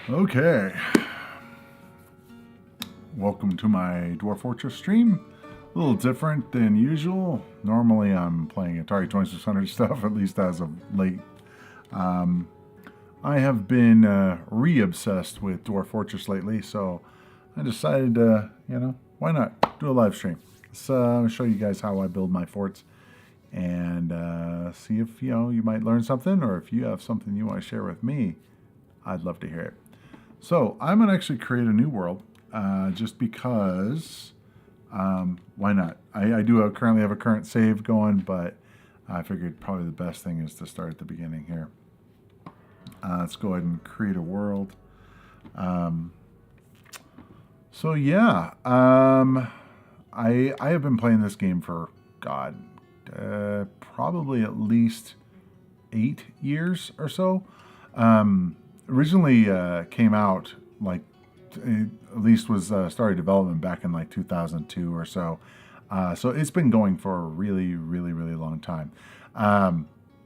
Okay, welcome to my Dwarf Fortress stream. A little different than usual. Normally I'm playing Atari 2600 stuff, at least as of late. Um, I have been re-obsessed with Dwarf Fortress lately, so I decided, why not do a live stream? Let's show you guys how I build my forts and see if, you might learn something, or if you have something you want to share with me. I'd love to hear it. So I'm going to actually create a new world just because, why not? I do currently have a current save going, but I figured probably the best thing is to start at the beginning here. Let's go ahead and create a world. So yeah, I have been playing this game for, God, probably at least 8 years or so. Originally came out like at least was started development back in like 2002 or so. So it's been going for a really, really, really long time.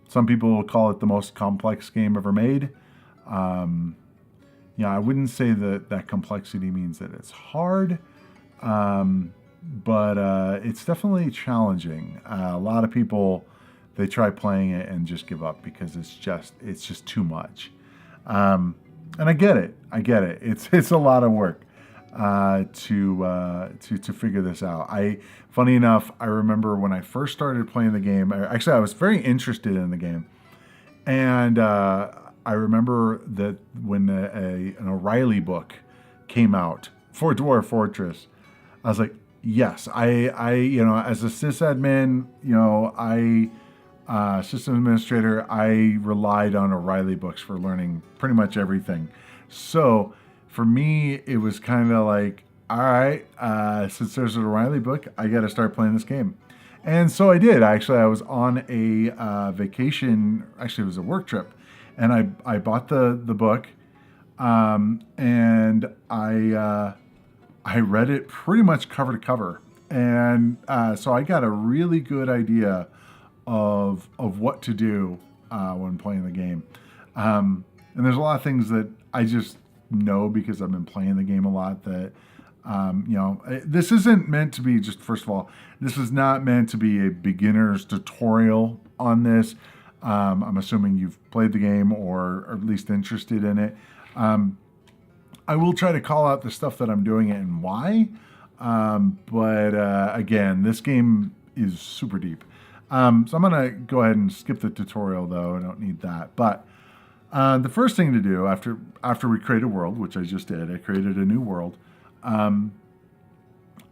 Some people call it the most complex game ever made. I wouldn't say that that complexity means that it's hard, but it's definitely challenging. A lot of people, they try playing it and just give up because it's just too much. And I get it. It's a lot of work to figure this out. Funny enough, I remember when I first started playing the game. I was very interested in the game, and I remember that when an O'Reilly book came out for Dwarf Fortress, I was like, yes, as a sysadmin, system administrator, I relied on O'Reilly books for learning pretty much everything. So for me, it was kind of like, all right, since there's an O'Reilly book, I got to start playing this game. And so I did. Actually, I was on a vacation. Actually, it was a work trip. And I bought the book, and I read it pretty much cover to cover. And so I got a really good idea of what to do when playing the game. And there's a lot of things that I just know because I've been playing the game a lot that, this isn't meant to be just, first of all, this is not meant to be a beginner's tutorial on this. I'm assuming you've played the game or at least interested in it. I will try to call out the stuff that I'm doing and why. But again, this game is super deep. So I'm going to go ahead and skip the tutorial, though. I don't need that. But the first thing to do after we create a world, which I just did, I created a new world,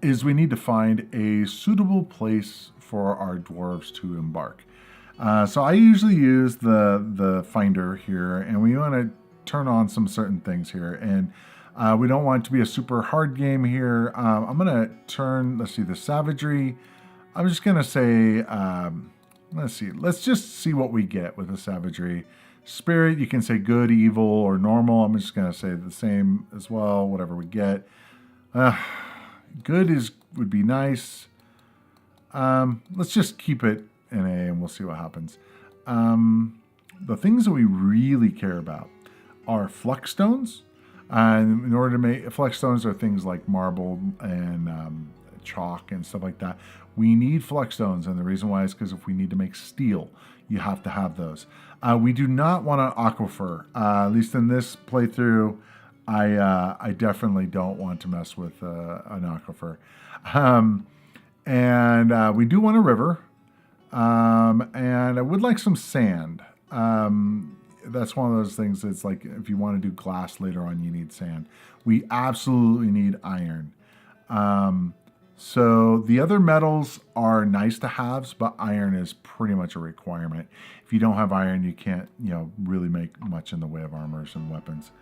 is we need to find a suitable place for our dwarves to embark. So I usually use the finder here, and we want to turn on some certain things here. And we don't want it to be a super hard game here. I'm going to turn, let's see, the savagery. I'm just going to say, let's just see what we get with the savagery. Spirit, you can say good, evil, or normal. I'm just going to say the same as well, whatever we get. Good would be nice. Let's just keep it in A and we'll see what happens. The things that we really care about are flux stones. And in order to make flux stones are things like marble and chalk and stuff like that. We need flux stones, and the reason why is because if we need to make steel, you have to have those. We do not want an aquifer. At least in this playthrough, I definitely don't want to mess with an aquifer. And we do want a river, and I would like some sand. That's one of those things that's like if you want to do glass later on, you need sand. We absolutely need iron. So the other metals are nice to haves, but iron is pretty much a requirement. If you don't have iron, you can't, really make much in the way of armors and weapons.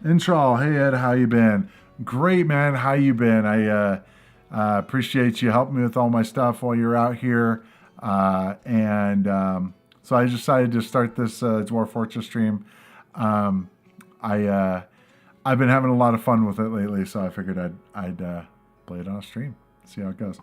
Intral, hey Ed, how you been? Great, man. How you been? I appreciate you helping me with all my stuff while you're out here. So I decided to start this Dwarf Fortress stream. I've been having a lot of fun with it lately, so I figured I'd play it on a stream. See how it goes.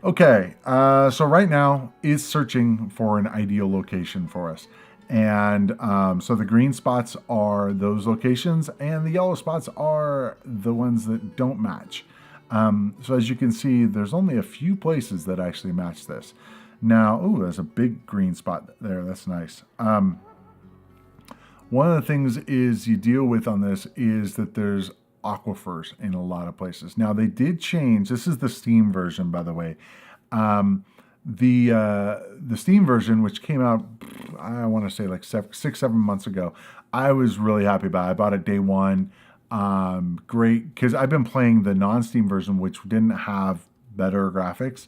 Okay, so right now it's searching for an ideal location for us. And so the green spots are those locations, and the yellow spots are the ones that don't match. So as you can see, there's only a few places that actually match this. Now, oh, there's a big green spot there. That's nice. One of the things is you deal with on this is that there's aquifers in a lot of places. Now they did change. This is the Steam version, by the way. The Steam version, which came out, I want to say like 6-7 months ago, I was really happy about it. I bought it day one. Great, because I've been playing the non-Steam version, which didn't have better graphics.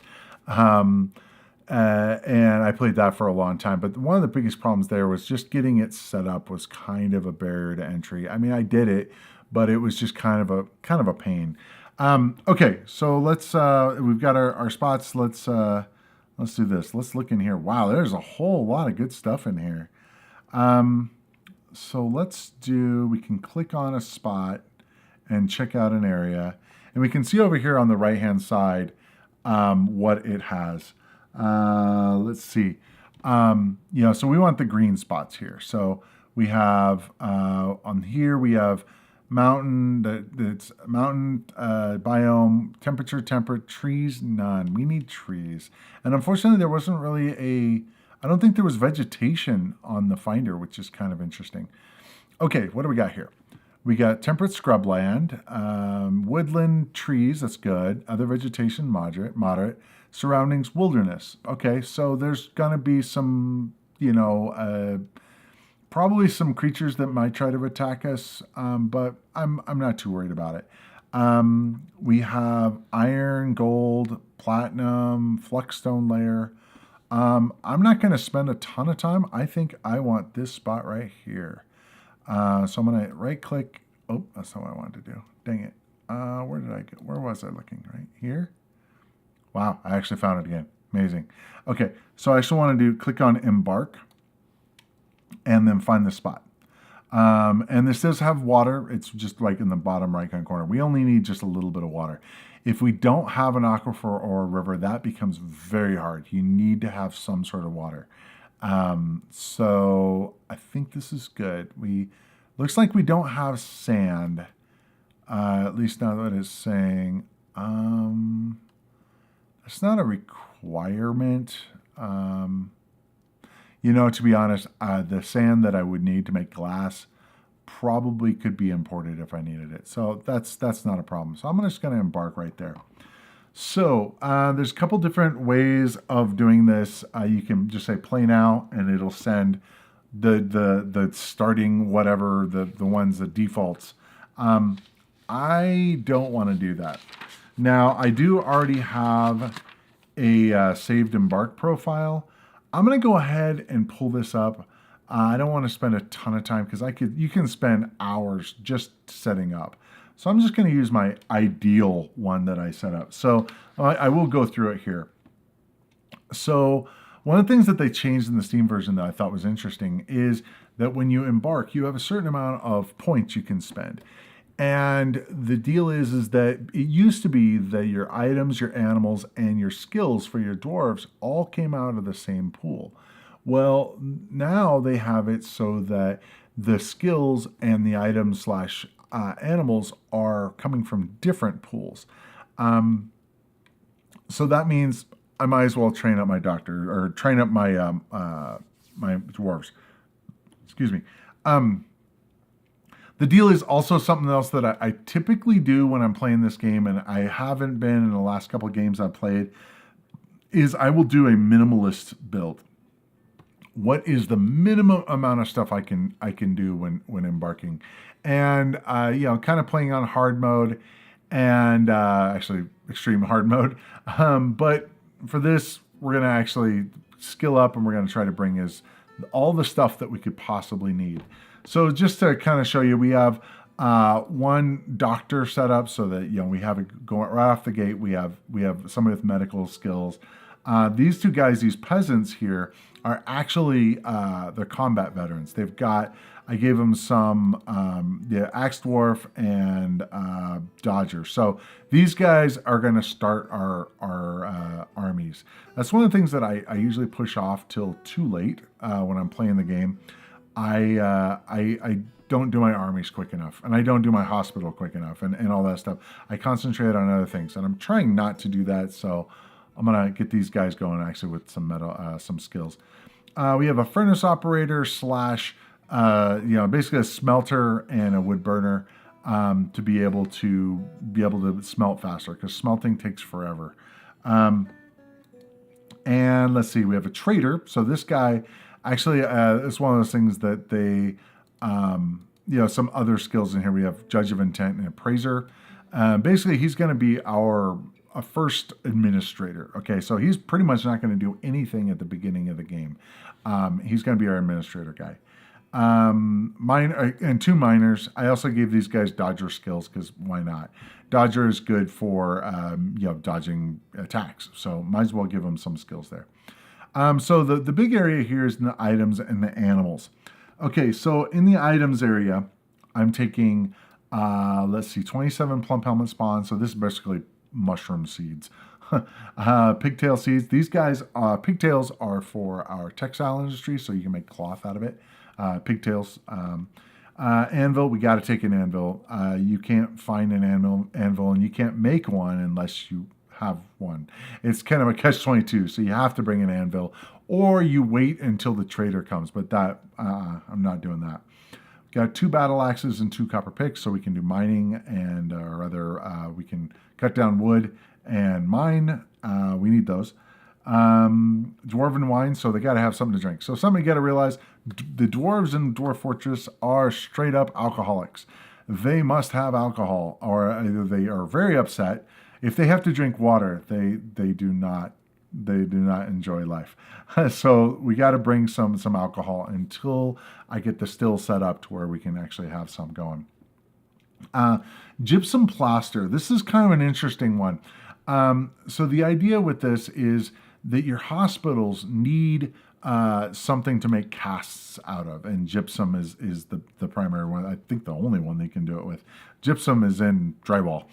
And I played that for a long time. But one of the biggest problems there was just getting it set up was kind of a barrier to entry. I mean, I did it, but it was just kind of a pain. Okay, so let's we've got our spots. Let's do this. Let's look in here. Wow, there's a whole lot of good stuff in here. So we can click on a spot and check out an area. And we can see over here on the right-hand side what it has. Let's see. So we want the green spots here. So we have on here we have mountain. That's mountain biome. Temperature temperate. Trees none. We need trees. And unfortunately, there wasn't really I don't think there was vegetation on the finder, which is kind of interesting. Okay, what do we got here? We got temperate scrubland, woodland trees, that's good. Other vegetation, moderate. Surroundings, wilderness. Okay, so there's gonna be some, probably some creatures that might try to attack us, but I'm not too worried about it. We have iron, gold, platinum, flexstone layer. I'm not going to spend a ton of time. I think I want this spot right here. So I'm going to right click. Oh, that's not what I wanted to do. Dang it. Where did I go? Where was I looking? Right here? Wow, I actually found it again. Amazing. Okay, so I actually want to click on embark and then find the spot. And this does have water. It's just like in the bottom right-hand corner. We only need just a little bit of water. If we don't have an aquifer or a river, that becomes very hard. You need to have some sort of water. So I think this is good. Looks like we don't have sand, at least now that it's saying. It's not a requirement. To be honest, the sand that I would need to make glass probably could be imported if I needed it. So that's not a problem. So I'm just going to embark right there. So there's a couple different ways of doing this. You can just say play now, and it'll send the starting whatever, the ones, the defaults. I don't want to do that. Now, I do already have a saved embark profile. I'm going to go ahead and pull this up. I don't want to spend a ton of time because you can spend hours just setting up. So I'm just going to use my ideal one that I set up. So I will go through it here. So one of the things that they changed in the Steam version that I thought was interesting is that when you embark, you have a certain amount of points you can spend. And the deal is that it used to be that your items, your animals, and your skills for your dwarves all came out of the same pool. Well, now they have it so that the skills and the items slash animals are coming from different pools. So that means I might as well train up my doctor or train up my my dwarves. Excuse me. The deal is also something else that I typically do when I'm playing this game, and I haven't been in the last couple of games I've played, is I will do a minimalist build. What is the minimum amount of stuff I can do when embarking? And kind of playing on hard mode and actually extreme hard mode. But for this, we're going to actually skill up, and we're going to try to bring all the stuff that we could possibly need. So just to kind of show you, we have one doctor set up so that we have it going right off the gate. We have somebody with medical skills. These two guys, these peasants here, are actually they're combat veterans. I gave them some Axe Dwarf and Dodger. So these guys are going to start our armies. That's one of the things that I usually push off till too late when I'm playing the game. I don't do my armies quick enough, and I don't do my hospital quick enough, and all that stuff. I concentrate on other things, and I'm trying not to do that. So I'm gonna get these guys going actually with some some skills. We have a furnace operator slash, basically a smelter and a wood burner to be able to smelt faster because smelting takes forever. And let's see, we have a trader. So this guy actually it's one of those things that they, some other skills in here. We have judge of intent and appraiser. Basically, he's going to be our a first administrator. Okay, so he's pretty much not going to do anything at the beginning of the game. He's going to be our administrator guy. And 2 miners. I also gave these guys dodger skills because why not? Dodger is good for dodging attacks, so might as well give them some skills there. So the big area here is in the items and the animals. Okay, so in the items area, I'm taking 27 plump helmet spawn. So this is basically mushroom seeds. Pigtail seeds. These guys, pigtails are for our textile industry, so you can make cloth out of it. Pigtails. Anvil, we got to take an anvil. You can't find an anvil, and you can't make one unless you have one. It's kind of a catch-22, so you have to bring an anvil, or you wait until the trader comes. But that I'm not doing that. Got 2 battle axes and 2 copper picks, so we can do mining and we can cut down wood and mine. We need those. Dwarven wine, so they got to have something to drink. So something you got to realize, the dwarves in Dwarf Fortress are straight up alcoholics. They must have alcohol, or either they are very upset. If they have to drink water, they do not enjoy life. So we got to bring some alcohol until I get the still set up to where we can actually have some going. Gypsum plaster. This is kind of an interesting one. So the idea with this is that your hospitals need something to make casts out of, and gypsum is the primary one. I think the only one they can do it with. Gypsum is in drywall.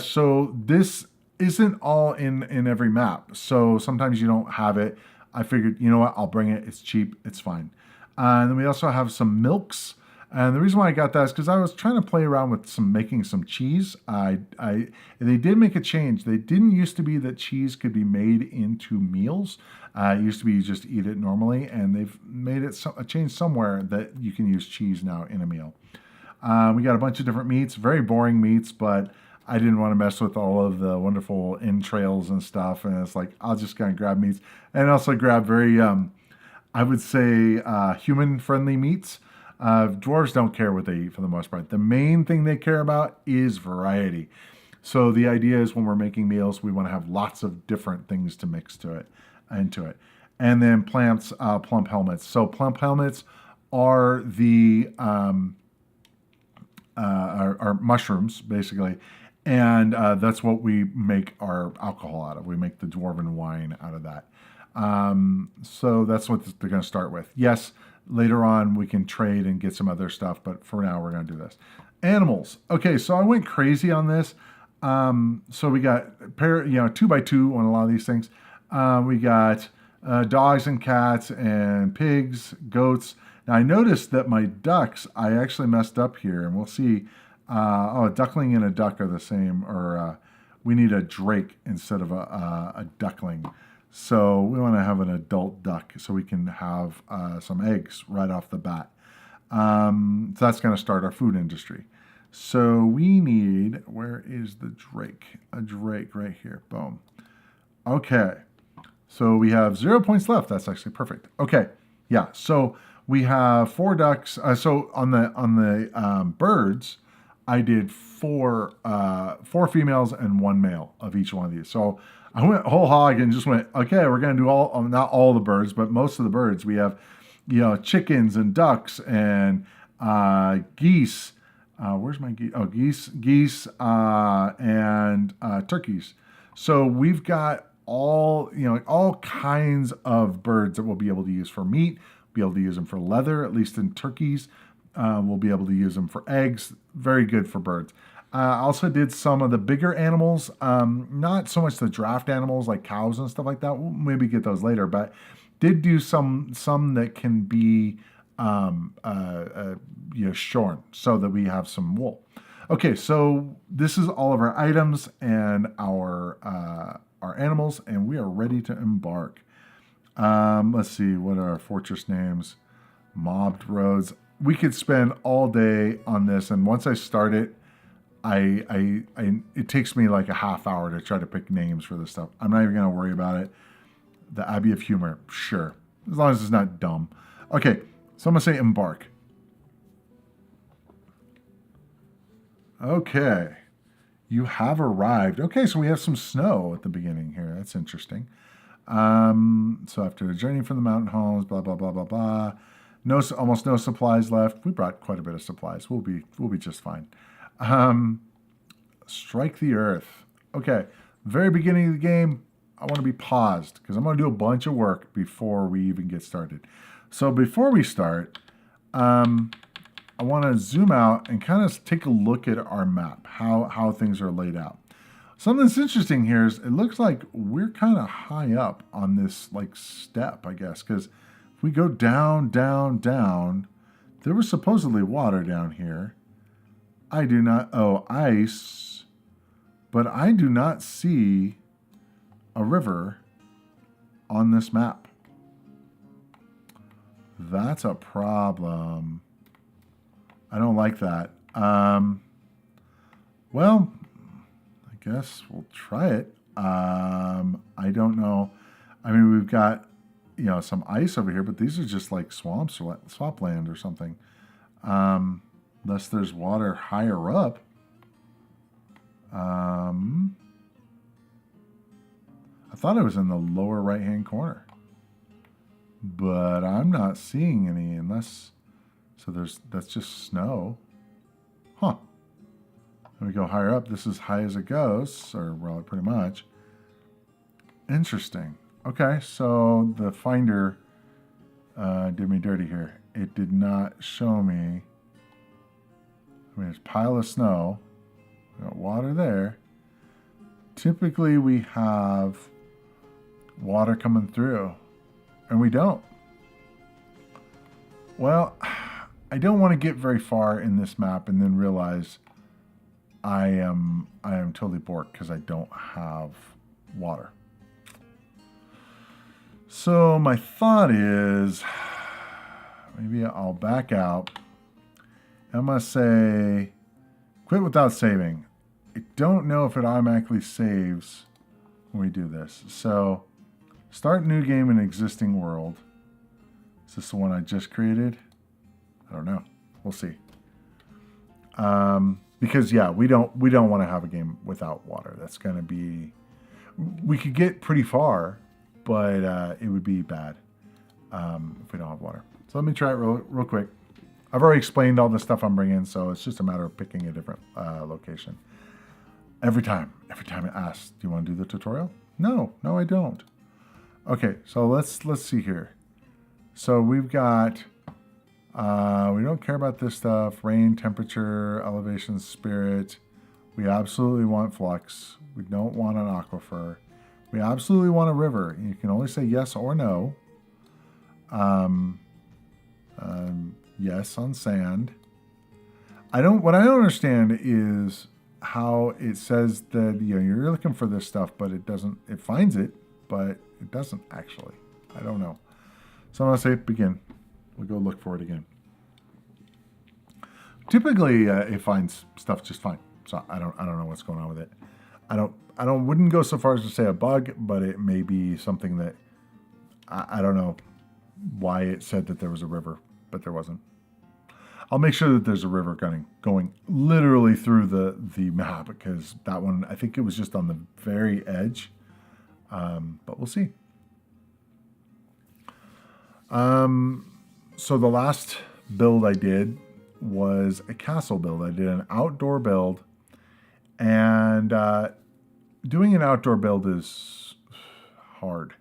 So this isn't all in every map. So sometimes you don't have it. I figured, you know what, I'll bring it. It's cheap. It's fine. And then we also have some milks. And the reason why I got that is because I was trying to play around with making some cheese. They did make a change. They didn't used to be that cheese could be made into meals. It used to be you just eat it normally, and they've made it a change somewhere that you can use cheese now in a meal. We got a bunch of different meats, very boring meats, but I didn't want to mess with all of the wonderful entrails and stuff. And it's like, I'll just kind of grab meats and also grab very, I would say, human-friendly meats. Dwarves don't care what they eat for the most part. The main thing they care about is variety. So the idea is when we're making meals, we want to have lots of different things to mix into it. And then plump helmets. So plump helmets are are mushrooms, basically. And that's what we make our alcohol out of. We make the dwarven wine out of that. So that's what they're going to start with. Yes, later on we can trade and get some other stuff, but for now we're going to do this. Animals. Okay, so I went crazy on this. So we got 2x2 on a lot of these things. We got dogs and cats and pigs, goats. Now I noticed that my ducks, I actually messed up here, and we'll see. A duckling and a duck are the same, or we need a drake instead of a duckling. So we want to have an adult duck so we can have some eggs right off the bat. So that's going to start our food industry. So we need, where is the drake? A drake right here. Boom. Okay. So we have 0 points left. That's actually perfect. Okay. Yeah. So we have 4 ducks. So on the birds, I did 4 females and 1 male of each one of these. So I went whole hog and just went, okay, we're going to do not all the birds, but most of the birds. We have, chickens and ducks and geese. Where's my geese? Oh, geese and turkeys. So we've got all kinds of birds that we'll be able to use for meat, be able to use them for leather, at least in turkeys. We'll be able to use them for eggs. Very good for birds. I also did some of the bigger animals, not so much the draft animals like cows and stuff like that. We'll maybe get those later, but did do some that can be shorn so that we have some wool. Okay, so this is all of our items and our animals, and we are ready to embark. Let's see, what are our fortress names? Mobbed roads. We could spend all day on this, and once I start it, it takes me like a half hour to try to pick names for this stuff. I'm not even going to worry about it. The Abbey of Humor, sure, as long as it's not dumb. Okay, so I'm going to say embark. Okay, you have arrived. Okay, so we have some snow at the beginning here. That's interesting. So after a journey from the mountain homes, blah blah blah blah blah. No, almost no supplies left. We brought quite a bit of supplies. We'll be just fine. Strike the earth. Okay, very beginning of the game, I want to be paused because I'm going to do a bunch of work before we even get started. So before we start, I want to zoom out and kind of take a look at our map, how things are laid out. Something that's interesting here is it looks like we're kind of high up on this like step, I guess, because if we go down, down, down, there was supposedly water down here. I do not, ice, but I do not see a river on this map. That's a problem. I don't like that. Well, I guess we'll try it. I don't know. I mean, we've got, some ice over here, but these are just like swamps or swampland or something. Unless there's water higher up. I thought it was in the lower right-hand corner. But I'm not seeing any unless... So that's just snow. Huh. Then we go higher up. This is high as it goes, or well, pretty much. Interesting. Okay, so the finder did me dirty here. It did not show me. I mean, it's a pile of snow. We got water there. Typically, we have water coming through, and we don't. Well, I don't want to get very far in this map and then realize I am totally borked because I don't have water. So my thought is maybe I'll back out. I'm going to say quit without saving. I don't know if it automatically saves when we do this. So start new game in existing world. Is this the one I just created? I don't know. We'll see. Because yeah, we don't want to have a game without water. That's going to be. We could get pretty far, but it would be bad if we don't have water. So let me try it real quick. I've already explained all the stuff I'm bringing, so it's just a matter of picking a different location. Every time it asks, "Do you want to do the tutorial?" No, I don't. Okay, so let's see here. So we've got. We don't care about this stuff. Rain, temperature, elevation, spirit. We absolutely want flux. We don't want an aquifer. We absolutely want a river. You can only say yes or no. Yes on sand. What I don't understand is how it says that you're looking for this stuff, but it doesn't. It finds it, but it doesn't actually. I don't know. So I'm gonna say begin. We'll go look for it again. Typically, it finds stuff just fine. So I don't know what's going on with it. Wouldn't go so far as to say a bug, but it may be something that I don't know why it said that there was a river, but there wasn't. I'll make sure that there's a river going literally through the map, because that one, I think it was just on the very edge. But we'll see. So the last build I did was a castle build. I did an outdoor build, and doing an outdoor build is hard.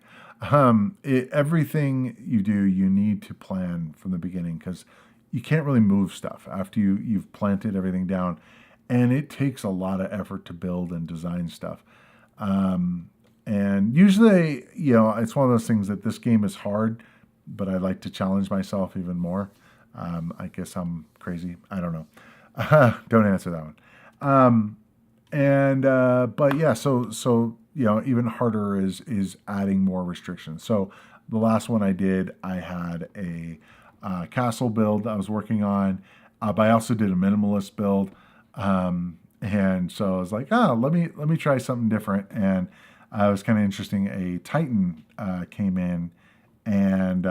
Everything you do, you need to plan from the beginning because you can't really move stuff after you've planted everything down, and it takes a lot of effort to build and design stuff. And usually, it's one of those things that this game is hard, but I like to challenge myself even more. I guess I'm crazy. I don't know. Don't answer that one. But yeah, so even harder is adding more restrictions. So the last one I did, I had a castle build I was working on, but I also did a minimalist build. And so I was like, let me try something different. And it was kind of interesting. A Titan came in and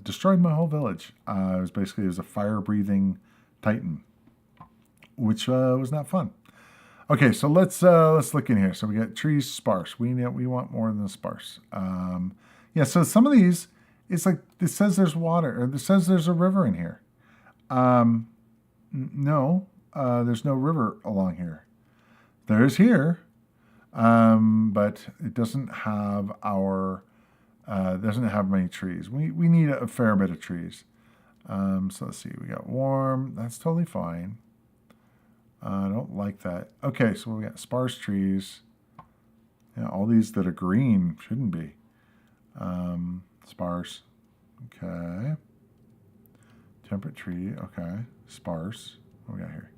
destroyed my whole village. It was a fire-breathing Titan, which was not fun. Okay, so let's look in here. So we got trees sparse. We want more than sparse. Yeah. So some of these, it's like this says there's water, or this says there's a river in here. No, there's no river along here. There is here, but it doesn't have many trees. We need a fair bit of trees. So let's see. We got warm. That's totally fine. I don't like that. Okay, so we got sparse trees. Yeah, all these that are green shouldn't be. Sparse. Okay. Temperate tree. Okay. Sparse. What we got here?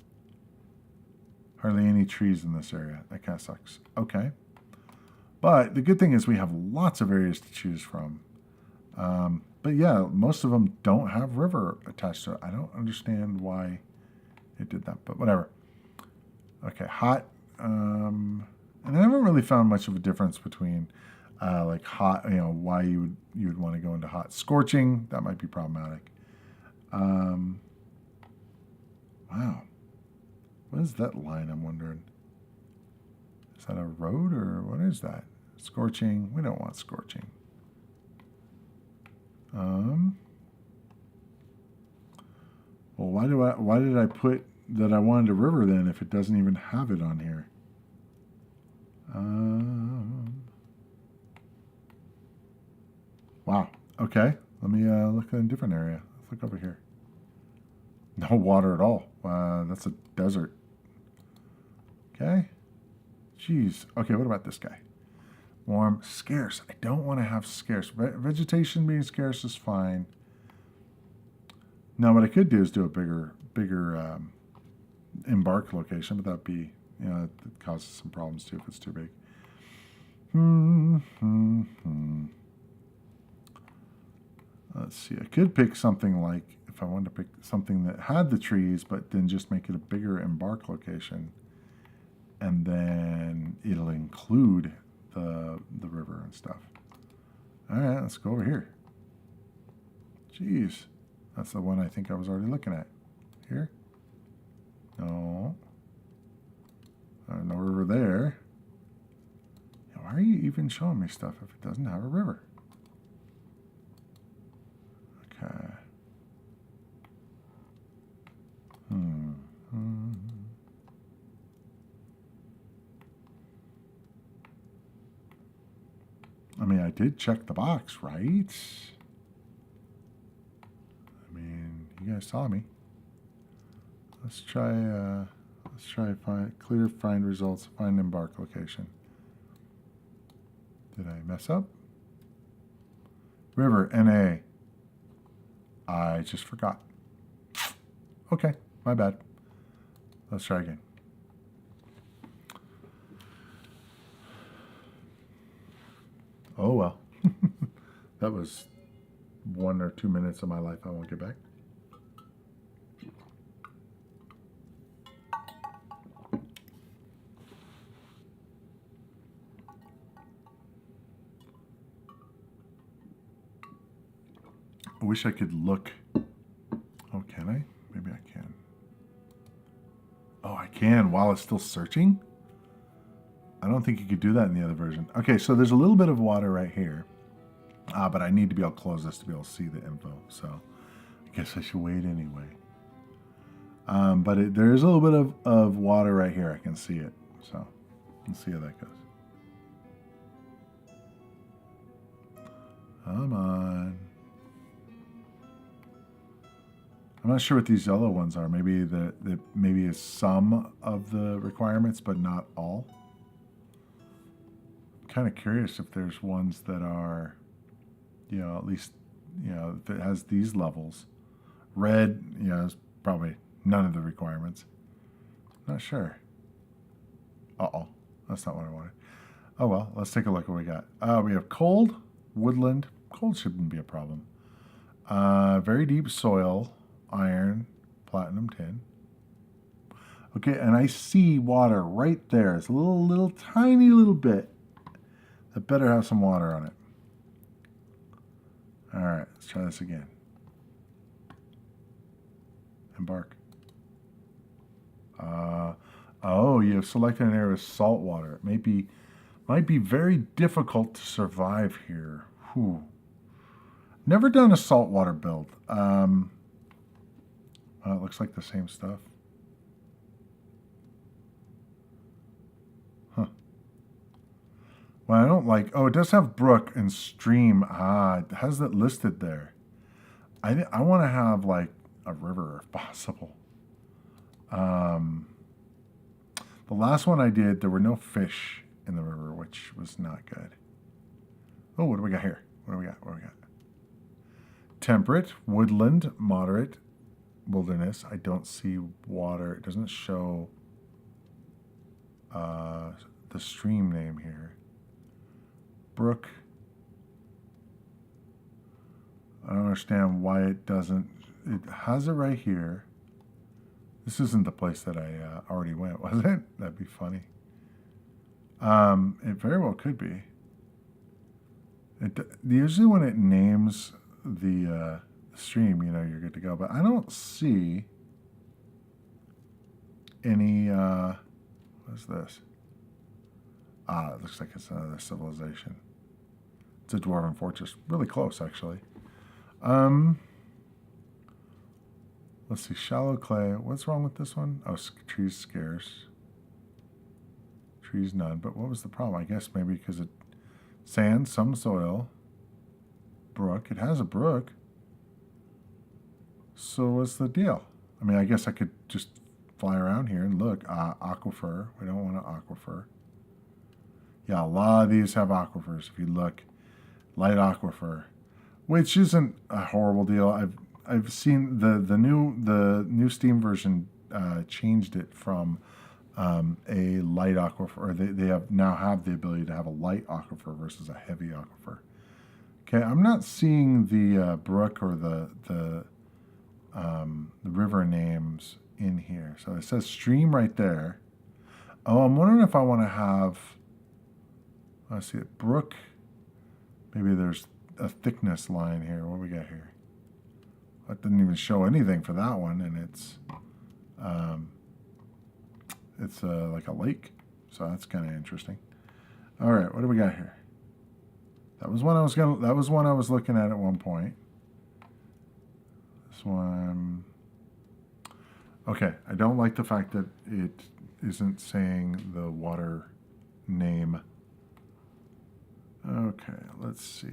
Hardly any trees in this area. That kind of sucks. Okay. But the good thing is we have lots of areas to choose from. But yeah, most of them don't have river attached to it. I don't understand why it did that, but whatever. Okay, hot. And I haven't really found much of a difference between like hot, why you would want to go into hot. Scorching, that might be problematic. Wow. What is that line, I'm wondering? Is that a road or what is that? Scorching, we don't want scorching. Well, why did I put that I wanted a river then if it doesn't even have it on here? Wow. Okay. Let me look in a different area. Let's look over here. No water at all. That's a desert. Okay. Jeez. Okay, what about this guy? Warm. Scarce. I don't want to have scarce. Vegetation being scarce is fine. Now, what I could do is do a bigger embark location, but that'd be, it causes some problems too if it's too big. Let's see. I could pick something like, if I wanted to pick something that had the trees, but then just make it a bigger embark location, and then it'll include the river and stuff. All right, let's go over here. Jeez, that's the one I think I was already looking at. Here? No. No river there. Why are you even showing me stuff if it doesn't have a river? Okay. I mean, I did check the box, right? I mean, you guys saw me. Let's try find results, find embark location. Did I mess up? River, NA. I just forgot. Okay, my bad. Let's try again. Oh well. That was 1 or 2 minutes of my life I won't get back. I wish I could look. Oh, can I? Maybe I can. Oh, I can while it's still searching? I don't think you could do that in the other version. Okay, so there's a little bit of water right here. But I need to be able to close this to be able to see the info. So I guess I should wait anyway. But there is a little bit of water right here. I can see it. So let's see how that goes. Come on. I'm not sure what these yellow ones are. Maybe maybe is some of the requirements, but not all. I'm kind of curious if there's ones that are, you know, at least, you know, if it has these levels. Red, you know, is probably none of the requirements. Not sure. Uh-oh. That's not what I wanted. Oh, well, let's take a look at what we got. We have cold, woodland. Cold shouldn't be a problem. Very deep soil, iron, platinum, tin. Okay, and I see water right there. It's a little tiny little bit. That better have some water on it. All right, let's try this again. Embark. Oh, you have selected an area with salt water. It might be very difficult to survive here. Whew. Never done a saltwater build. Well, it looks like the same stuff. Huh. Well, I don't like... Oh, it does have brook and stream. Ah, it has that listed there. I want to have, like, a river if possible. The last one I did, there were no fish in the river, which was not good. Oh, what do we got here? What do we got? What do we got? Temperate, woodland, moderate, wilderness. I don't see water. It doesn't show the stream name here. Brook. I don't understand why it doesn't. It has it right here. This isn't the place that I already went, was it? That'd be funny. It very well could be. Usually when it names the stream, you know, you're good to go. But I don't see any... what is this? Ah, it looks like it's another civilization. It's a Dwarf Fortress. Really close, actually. Let's see, shallow clay. What's wrong with this one? Oh, trees scarce. Trees none. But what was the problem? I guess maybe because it... Sand, some soil. Brook. It has a brook. So what's the deal? I mean, I guess I could just fly around here and look. Aquifer. We don't want an aquifer. Yeah, a lot of these have aquifers. If you look, light aquifer, which isn't a horrible deal. I've seen the new Steam version changed it from a light aquifer, or they now have the ability to have a light aquifer versus a heavy aquifer. Okay, I'm not seeing the brook or the river names in here. So it says stream right there. Oh, I'm wondering if I want to have. Let's see it. Brook. Maybe there's a thickness line here. What do we got here? It didn't even show anything for that one, and it's like a lake, so that's kind of interesting. All right, what do we got here? That was one I was gonna. That was one I was looking at one point. This one. Okay, I don't like the fact that it isn't saying the water name. Okay, let's see.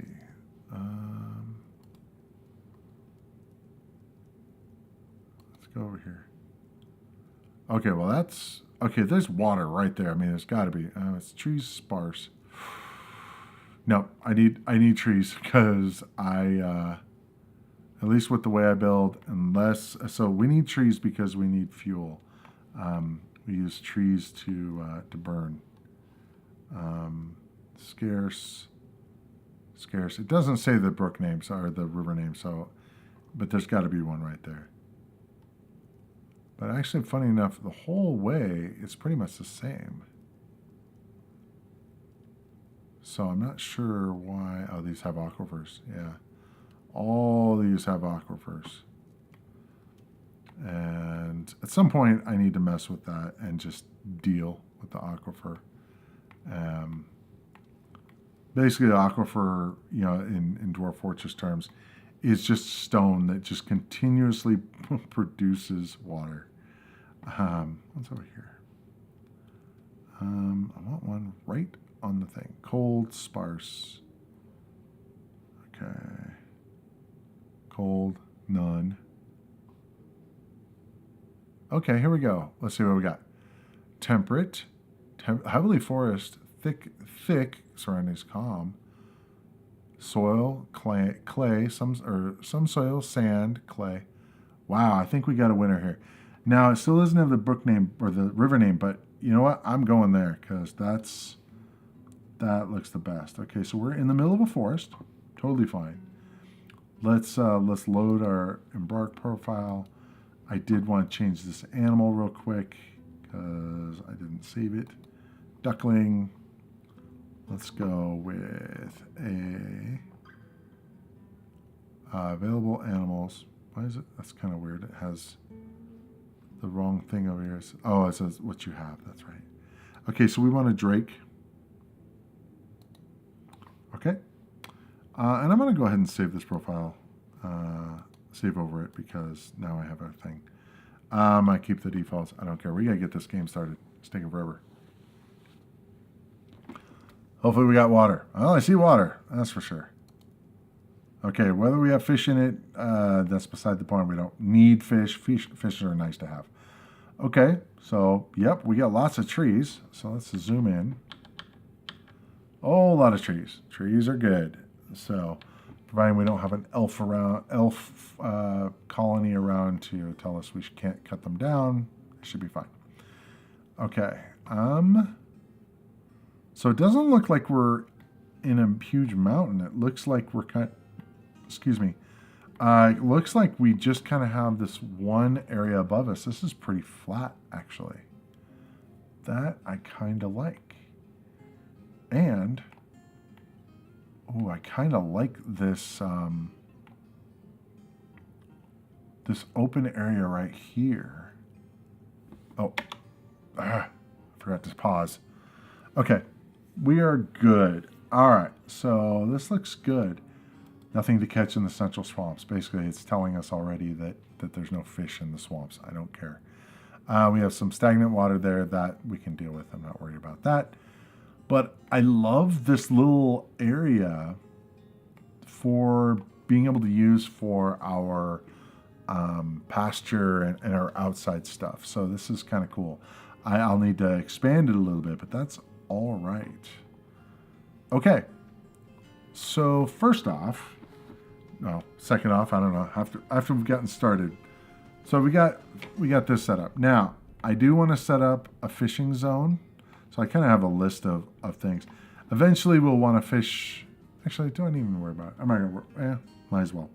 Let's go over here. Okay, well that's... Okay, there's water right there. I mean, there's got to be. It's trees sparse. No, I need trees because at least with the way I build, unless... So we need trees because we need fuel. We use trees to burn. Scarce. It doesn't say the brook names or the river name, so, but there's got to be one right there. But actually, funny enough, the whole way it's pretty much the same. So I'm not sure why. Oh, these have aquifers. Yeah, all these have aquifers. And at some point, I need to mess with that and just deal with the aquifer. Basically, the aquifer, you know, in Dwarf Fortress terms, is just stone that just continuously produces water. What's over here? I want one right on the thing. Cold, sparse. Okay. cold, none. Okay, here we go. Let's see what we got. Temperate, heavily forest, thick surroundings, calm. Soil, clay, some soil, sand, clay. Wow, I think we got a winner here. Now, it still doesn't have the brook name or the river name, but you know what? I'm going there because that looks the best. Okay, so we're in the middle of a forest. Totally fine. Let's load our embark profile. I did want to change this animal real quick because I didn't save it. Duckling. Let's go with available animals. Why is it? That's kind of weird. It has the wrong thing over here. Oh, it says what you have. That's right. Okay, so we want a drake. Okay. And I'm going to go ahead and save this profile. Save over it because now I have a thing. I keep the defaults. I don't care. We got to get this game started. It's taking forever. Hopefully we got water. Oh, I see water. That's for sure. Okay, whether we have fish in it, that's beside the point. We don't need fish. Fish are nice to have. Okay, so, yep, we got lots of trees. So let's zoom in. Oh, a lot of trees. Trees are good. So, providing we don't have an elf colony around to tell us we can't cut them down, it should be fine. Okay. So it doesn't look like we're in a huge mountain. It looks like we're it looks like we just kind of have this one area above us. This is pretty flat, actually. That I kind of like. And, oh, I kind of like this, this open area right here. Oh, I forgot to pause. Okay. We are good. All right, so this looks good. Nothing to catch in the central swamps. Basically, it's telling us already that there's no fish in the swamps. I don't care. We have some stagnant water there that we can deal with. I'm not worried about that. But I love this little area for being able to use for our pasture and our outside stuff. So this is kind of cool. I'll need to expand it a little bit, but that's all right. Okay. So second off, I don't know. After we've gotten started. So we got this set up. Now, I do want to set up a fishing zone. So I kind of have a list of things. Eventually we'll want to fish. Actually, don't even worry about it. I'm not going to might as well.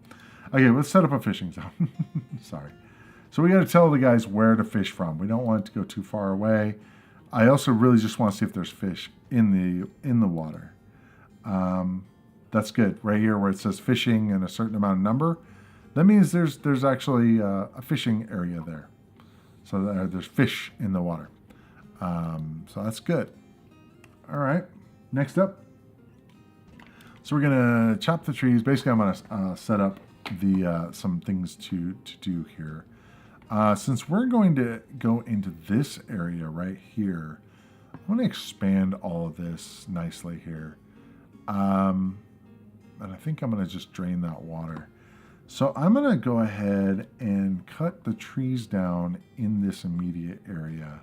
Okay, let's set up a fishing zone. Sorry. So we got to tell the guys where to fish from. We don't want it to go too far away. I also really just want to see if there's fish in the water. That's good. Right here where it says fishing and a certain amount of number, that means there's actually a fishing area there. So there's fish in the water. So that's good. All right. Next up. So we're going to chop the trees. Basically, I'm going to set up some things to do here. Since we're going to go into this area right here, I want to expand all of this nicely here. And I think I'm going to just drain that water. So I'm going to go ahead and cut the trees down in this immediate area.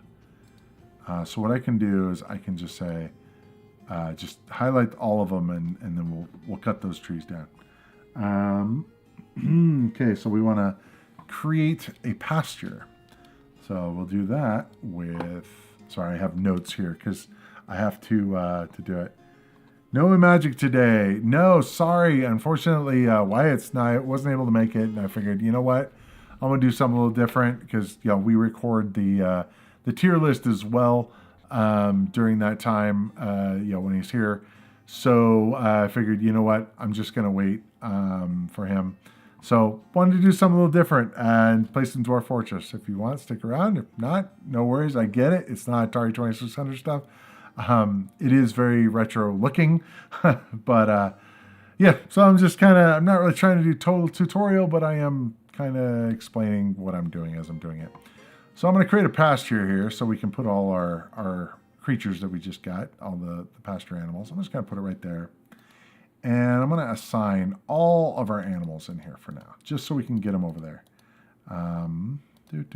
So what I can do is I can just say, just highlight all of them and then we'll cut those trees down. Okay, so we want to create a pasture. So we'll do that with, sorry, I have notes here because I have to do it. No magic today. No, sorry. Unfortunately, Wyatt's wasn't able to make it, and I figured, you know what? I'm gonna do something a little different because we record the tier list as well during that time. When he's here. So I figured, you know what? I'm just gonna wait for him. So wanted to do something a little different and play some Dwarf Fortress. If you want, stick around. If not, no worries. I get it. It's not Atari 2600 stuff. It is very retro looking, but yeah, so I'm not really trying to do total tutorial, but I am kind of explaining what I'm doing as I'm doing it. So I'm going to create a pasture here so we can put all our creatures that we just got, all the pasture animals. I'm just going to put it right there. And I'm going to assign all of our animals in here for now, just so we can get them over there. It'd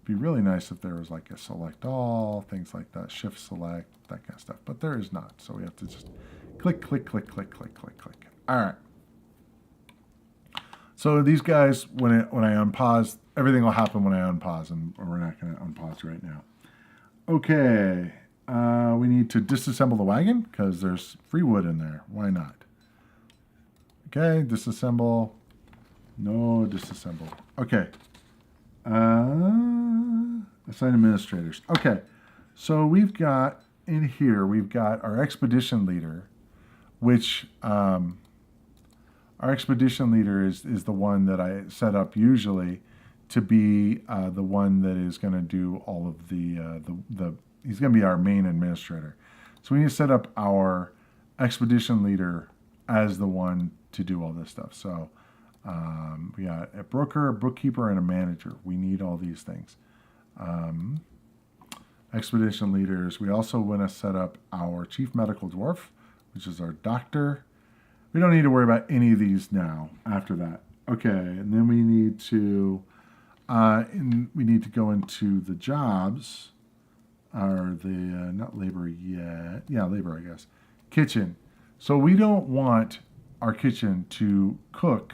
be really nice if there was like a select all, things like that, shift select, that kind of stuff. But there is not, so we have to just click, click, click, click, click, click, click. All right. So these guys, when I unpause, everything will happen when I unpause, and we're not going to unpause right now. Okay. We need to disassemble the wagon because there's free wood in there. Why not? Okay, disassemble. No, disassemble. Okay. Assign administrators. Okay. So we've got in here, we've got our expedition leader, which our expedition leader is the one that I set up usually to be the one that is going to do all of the he's going to be our main administrator. So we need to set up our expedition leader as the one to do all this stuff. So we got a broker, a bookkeeper, and a manager. We need all these things. Expedition leaders. We also want to set up our chief medical dwarf, which is our doctor. We don't need to worry about any of these now after that. Okay, and then we need to go into the jobs. Or the, not labor yet. Yeah, labor, I guess. Kitchen. So we don't want our kitchen to cook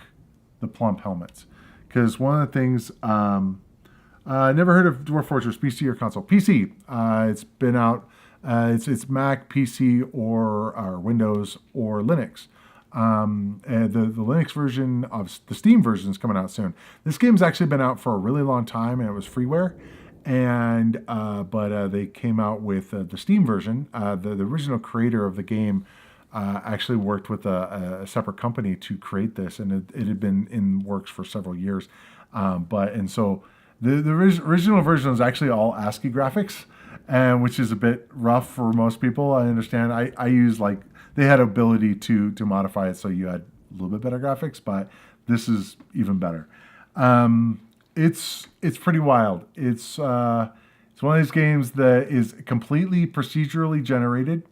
the plump helmets. Because one of the things, never heard of Dwarf Fortress, PC or console? PC. It's been out, it's Mac, PC, or Windows, or Linux. And the Linux version of the Steam version is coming out soon. This game's actually been out for a really long time, and it was freeware. And but they came out with the Steam version. The original creator of the game actually worked with a separate company to create this, and it had been in works for several years. So the original version is actually all ASCII graphics, and which is a bit rough for most people. I understand. I use they had ability to modify it so you had a little bit better graphics, but this is even better. It's pretty wild. It's one of these games that is completely procedurally generated.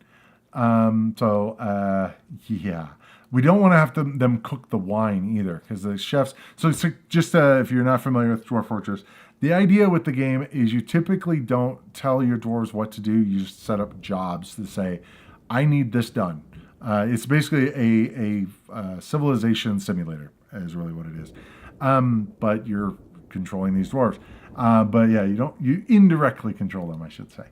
Yeah, we don't want to have them cook the wine either because the chefs. So it's just if you're not familiar with Dwarf Fortress, the idea with the game is you typically don't tell your dwarves what to do. You just set up jobs to say, I need this done. It's basically a civilization simulator is really what it is. But you're controlling these dwarves. But yeah, you indirectly control them, I should say.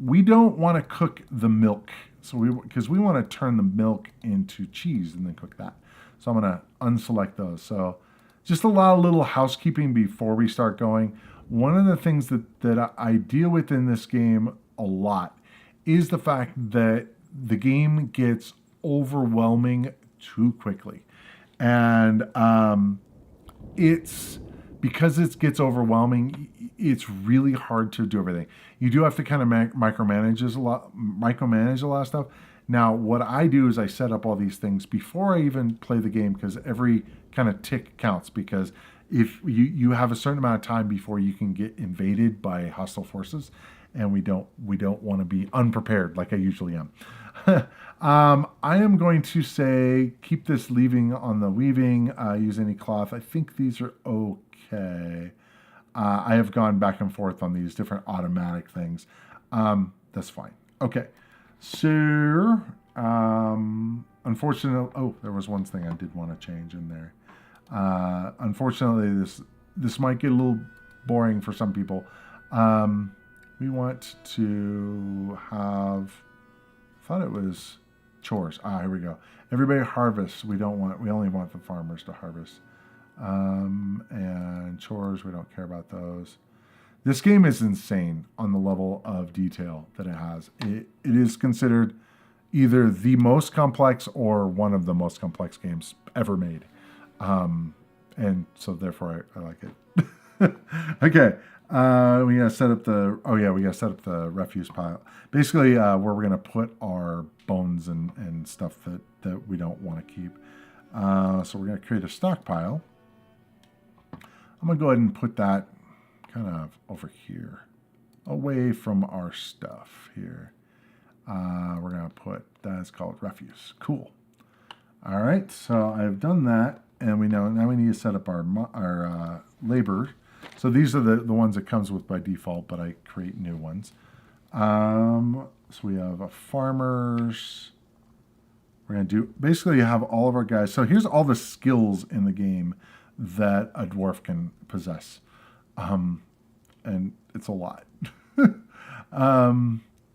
We don't want to cook the milk. Because we want to turn the milk into cheese and then cook that. So I'm going to unselect those. So just a lot of little housekeeping before we start going. One of the things that I deal with in this game a lot is the fact that the game gets overwhelming too quickly. And because it gets overwhelming, it's really hard to do everything. You do have to kind of micromanage a lot of stuff. Now, what I do is I set up all these things before I even play the game because every kind of tick counts. Because if you have a certain amount of time before you can get invaded by hostile forces, and we don't want to be unprepared like I usually am. I am going to say keep this leaving on the weaving. Use any cloth. I think these are okay. I have gone back and forth on these different automatic things. That's fine. Okay. So, unfortunately, there was one thing I did want to change in there. Unfortunately, this might get a little boring for some people. We want to have, I thought it was chores. Here we go. Everybody harvests. We only want the farmers to harvest. And chores, we don't care about those. This game is insane on the level of detail that it has. It is considered either the most complex or one of the most complex games ever made. And so therefore I like it. Okay. We gotta set up the refuse pile. Basically, where we're gonna put our bones and stuff that we don't want to keep. So we're gonna create a stockpile. I'm gonna go ahead and put that kind of over here, away from our stuff here. We're going to put, that's called refuse. Cool. All right, so I've done that, and we know now we need to set up our labor. So these are the ones that comes with by default, but I create new ones. So we have a farmers. We're going to do, basically you have all of our guys. So here's all the skills in the game that a dwarf can possess. And it's a lot.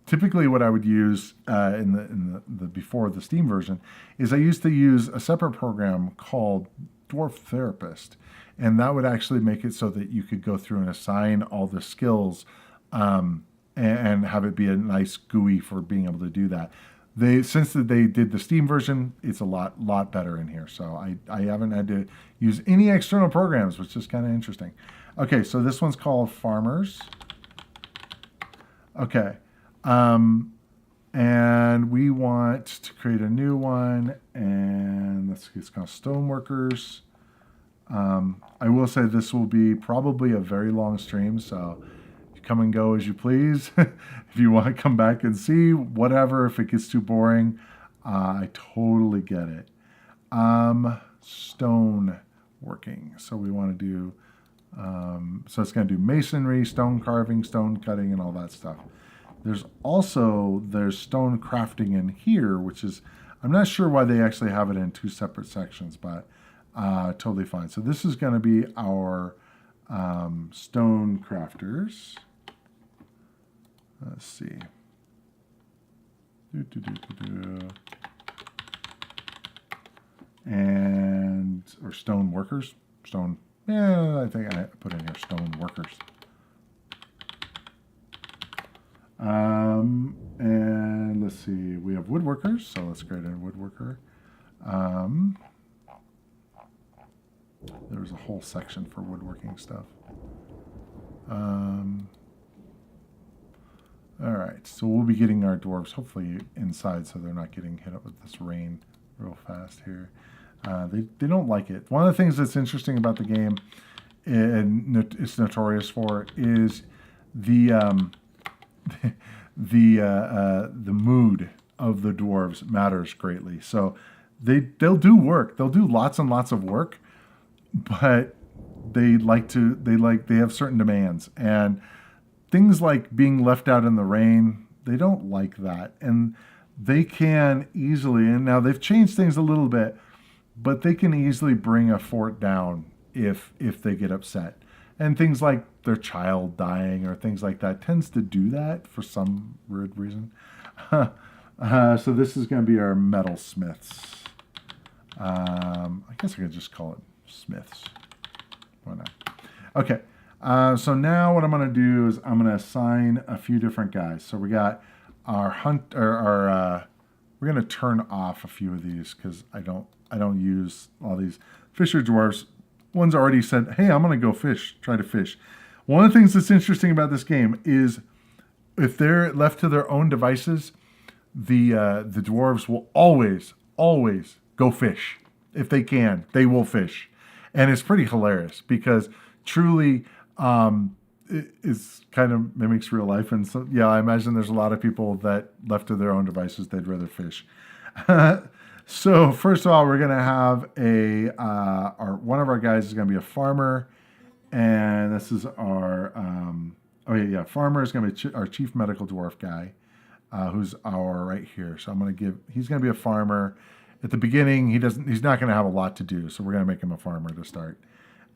Typically what I would use in the before the Steam version is I used to use a separate program called Dwarf Therapist. And that would actually make it so that you could go through and assign all the skills and have it be a nice GUI for being able to do that. Since they did the Steam version, it's a lot better in here. So I haven't had to use any external programs, which is kind of interesting. Okay, so this one's called Farmers. Okay. And we want to create a new one, and it's called Stoneworkers. I will say this will be probably a very long stream, so come and go as you please. If you want to come back and see, whatever, if it gets too boring, I totally get it. Stone working. So we want to do, so it's going to do masonry, stone carving, stone cutting, and all that stuff. There's stone crafting in here, which is, I'm not sure why they actually have it in two separate sections, but totally fine. So this is going to be our stone crafters. Let's see. And, or stone workers. I think I put in here stone workers. And let's see, we have woodworkers, so let's create a woodworker. There's a whole section for woodworking stuff. All right, so we'll be getting our dwarves hopefully inside so they're not getting hit up with this rain real fast here. They don't like it. One of the things that's interesting about the game, and it's notorious for, is the mood of the dwarves matters greatly. So they'll do work. They'll do lots and lots of work, but they have certain demands, and things like being left out in the rain, they don't like that. And they can easily, and now they've changed things a little bit, but they can easily bring a fort down if they get upset. And things like their child dying or things like that tends to do that for some weird reason. So this is going to be our metal smiths. I guess I could just call it smiths. Why not? Okay. So now what I'm going to do is I'm going to assign a few different guys. So we got our we're going to turn off a few of these because I don't use all these fisher dwarves. One's already said, hey, I'm going to go try to fish. One of the things that's interesting about this game is if they're left to their own devices, the dwarves will always go fish. If they can, they will fish. And it's pretty hilarious because truly it's kind of mimics real life. And so, yeah, I imagine there's a lot of people that left to their own devices, they'd rather fish. So first of all, we're going to have one of our guys is going to be a farmer. And this is our, farmer is going to be our chief medical dwarf guy, who's right here. So he's going to be a farmer. At the beginning, he's not going to have a lot to do. So we're going to make him a farmer to start.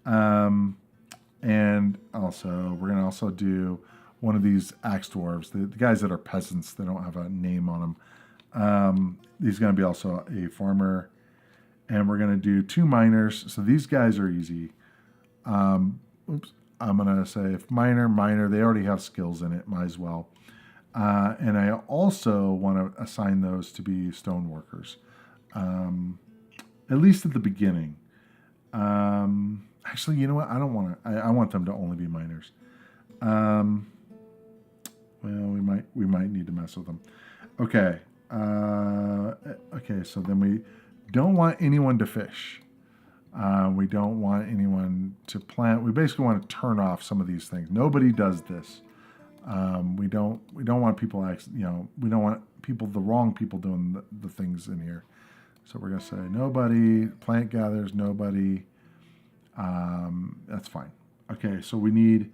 And also, we're going to also do one of these axe dwarves, the guys that are peasants. They don't have a name on them. He's going to be also a farmer. And we're going to do 2 miners. So these guys are easy. I'm going to say if minor, they already have skills in it. Might as well. And I also want to assign those to be stone workers. At least at the beginning. Actually, you know what? I don't want to. I want them to only be miners. Well, we might need to mess with them. Okay. Okay. So then we don't want anyone to fish. We don't want anyone to plant. We basically want to turn off some of these things. Nobody does this. We don't want people we don't want people, the wrong people doing the things in here. So we're gonna say nobody. Plant gatherers, nobody. That's fine. Okay, so we need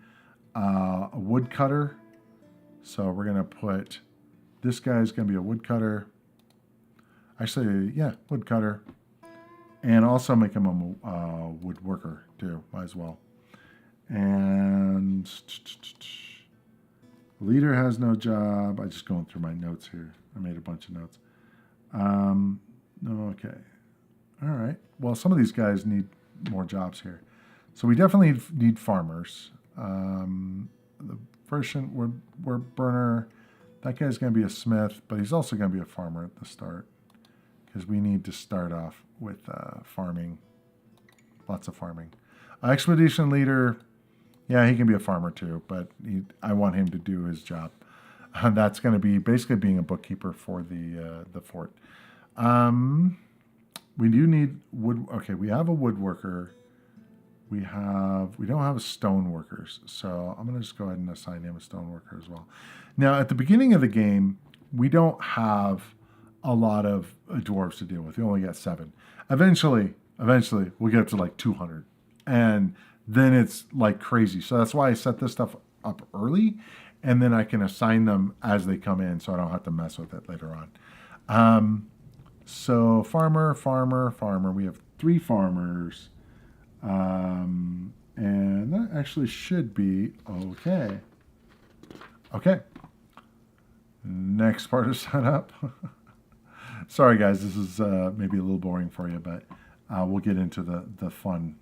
a woodcutter. So we're gonna put this guy's gonna be a woodcutter. Actually, yeah, woodcutter, and also make him a woodworker too. Might as well. And leader has no job. I'm just going through my notes here. I made a bunch of notes. Okay. All right. Well, some of these guys need more jobs here. So we definitely need farmers. The Version wood burner. That guy's going to be a smith, but he's also going to be a farmer at the start because we need to start off with farming. Lots of farming. Expedition leader. Yeah, he can be a farmer too, but I want him to do his job. That's going to be basically being a bookkeeper for the fort. We do need wood. Okay, we have a woodworker. We don't have stone workers, so I'm going to just go ahead and assign him a stone worker as well. Now, at the beginning of the game, we don't have a lot of dwarves to deal with. We only got 7. Eventually, we'll get up to like 200, and then it's like crazy. So that's why I set this stuff up early, and then I can assign them as they come in, so I don't have to mess with it later on. So farmer. We have 3 farmers. And that actually should be okay. Okay. Next part is set up. Sorry, guys, this is maybe a little boring for you, but we'll get into the fun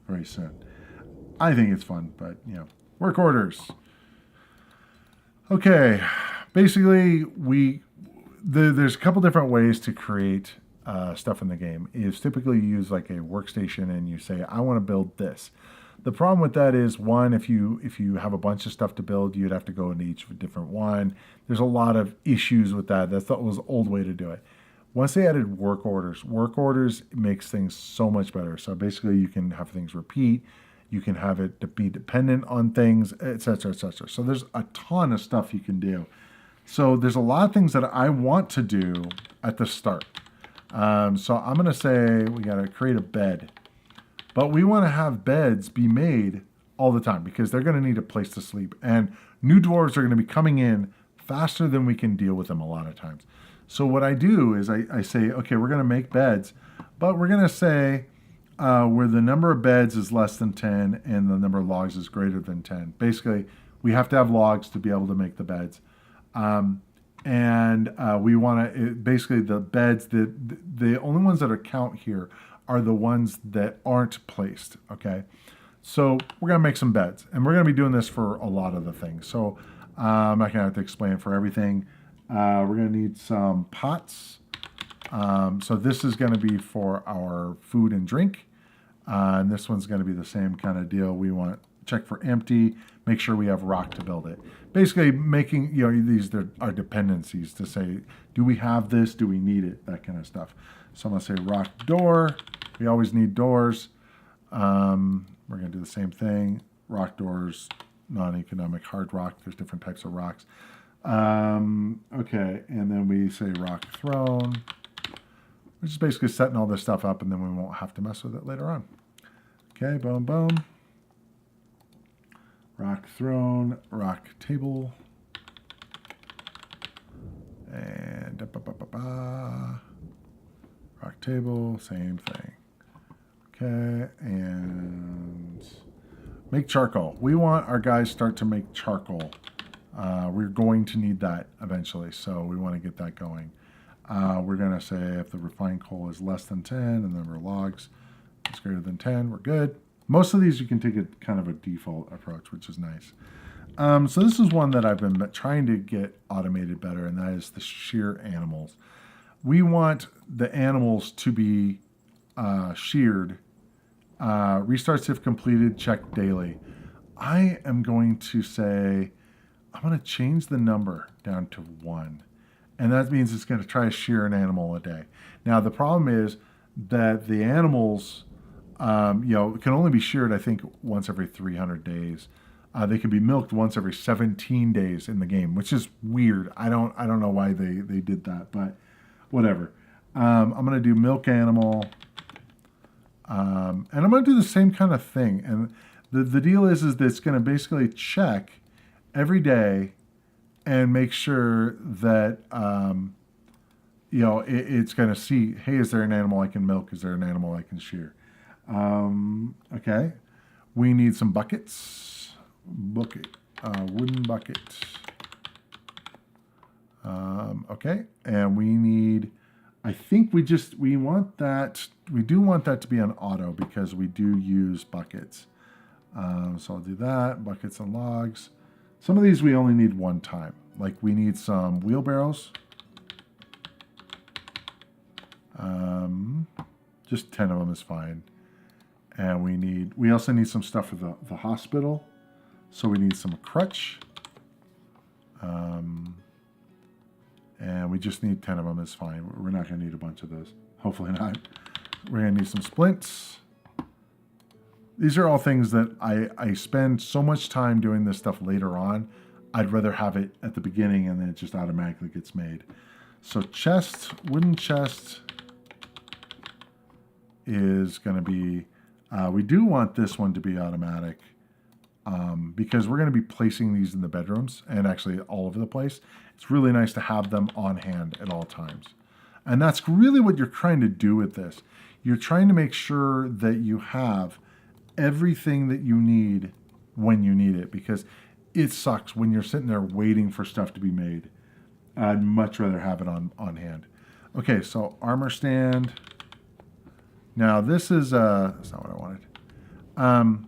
very soon. I think it's fun, but work orders. Okay, basically there's a couple different ways to create stuff in the game. Is typically you use like a workstation and you say, I want to build this. The problem with that is, one, if you have a bunch of stuff to build, you'd have to go into each different one. There's a lot of issues with that. That was the old way to do it. Once they added work orders makes things so much better. So basically you can have things repeat, you can have it to be dependent on things, etc., etc. So there's a ton of stuff you can do. So there's a lot of things that I want to do at the start. So I'm going to say we got to create a bed. But we want to have beds be made all the time because they're going to need a place to sleep. And new dwarves are going to be coming in faster than we can deal with them a lot of times. So what I do is I say, okay, we're going to make beds, but we're going to say where the number of beds is less than 10 and the number of logs is greater than 10. Basically, we have to have logs to be able to make the beds. We want to, basically the beds, the only ones that are count here are the ones that aren't placed, okay? So we're going to make some beds, and we're going to be doing this for a lot of the things. So I'm not going to have to explain for everything. We're going to need some pots. So this is going to be for our food and drink. And this one's going to be the same kind of deal. We want to check for empty, make sure we have rock to build it. Basically making, these are dependencies to say, do we have this? Do we need it? That kind of stuff. So I'm going to say rock door. We always need doors. We're going to do the same thing. Rock doors, non-economic hard rock. There's different types of rocks. Okay, and then we say rock throne, which is basically setting all this stuff up, and then we won't have to mess with it later on. Okay, boom, boom. Rock throne, rock table, and rock table, same thing. Okay, and make charcoal. We want our guys start to make charcoal. We're going to need that eventually, so we want to get that going. We're going to say if the refined coal is less than 10 and the number of logs is greater than 10, we're good. Most of these you can take a kind of a default approach, which is nice. So this is one that I've been trying to get automated better, and that is the shear animals. We want the animals to be sheared. Restarts if completed, check daily. I am going to say, I'm going to change the number down to 1. And that means it's going to try to shear an animal a day. Now, the problem is that the animals, can only be sheared, I think, once every 300 days. They can be milked once every 17 days in the game, which is weird. I don't know why they did that, but whatever. I'm gonna do milk animal, and I'm gonna do the same kind of thing. And the deal is that it's gonna basically check every day and make sure that it's going to see, hey, is there an animal I can milk? Is there an animal I can shear? Okay. We need some buckets. Wooden bucket. Okay. And we need, I think we want that, we do want that to be on auto because we do use buckets. So I'll do that, buckets and logs. Some of these we only need one time. Like we need some wheelbarrows. Just 10 of them is fine. And we also need some stuff for the hospital. So we need some crutch. And we just need 10 of them is fine. We're not going to need a bunch of those. Hopefully not. We're going to need some splints. These are all things that I spend so much time doing this stuff later on. I'd rather have it at the beginning and then it just automatically gets made. So chest, wooden chest is going to be, we do want this one to be automatic because we're going to be placing these in the bedrooms and actually all over the place. It's really nice to have them on hand at all times. And that's really what you're trying to do with this. You're trying to make sure that you have everything that you need when you need it, because it sucks when you're sitting there waiting for stuff to be made. I'd much rather have it on hand. Okay, so armor stand. Now this is that's not what I wanted.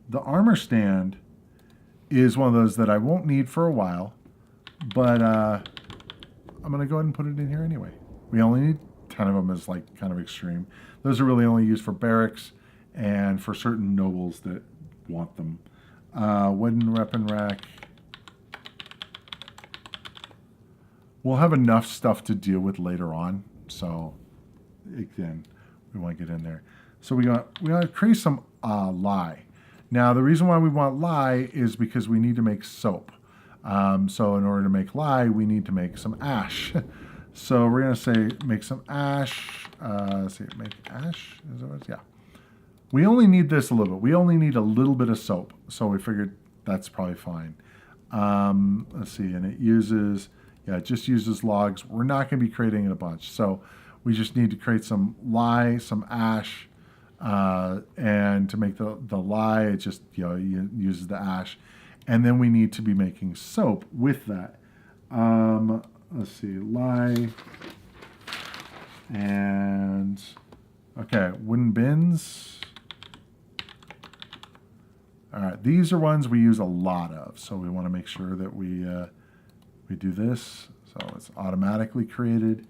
The armor stand is one of those that I won't need for a while, but I'm gonna go ahead and put it in here anyway. We only need 10 of them, is like kind of extreme. Those are really only used for barracks and for certain nobles that want them. Wooden weapon rack. We'll have enough stuff to deal with later on, so again, we want to get in there. So we got to create some lye. Now the reason why we want lye is because we need to make soap. So in order to make lye, we need to make some ash. So we're gonna say make some ash. Say make ash. Is that what it's? Yeah. We only need this a little bit. We only need a little bit of soap. So we figured that's probably fine. Let's see, and it uses, yeah, it just uses logs. We're not going to be creating a bunch. So we just need to create some lye, some ash, and to make the lye, it just, uses the ash. And then we need to be making soap with that. Let's see, lye, and, okay, wooden bins. All right, these are ones we use a lot of, so we want to make sure that we do this. So it's automatically created.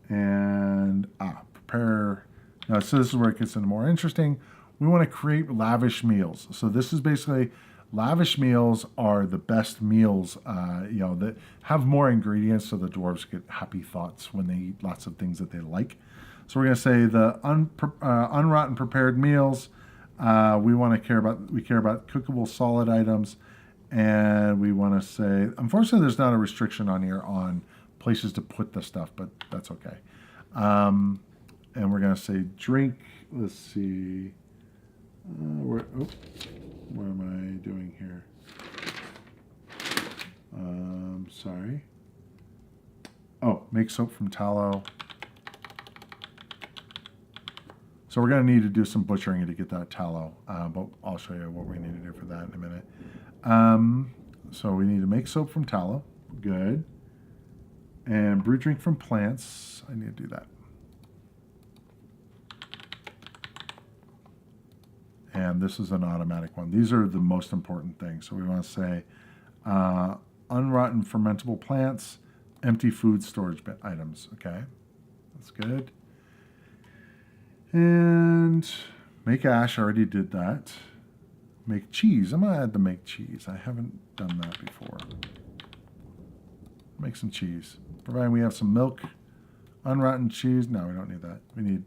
And prepare. Now, so this is where it gets into more interesting. We want to create lavish meals. So this is basically, lavish meals are the best meals, that have more ingredients, so the dwarves get happy thoughts when they eat lots of things that they like. So we're going to say the unrotten prepared meals. We care about cookable solid items, and we want to say, unfortunately there's not a restriction on here on places to put the stuff, but that's okay. And we're going to say drink. Let's see, what am I doing here? Sorry. Oh, make soap from tallow. So we're going to need to do some butchering to get that tallow, but I'll show you what we need to do for that in a minute. So we need to make soap from tallow. Good. And brew drink from plants. I need to do that. And this is an automatic one. These are the most important things. So we want to say unrotten fermentable plants, empty food storage items. Okay, that's good. And make ash, I already did that. Make cheese. I'm going to add the make cheese. I haven't done that before. Make some cheese. Providing we have some milk. Unrotten cheese. No, we don't need that. We need,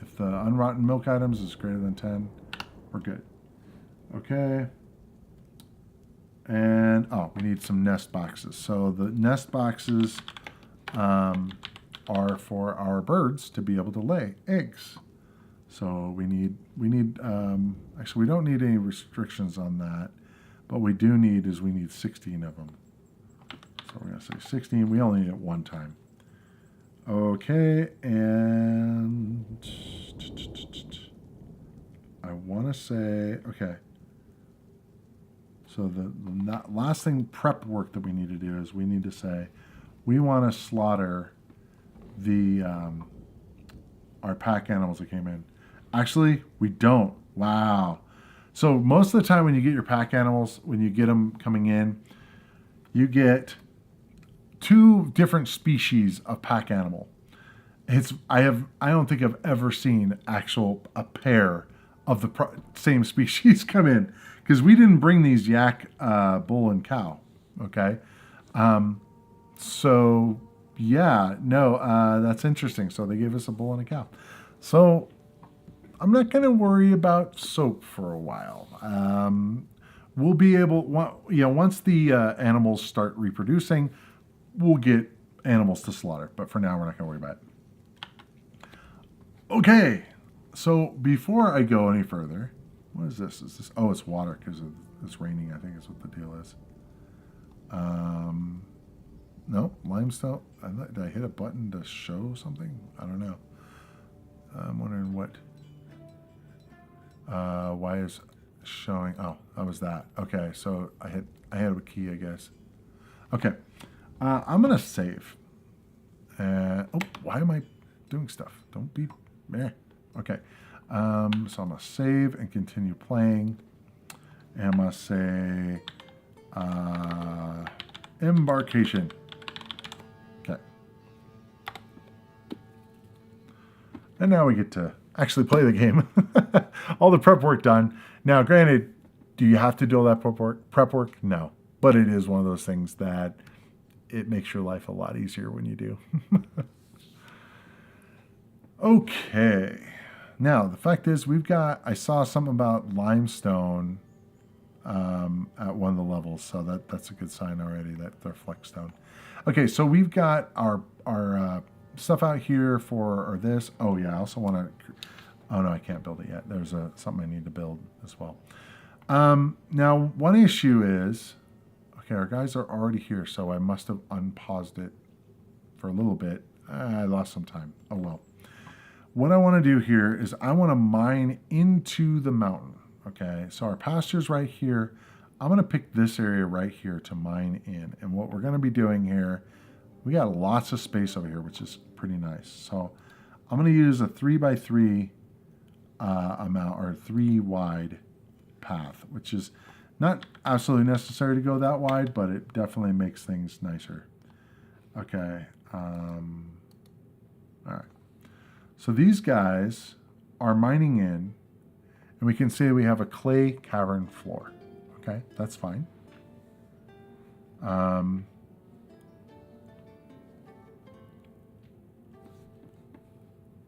if the unrotten milk items is greater than 10, we're good. Okay. And, oh, we need some nest boxes. So the nest boxes are for our birds to be able to lay eggs. So actually we don't need any restrictions on that, but we need 16 of them. So we're going to say 16. We only need it one time. Okay, and I want to say, okay. So the last thing, prep work that we need to do is we need to say, we want to slaughter the our pack animals that came in. Actually, we don't. Wow. So most of the time when you get your pack animals, when you get them coming in, you get 2 different species of pack animal. I don't think I've ever seen a pair of the same species come in, because we didn't bring these yak, bull, and cow. Okay, so yeah, no, that's interesting. So they gave us a bull and a cow. So I'm not going to worry about soap for a while. We'll be able, once the animals start reproducing, we'll get animals to slaughter. But for now, we're not going to worry about it. Okay, so before I go any further, what is this? Oh, it's water because it's raining, I think is what the deal is. No, limestone. Did I hit a button to show something? I don't know. I'm wondering why is showing. Oh, that was that. Okay, so I had a key, I guess. Okay, I'm gonna save. Why am I doing stuff? Don't be. Okay, so I'm gonna save and continue playing. And I'm gonna say embarkation. Okay, and now we get to actually play the game. All the prep work done. Now, granted, do you have to do all that prep work? No, but it is one of those things that it makes your life a lot easier when you do. Okay. Now, the fact is, I saw something about limestone at one of the levels, so that's a good sign already that they're flexstone. Okay, so we've got our stuff out here or this. Oh, yeah, I also want to, oh, no, I can't build it yet. There's something I need to build as well. Now, one issue is, okay, our guys are already here, so I must have unpaused it for a little bit. I lost some time. Oh, well. What I want to do here is I want to mine into the mountain. Okay, so our pasture's right here. I'm going to pick this area right here to mine in. And what we're going to be doing here, we got lots of space over here, which is pretty nice. So I'm going to use a 3x3 amount, or 3 wide path, which is not absolutely necessary to go that wide, but it definitely makes things nicer. Okay. All right. So these guys are mining in, and we can see we have a clay cavern floor. Okay, that's fine. All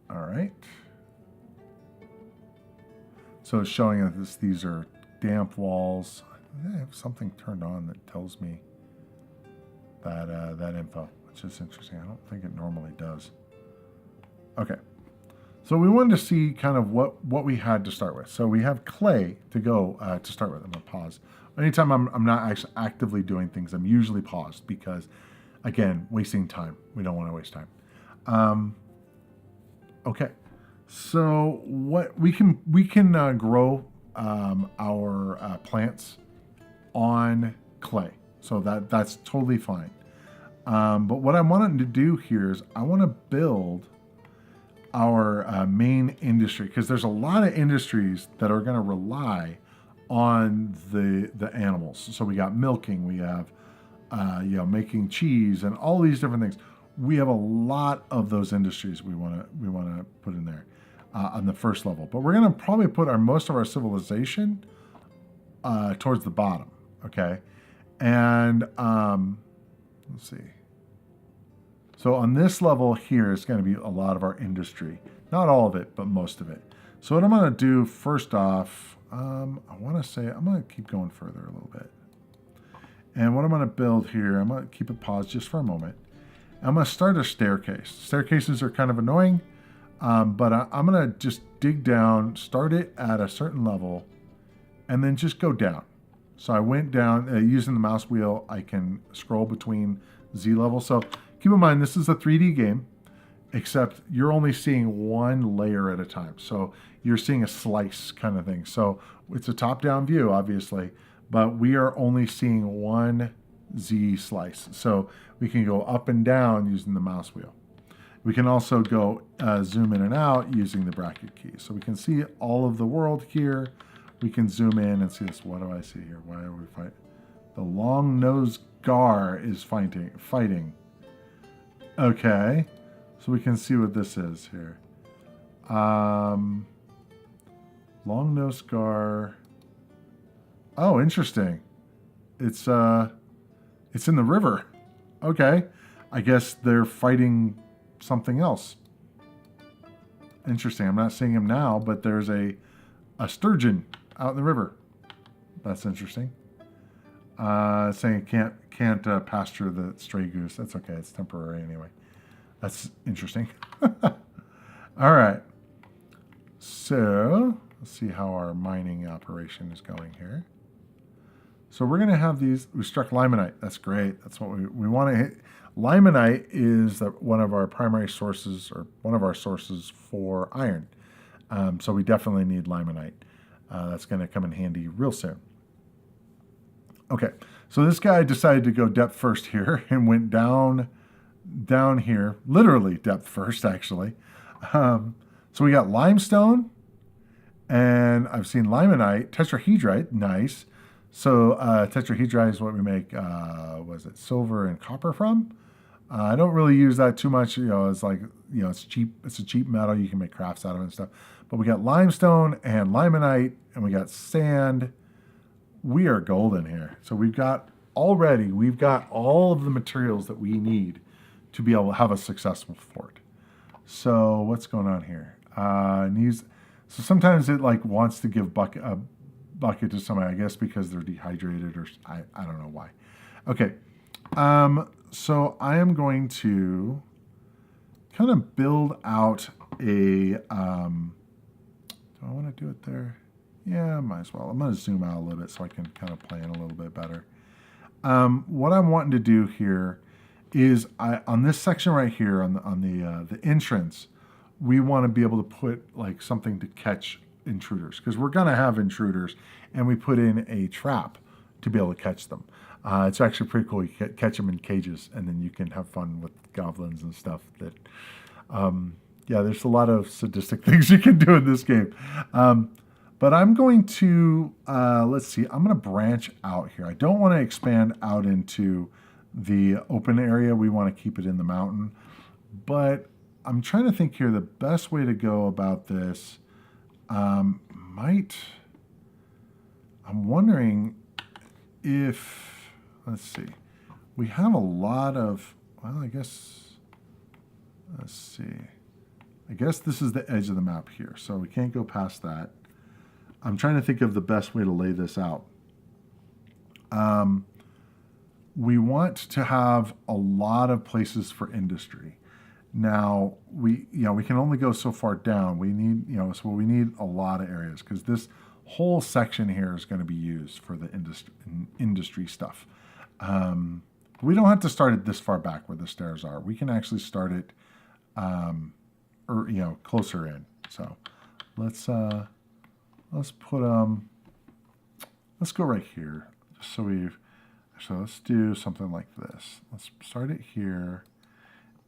right. So it's showing that these are damp walls. I have something turned on that tells me that info, which is interesting. I don't think it normally does. Okay. So we wanted to see kind of what we had to start with. So we have clay to go to start with. I'm going to pause. Anytime I'm not actually actively doing things, I'm usually paused because, again, wasting time. We don't want to waste time. Okay. So what we can grow our plants on clay. So that's totally fine. But what I'm wanting to do here is I want to build our main industry, because there's a lot of industries that are going to rely on the animals. So we got milking, we have making cheese, and all these different things. We have a lot of those industries we want to put in there on the first level. But we're going to probably put most of our civilization towards the bottom. Okay, and let's see. So on this level here is going to be a lot of our industry. Not all of it, but most of it. So what I'm going to do first off, I want to say, I'm going to keep going further a little bit. And what I'm going to build here, I'm going to keep it paused just for a moment. I'm going to start a staircase. Staircases are kind of annoying, but I'm going to just dig down, start it at a certain level, and then just go down. So I went down, using the mouse wheel, I can scroll between Z levels. So keep in mind, this is a 3D game, except you're only seeing one layer at a time. So you're seeing a slice kind of thing. So it's a top-down view, obviously, but we are only seeing one Z slice. So we can go up and down using the mouse wheel. We can also go zoom in and out using the bracket key. So we can see all of the world here. We can zoom in and see this. What do I see here? Why are we fighting? The long-nosed gar is fighting. Okay. So we can see what this is here. Long-nosed gar. Oh, interesting. It's in the river. Okay. I guess they're fighting something else. Interesting. I'm not seeing him now, but there's a sturgeon out in the river. That's interesting. Saying it can't pasture the stray goose. That's okay. It's temporary anyway. That's interesting. All right. So let's see how our mining operation is going here. So we're going to have these. We struck limonite. That's great. That's what we want to hit. Limonite is one of our primary sources, or one of our sources for iron. So we definitely need limonite. That's going to come in handy real soon. Okay, so this guy decided to go depth first here and went down here, literally depth first, actually. So we got limestone, and I've seen limonite, tetrahedrite, nice. So tetrahedrite is what we make, was it silver and copper from? I don't really use that too much. It's like, it's cheap. It's a cheap metal. You can make crafts out of it and stuff. But we got limestone and limonite, and we got sand. We are golden here. So we've got all of the materials that we need to be able to have a successful fort. So what's going on here? So sometimes it like wants to give a bucket to somebody, I guess because they're dehydrated, or I don't know why. Okay. So I am going to kind of build out a, do I want to do it there? Yeah, might as well. I'm going to zoom out a little bit so I can kind of plan a little bit better. What I'm wanting to do here is on this section right here on the entrance, we want to be able to put like something to catch intruders, because we're going to have intruders, and we put in a trap to be able to catch them. It's actually pretty cool. You catch them in cages, and then you can have fun with goblins and stuff. That, yeah, there's a lot of sadistic things you can do in this game. But I'm going to, let's see, I'm going to branch out here. I don't want to expand out into the open area. We want to keep it in the mountain. But I'm trying to think here, the best way to go about this I'm wondering if, let's see, we have a lot of, well, I guess, let's see. I guess this is the edge of the map here, so we can't go past that. I'm trying to think of the best way to lay this out. We want to have a lot of places for industry. Now, we can only go so far down. We need, so we need a lot of areas, because this whole section here is going to be used for the industry stuff. We don't have to start it this far back where the stairs are. We can actually start it, closer in. So let's put let's go right here. So let's do something like this. Let's start it here.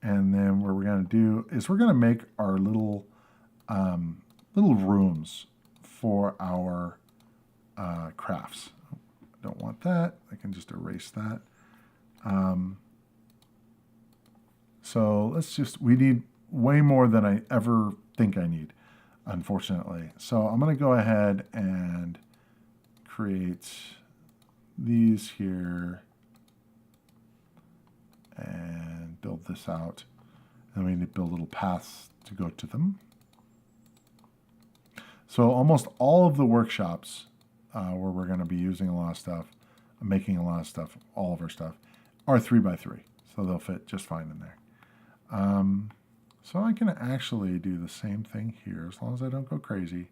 And then what we're going to do is we're going to make our little rooms for our crafts. Don't want that. I can just erase that. So we need way more than I ever think I need, unfortunately. So I'm going to go ahead and create these here and build this out. And we need to build little paths to go to them. So almost all of the workshops where we're going to be using a lot of stuff, making a lot of stuff, all of our stuff, are 3x3. So they'll fit just fine in there. So I can actually do the same thing here as long as I don't go crazy.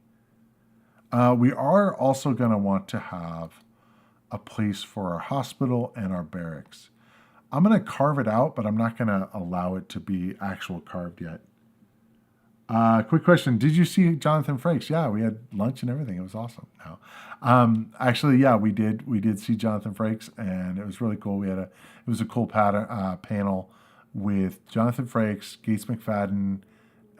We are also going to want to have a place for our hospital and our barracks. I'm going to carve it out, but I'm not going to allow it to be actual carved yet. Quick question. Did you see Jonathan Frakes? Yeah, we had lunch and everything. It was awesome. No. Actually, yeah, we did see Jonathan Frakes, and it was really cool. It was a cool panel with Jonathan Frakes, Gates McFadden,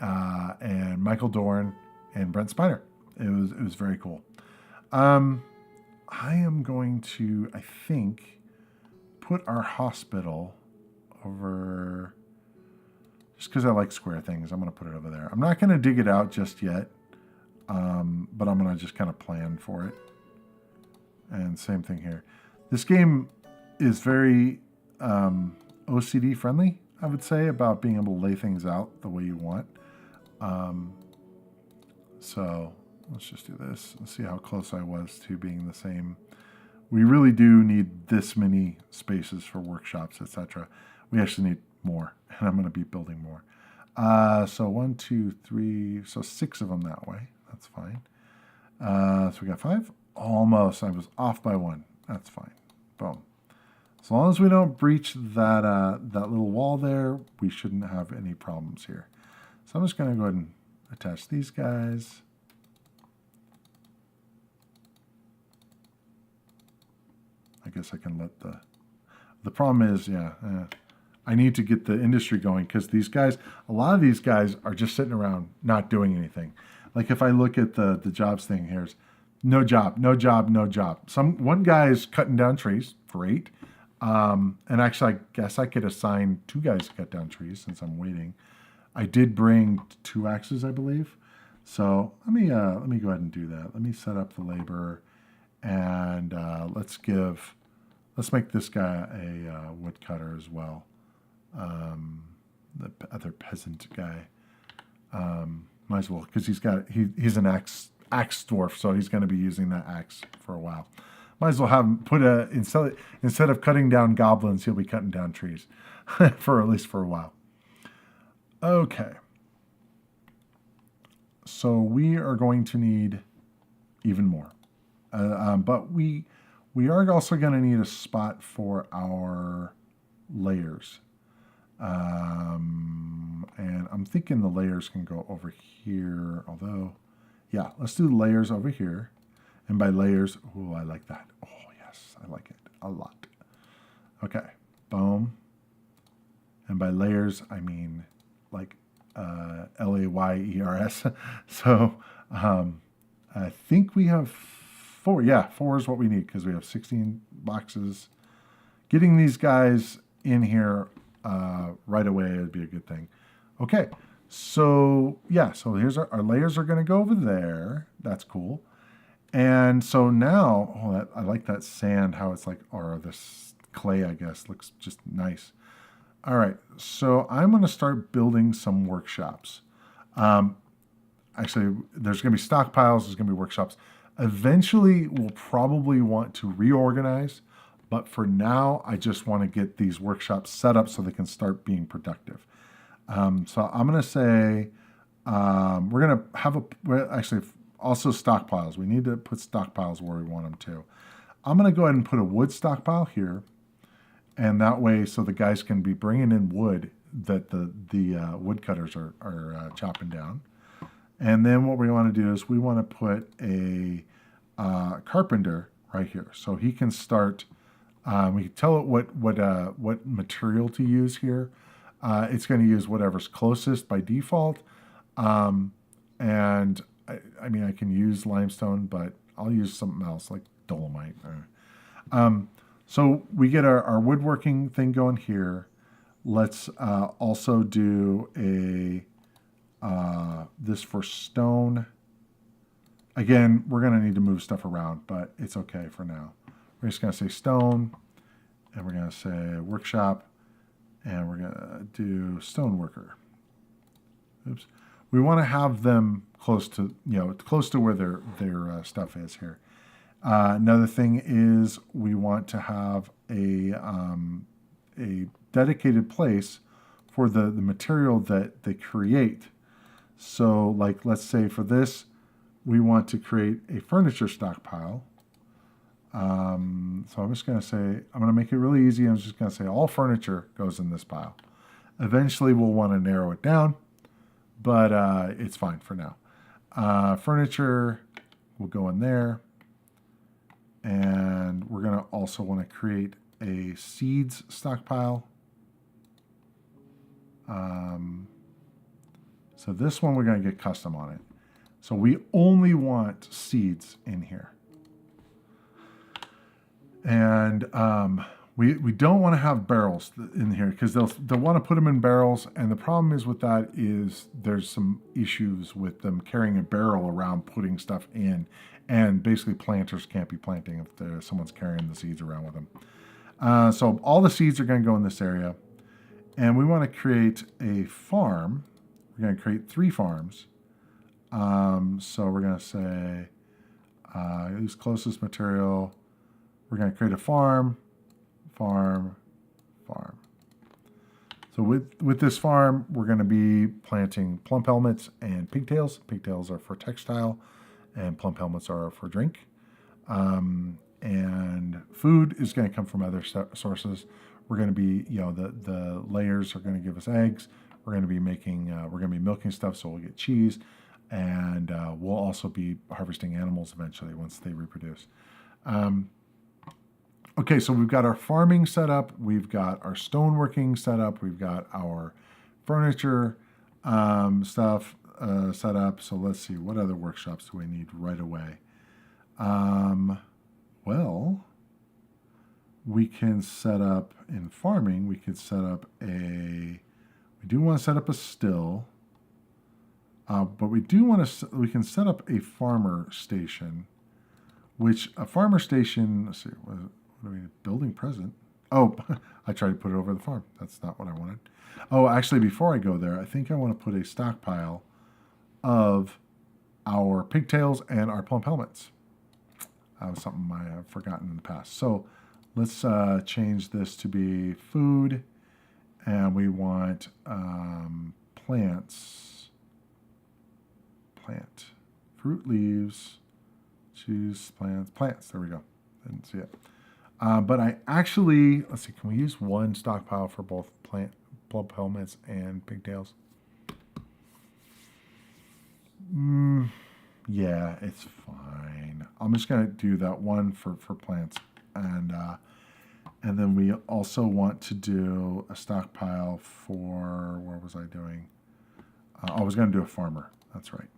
and Michael Dorn and Brent Spiner. It was very cool. I am going to, I think, put our hospital over, just because I like square things, I'm going to put it over there. I'm not going to dig it out just yet, but I'm going to just kind of plan for it. And same thing here. This game is very OCD friendly, I would say, about being able to lay things out the way you want. So let's just do this and see how close I was to being the same. We really do need this many spaces for workshops, etc. We actually need more, and I'm going to be building more. So 1, 2, 3, so 6 of them that way. That's fine. So we got 5. Almost. I was off by 1. That's fine. Boom. As long as we don't breach that that little wall there, we shouldn't have any problems here. So I'm just going to go ahead and attach these guys. I guess I can let the problem is, I need to get the industry going because these guys, a lot of these guys are just sitting around not doing anything. Like if I look at the jobs thing, here's no job, no job, no job. One guy is cutting down trees, great. And actually, I guess I could assign 2 guys to cut down trees since I'm waiting. I did bring 2 axes, I believe. So let me go ahead and do that. Let me set up the labor, and let's make this guy a woodcutter as well. The other peasant guy, might as well, because he's an axe dwarf, so he's going to be using that axe for a while. Might as well have him put instead of cutting down goblins, he'll be cutting down trees for at least for a while. Okay. So we are going to need even more. But we are also going to need a spot for our layers. And I'm thinking the layers can go over here, although, yeah, let's do layers over here. And by layers, oh, I like that. Oh, yes, I like it a lot. Okay, boom. And by layers, I mean like layers. So I think we have 4. Yeah, 4 is what we need because we have 16 boxes. Getting these guys in here right away would be a good thing. Okay, so yeah, so here's our layers are going to go over there. That's cool. And so now, I like that sand, how it's like, or this clay, I guess, looks just nice. All right, so I'm going to start building some workshops. Actually, there's going to be stockpiles, there's going to be workshops. Eventually, we'll probably want to reorganize, but for now, I just want to get these workshops set up so they can start being productive. So I'm going to say we're going to have also stockpiles. We need to put stockpiles where we want them to. I'm going to go ahead and put a wood stockpile here, and that way, so the guys can be bringing in wood that the woodcutters are chopping down. And then what we want to do is we want to put a carpenter right here, so he can start. We can tell it what material to use here. It's going to use whatever's closest by default, and I mean, I can use limestone, but I'll use something else like dolomite. So we get our woodworking thing going here. Let's also do this for stone. Again, we're going to need to move stuff around, but it's okay for now. We're just going to say stone, and we're going to say workshop, and we're going to do stone worker. Oops. We want to have them close to, close to where their stuff is here. Another thing is we want to have a dedicated place for the material that they create. So like, let's say for this, we want to create a furniture stockpile. So I'm just going to say, I'm going to make it really easy. I'm just going to say all furniture goes in this pile. Eventually we'll want to narrow it down, but it's fine for now. Furniture will go in there. And we're going to also want to create a seeds stockpile. So this one we're going to get custom on it. So we only want seeds in here. And we don't want to have barrels in here because they'll want to put them in barrels. And the problem is with that is there's some issues with them carrying a barrel around, putting stuff in. And basically planters can't be planting if someone's carrying the seeds around with them. So all the seeds are going to go in this area. And we want to create a farm. We're going to create 3 farms. So we're going to say, use closest material. We're going to create a farm, farm, farm. So with this farm, we're going to be planting plump helmets and pigtails. Pigtails are for textile, and plump helmets are for drink. And food is going to come from other sources. We're going to be, the layers are going to give us eggs. We're going to be milking stuff, so we'll get cheese. And we'll also be harvesting animals eventually once they reproduce. Okay, so we've got our farming set up. We've got our stoneworking set up. We've got our furniture stuff set up. So let's see, what other workshops do we need right away? Well, we can set up in farming, we could set up we do want to set up a still, but we can set up a farmer station, which a farmer station, let's see, what are we, building present? Oh, I tried to put it over the farm. That's not what I wanted. Oh, actually, before I go there, I think I want to put a stockpile of our pigtails and our plump helmets. That was something I have forgotten in the past. So let's change this to be food, and we want plants, fruit, leaves, choose plants. There we go. Didn't see it. But I actually, let's see, can we use one stockpile for both plump helmets and pigtails? Yeah, it's fine. I'm just going to do that one for plants. And then we also want to do a stockpile for, where was I doing? I was going to do a farmer. That's right.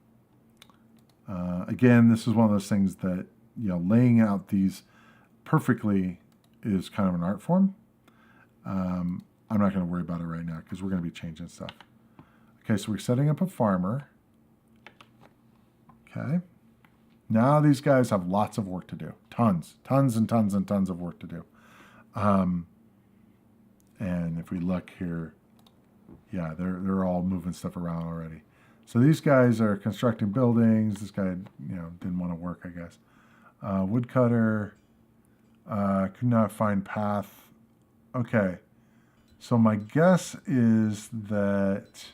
Again, this is one of those things that, laying out these perfectly is kind of an art form. I'm not going to worry about it right now because we're going to be changing stuff. Okay, so we're setting up a farmer. Okay. Now these guys have lots of work to do. Tons and tons of work to do. And if we look here, yeah, they're all moving stuff around already. So these guys are constructing buildings. This guy, didn't want to work, I guess. Woodcutter, could not find path. Okay. So my guess is that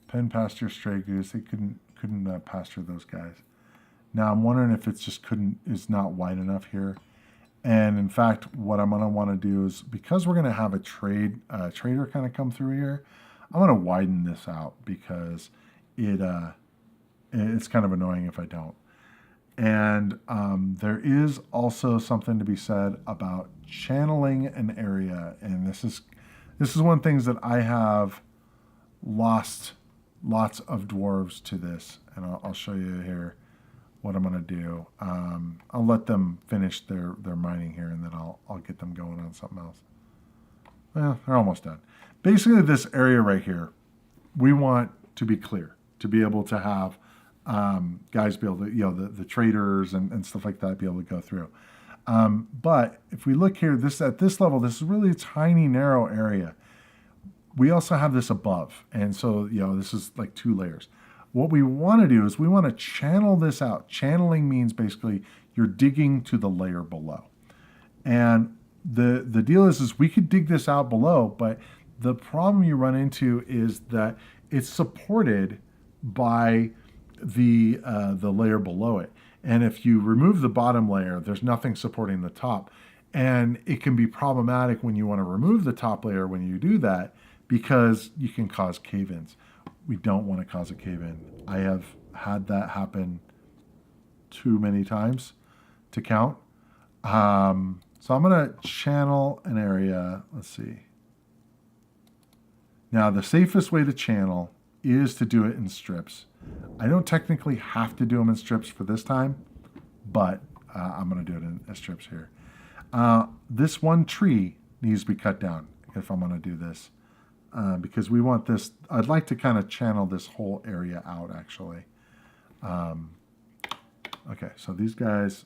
pen pasture stray goose, they couldn't pasture those guys. Now I'm wondering if it's just is not wide enough here. And in fact, what I'm gonna want to do is, because we're gonna have a trader kind of come through here, I'm gonna widen this out because it's kind of annoying if I don't. And there is also something to be said about channeling an area, and this is one of the things that I have lost lots of dwarves to this, and I'll show you here what I'm going to do. I'll let them finish their mining here, and then I'll get them going on something else. Well, they're almost done. Basically, this area right here, we want to be clear, to be able to have guys be able to, the traders and stuff like that be able to go through. But if we look here, at this level, this is really a tiny, narrow area. We also have this above, and so, this is like 2 layers. What we want to do is we want to channel this out. Channeling means basically you're digging to the layer below. And the deal is we could dig this out below, but the problem you run into is that it's supported by the layer below it. And if you remove the bottom layer, there's nothing supporting the top. And it can be problematic when you want to remove the top layer when you do that, because you can cause cave-ins. We don't want to cause a cave-in. I have had that happen too many times to count. So I'm going to channel an area. Let's see. Now, the safest way to channel is to do it in strips. I don't technically have to do them in strips for this time, but I'm going to do it in strips here. This one tree needs to be cut down if I'm going to do this, because we want this. I'd like to kind of channel this whole area out, actually. Okay, so these guys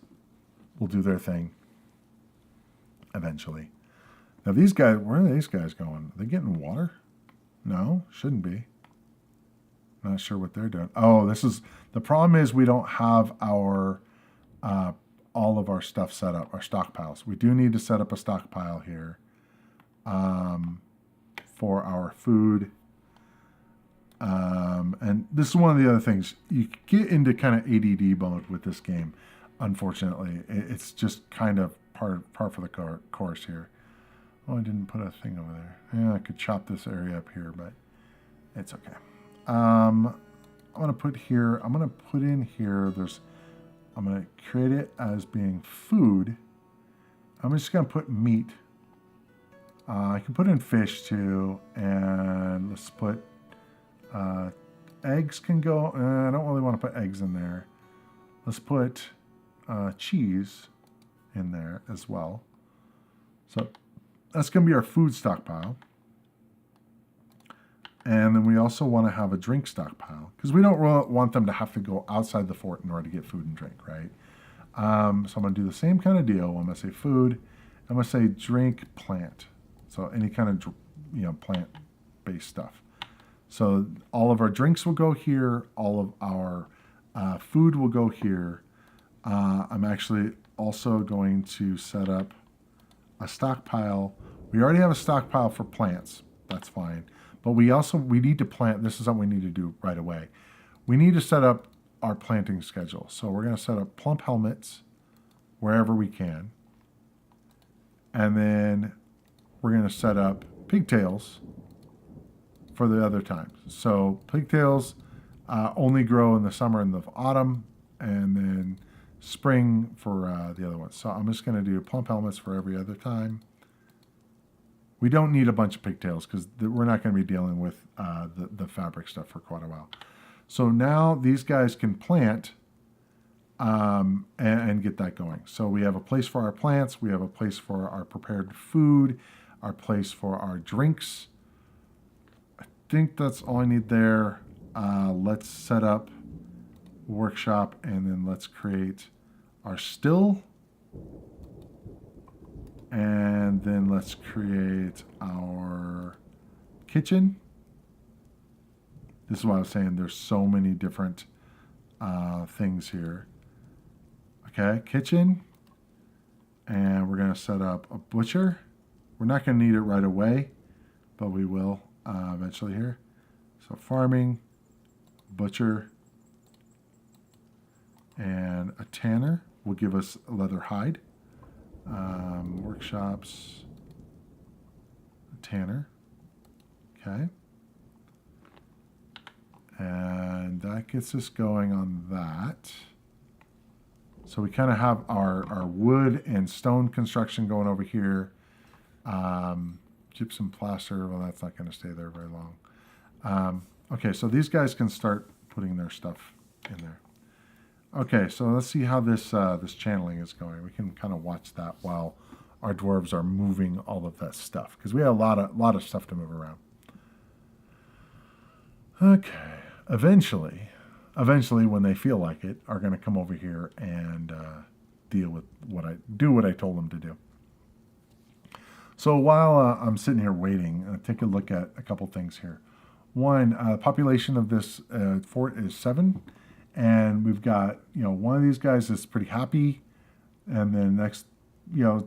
will do their thing eventually. Now these guys, where are these guys going? Are they getting water? No, shouldn't be. Not sure what they're doing. Oh, this is, the problem is we don't have our, all of our stuff set up, our stockpiles. We do need to set up a stockpile here for our food. And this is one of the other things. You get into kind of ADD mode with this game, unfortunately. It's just kind of par for the course here. Oh, I didn't put a thing over there. Yeah, I could chop this area up here, but it's okay. I'm going to put here, I'm going to put in here, I'm going to create it as being food. I'm just going to put meat. I can put in fish too, and let's put, eggs can go, I don't really want to put eggs in there. Let's put cheese in there as well. So that's going to be our food stockpile. And then we also want to have a drink stockpile, because we don't really want them to have to go outside the fort in order to get food and drink, right? So I'm going to do the same kind of deal. I'm going to say food. I'm going to say drink plant. So any kind of, plant-based stuff. So all of our drinks will go here. All of our food will go here. I'm actually also going to set up a stockpile. We already have a stockpile for plants. That's fine. But we need to plant. This is something we need to do right away. We need to set up our planting schedule. So we're going to set up plump helmets wherever we can. And then we're going to set up pigtails for the other times. So pigtails only grow in the summer and the autumn, and then spring for the other ones. So I'm just going to do plump helmets for every other time. We don't need a bunch of pigtails because we're not going to be dealing with the fabric stuff for quite a while. So now these guys can plant and get that going. So we have a place for our plants. We have a place for our prepared food, our place for our drinks. I think that's all I need there. Let's set up workshop, and then let's create our still. And then let's create our kitchen. This is why I was saying there's so many different things here. Okay, kitchen. And we're going to set up a butcher. We're not going to need it right away, but we will eventually here. So farming, butcher, and a tanner will give us a leather hide. Workshops, tanner, okay, and that gets us going on that. So we kind of have our wood and stone construction going over here. Gypsum plaster, well, that's not going to stay there very long. Okay, so these guys can start putting their stuff in there. Okay, so let's see how this channeling is going. We can kind of watch that while our dwarves are moving all of that stuff, because we have a lot of stuff to move around. Okay, eventually, when they feel like it, are going to come over here and deal with what I told them to do. So while I'm sitting here waiting, take a look at a couple things here. One, population of this fort is 7, and we've got one of these guys is pretty happy, and then next,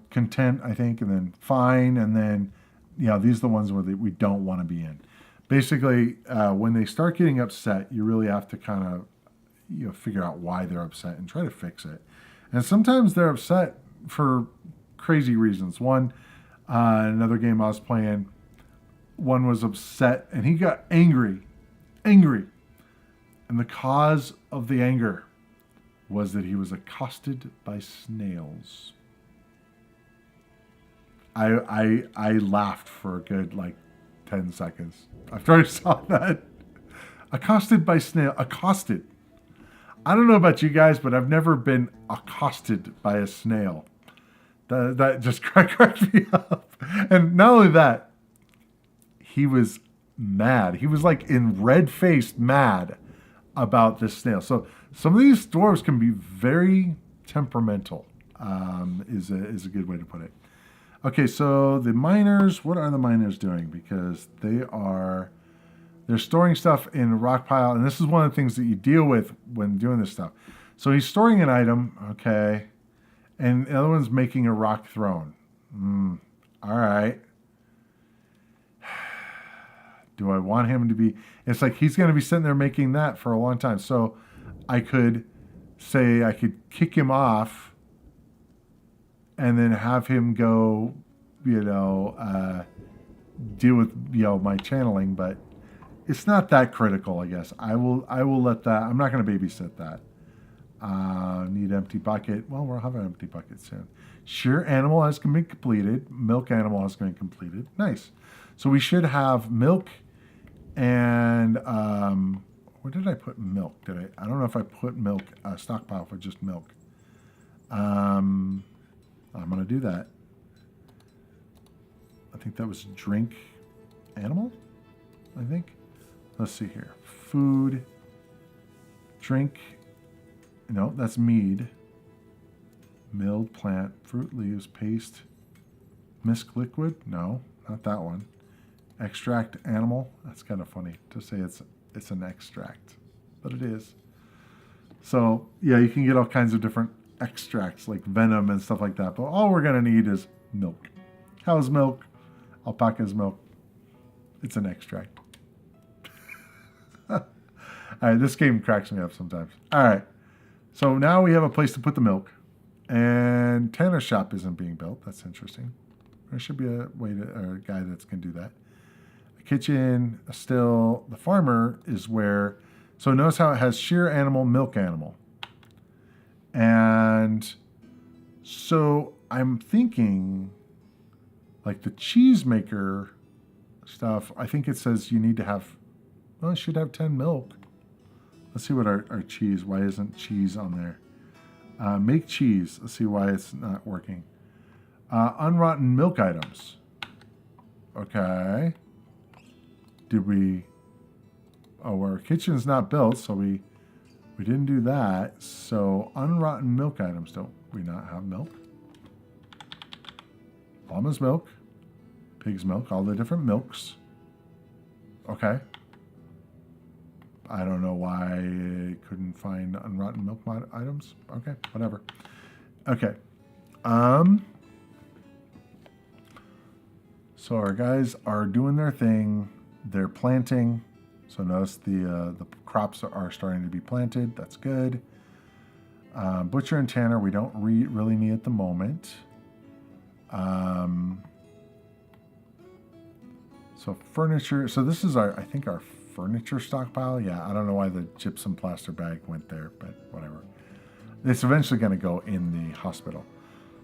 content, I think, and then fine, and then these are the ones where we don't want to be in. Basically, when they start getting upset, you really have to kind of figure out why they're upset and try to fix it. And sometimes they're upset for crazy reasons. One, another game I was playing, one was upset and he got angry. And the cause of the anger was that he was accosted by snails. I laughed for a good 10 seconds after I saw that. Accosted by snail. Accosted. I don't know about you guys, but I've never been accosted by a snail. That just cracked me up. And not only that, he was mad. He was in red-faced mad about this snail. So some of these dwarves can be very temperamental, is a good way to put it. Okay, so the miners, what are the miners doing? Because they're storing stuff in a rock pile, and this is one of the things that you deal with when doing this stuff. So he's storing an item, okay, and the other one's making a rock throne. All right. Do I want him to be... It's he's going to be sitting there making that for a long time. So I could say I could kick him off and then have him go, deal with, my channeling, but it's not that critical, I guess. I will let that... I'm not going to babysit that. Need empty bucket. Well, we'll have an empty bucket soon. Shear animal has been completed. Milk animal has been completed. Nice. So we should have milk and where did I put milk? I don't know if I put milk stockpile for just milk. I'm gonna do that. I think that was drink animal. I think. Let's see here. Food. Drink. No, that's mead. Milled plant. Fruit leaves. Paste. Misk liquid. No, not that one. Extract animal. That's kind of funny to say it's an extract, but it is. So yeah, you can get all kinds of different extracts like venom and stuff like that. But all we're gonna need is milk. Cow's milk, alpaca's milk. It's an extract. All right, this game cracks me up sometimes. All right, so now we have a place to put the milk, and Tanner's shop isn't being built. That's interesting. There should be a guy that can do that. Kitchen, still, the farmer is where, so notice how it has shear animal, milk animal. And so I'm thinking, the cheesemaker stuff, I think it says you need to have, it should have 10 milk. Let's see what our cheese, why isn't cheese on there? Make cheese, let's see why it's not working. Unrotten milk items. Okay. Did we... Oh, our kitchen's not built, so we didn't do that. So, unrotten milk items. Don't we not have milk? Llama's milk. Pig's milk. All the different milks. Okay. I don't know why I couldn't find unrotten milk items. Okay, whatever. Okay. So our guys are doing their thing. They're planting. So notice the crops are starting to be planted. That's good. Butcher and tanner we don't really need at the moment. So furniture. So this is I think our furniture stockpile. Yeah, I don't know why the gypsum plaster bag went there, but whatever. It's eventually going to go in the hospital.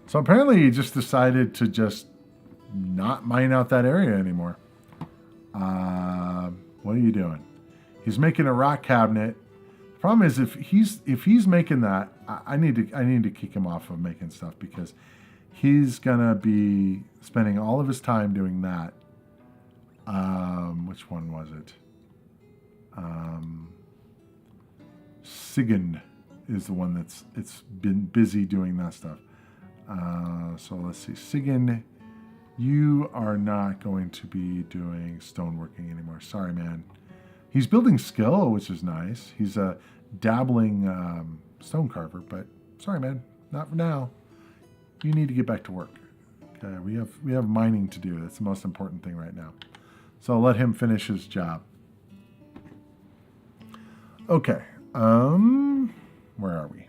So apparently he just decided to just not mine out that area anymore. What are you doing? He's making a rock cabinet. The problem is if he's making that, I need to kick him off of making stuff because he's gonna be spending all of his time doing that. Which one was it? Sigyn is the one it's been busy doing that stuff. So let's see, Sigyn. You are not going to be doing stoneworking anymore. Sorry, man. He's building skill, which is nice. He's a dabbling stone carver, but sorry, man, not for now. You need to get back to work. Okay, we have mining to do. That's the most important thing right now. So I'll let him finish his job. Okay, where are we?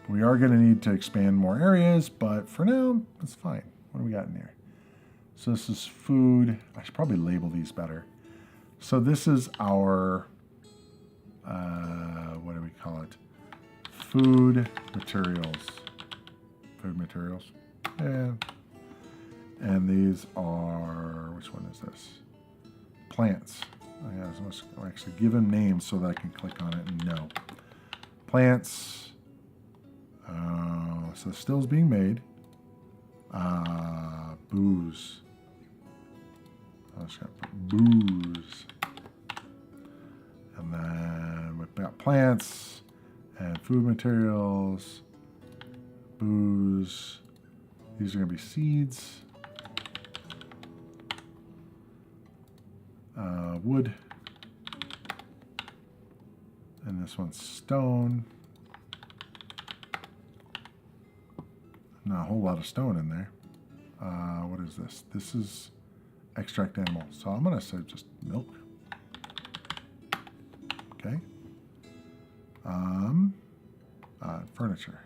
We are going to need to expand more areas, but for now, it's fine. What do we got in there? So this is food. I should probably label these better. So this is our, what do we call it? Food materials. Food materials. Yeah. And these are, which one is this? Plants. Yeah, I'll actually give them names so that I can click on it and know. Plants. So still's being made. Booze. I just got to put booze. And then we've got plants and food materials. Booze. These are going to be seeds. Wood. And this one's stone. Not a whole lot of stone in there. What is this? This is extract animal. So I'm going to say just milk. Okay. Furniture.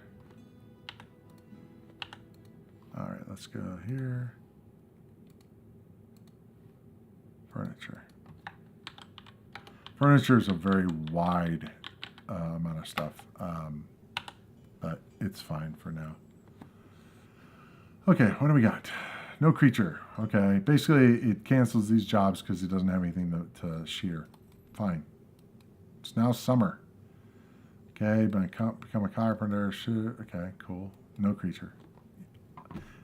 All right, let's go here. Furniture. Furniture is a very wide amount of stuff, but it's fine for now. Okay, what do we got? No creature. Okay, basically it cancels these jobs because it doesn't have anything to shear. Fine. It's now summer. Okay, become a carpenter. Sure. Okay, cool. No creature.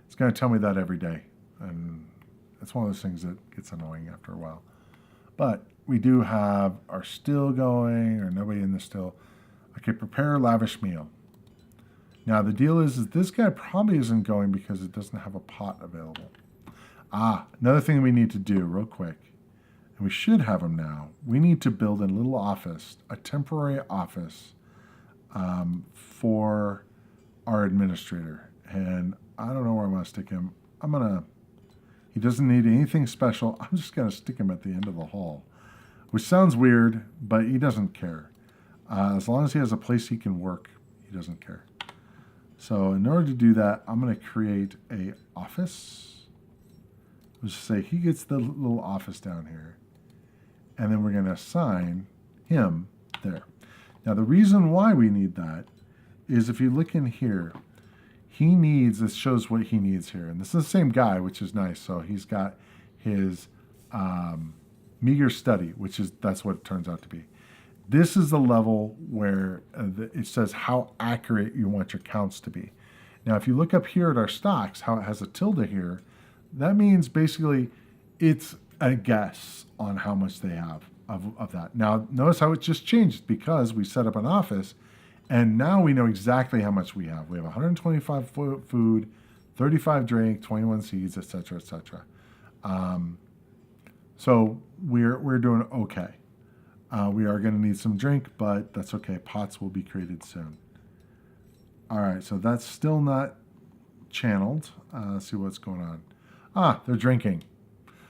It's going to tell me that every day, and it's one of those things that gets annoying after a while. But we do have our still going, or nobody in the still. Okay, prepare a lavish meal. Now the deal is that this guy probably isn't going because it doesn't have a pot available. Another thing we need to do real quick, and we should have him now. We need to build a little office, a temporary office for our administrator. And I don't know where I'm going to stick him. He doesn't need anything special. I'm just going to stick him at the end of the hall, which sounds weird, but he doesn't care. As long as he has a place he can work, he doesn't care. So in order to do that, I'm going to create a office. Let's say he gets the little office down here. And then we're going to assign him there. Now the reason why we need that is if you look in here, he needs, this shows what he needs here. And this is the same guy, which is nice. So he's got his meager study, that's what it turns out to be. This is the level where it says how accurate you want your counts to be. Now, if you look up here at our stocks, how it has a tilde here, that means basically it's a guess on how much they have of that. Now, notice how it just changed because we set up an office, and now we know exactly how much we have. We have 125 food, 35 drink, 21 seeds, etc., etc. So we're doing okay. We are going to need some drink, but that's okay. Pots will be created soon. All right, so that's still not channeled. Let's see what's going on. They're drinking.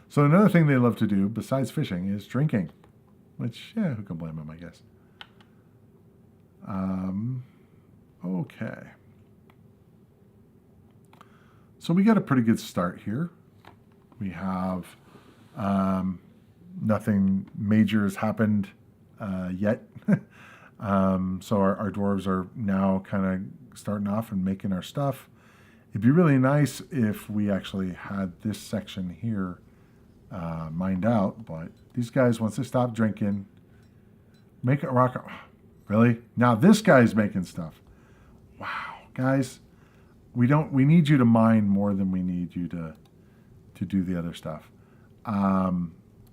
So another thing they love to do, besides fishing, is drinking. Which, yeah, who can blame them, I guess. Okay. So we got a pretty good start here. We have nothing major has happened yet. So our dwarves are now kind of starting off and making our stuff. It'd be really nice if we actually had this section here mined out, but these guys, once they stop drinking, make it rock. Really? Now this guy's making stuff. Wow, guys, we need you to mine more than we need you to do the other stuff.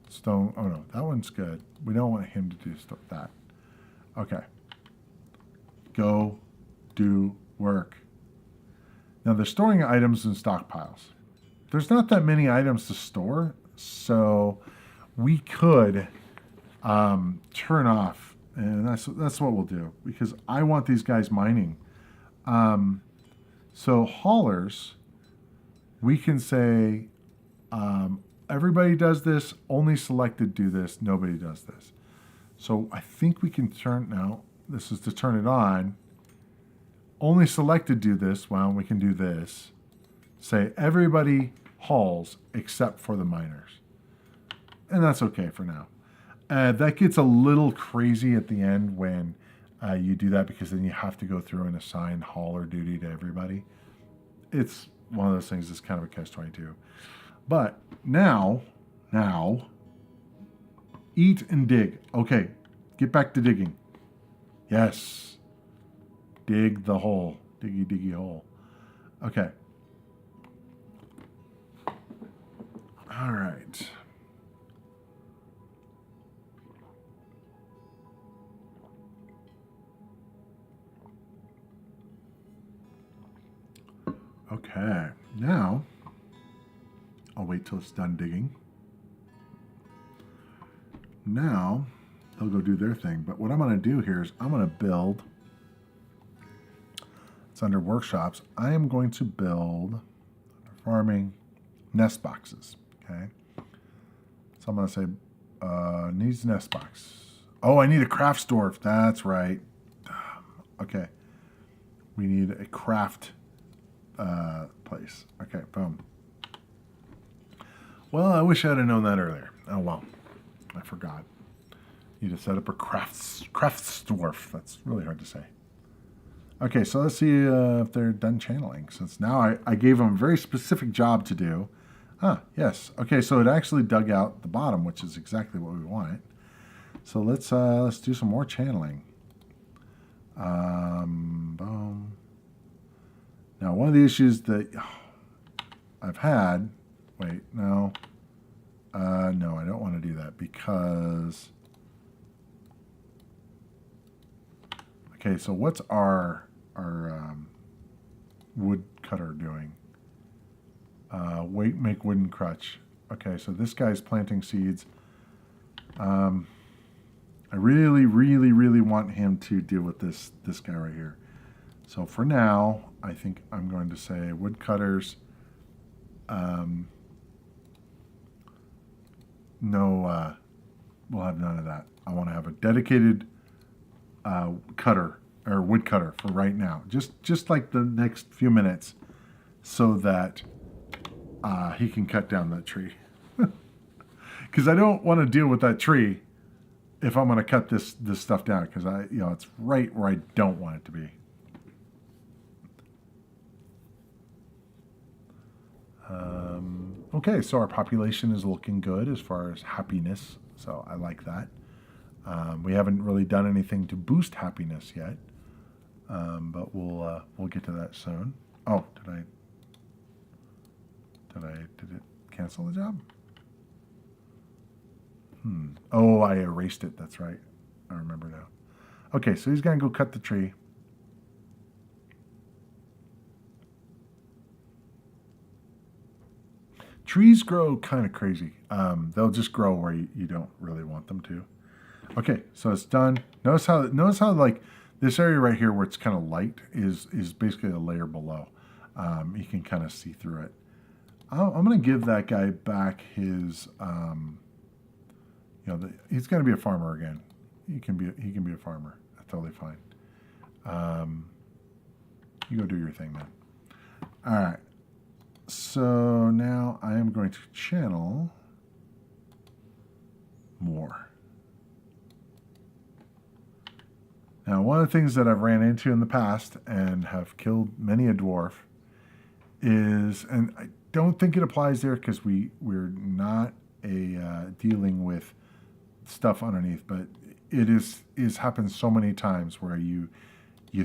Stone. Oh no, that one's good. We don't want him to do that. Okay. Go do work. Now they're storing items in stockpiles. There's not that many items to store, so we could turn off, and that's what we'll do because I want these guys mining. So haulers, we can say everybody does this, only selected do this, nobody does this. So I think we can turn now. This is to turn it on. Only selected do this. Well, we can do this. Say everybody hauls except for the miners. And that's okay for now. That gets a little crazy at the end when you do that because then you have to go through and assign hauler duty to everybody. It's one of those things that's kind of a catch-22. But now, eat and dig. Okay, get back to digging. Yes. Dig the hole. Diggy, diggy hole. Okay. All right. Okay, now I'll wait till it's done digging. Now they'll go do their thing. But what I'm going to do here is I'm going to build. It's under workshops. I am going to build farming nest boxes. Okay. So I'm going to say needs nest box. Oh, I need a craft dwarf. That's right. Okay. We need a craft place. Okay, boom. Well, I wish I'd have known that earlier. Oh well, I forgot. Need to set up a crafts dwarf. That's really hard to say. Okay, so let's see if they're done channeling. Since now I gave them a very specific job to do. Ah, yes. Okay, so it actually dug out the bottom, which is exactly what we want. So let's do some more channeling. Boom. Now, one of the issues that I've had, no, I don't want to do that because, okay, so what's our wood cutter doing? Make wooden crutch. Okay, so this guy's planting seeds. I really, really, really want him to deal with this guy right here. So for now, I think I'm going to say woodcutters. No, we'll have none of that. I want to have a dedicated cutter or woodcutter for right now, just like the next few minutes, so that he can cut down that tree. Because I don't want to deal with that tree if I'm going to cut this stuff down, because it's right where I don't want it to be. Okay, so our population is looking good as far as happiness, so I like that. We haven't really done anything to boost happiness yet, but we'll get to that soon. Oh, did it cancel the job? Oh, I erased it. That's right. I remember now. Okay, so he's gonna go cut the tree. Trees grow kind of crazy. They'll just grow where you don't really want them to. Okay, so it's done. Notice how like this area right here where it's kind of light is basically a layer below. You can kind of see through it. I'm going to give that guy back his. He's going to be a farmer again. He can be a farmer. That's totally fine. You go do your thing, man. All right. So now I am going to channel more. Now, one of the things that I've ran into in the past and have killed many a dwarf is, and I don't think it applies there because we're not dealing with stuff underneath, but it is happened so many times where you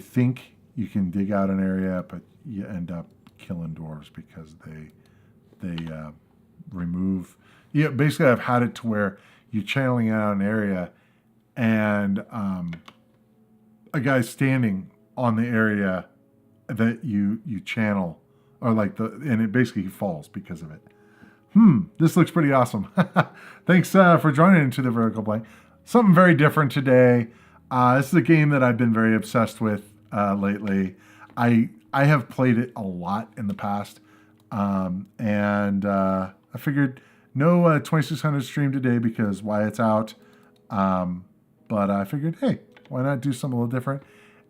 think you can dig out an area, but you end up killing dwarves because they remove. Yeah, basically, I've had it to where you're channeling out an area, and a guy's standing on the area that you channel, or and it basically falls because of it. This looks pretty awesome. Thanks for joining into the vertical plane. something very different today. This is a game that I've been very obsessed with lately. I have played it a lot in the past, and I figured no 2600 stream today because why it's out. But I figured, hey, why not do something a little different?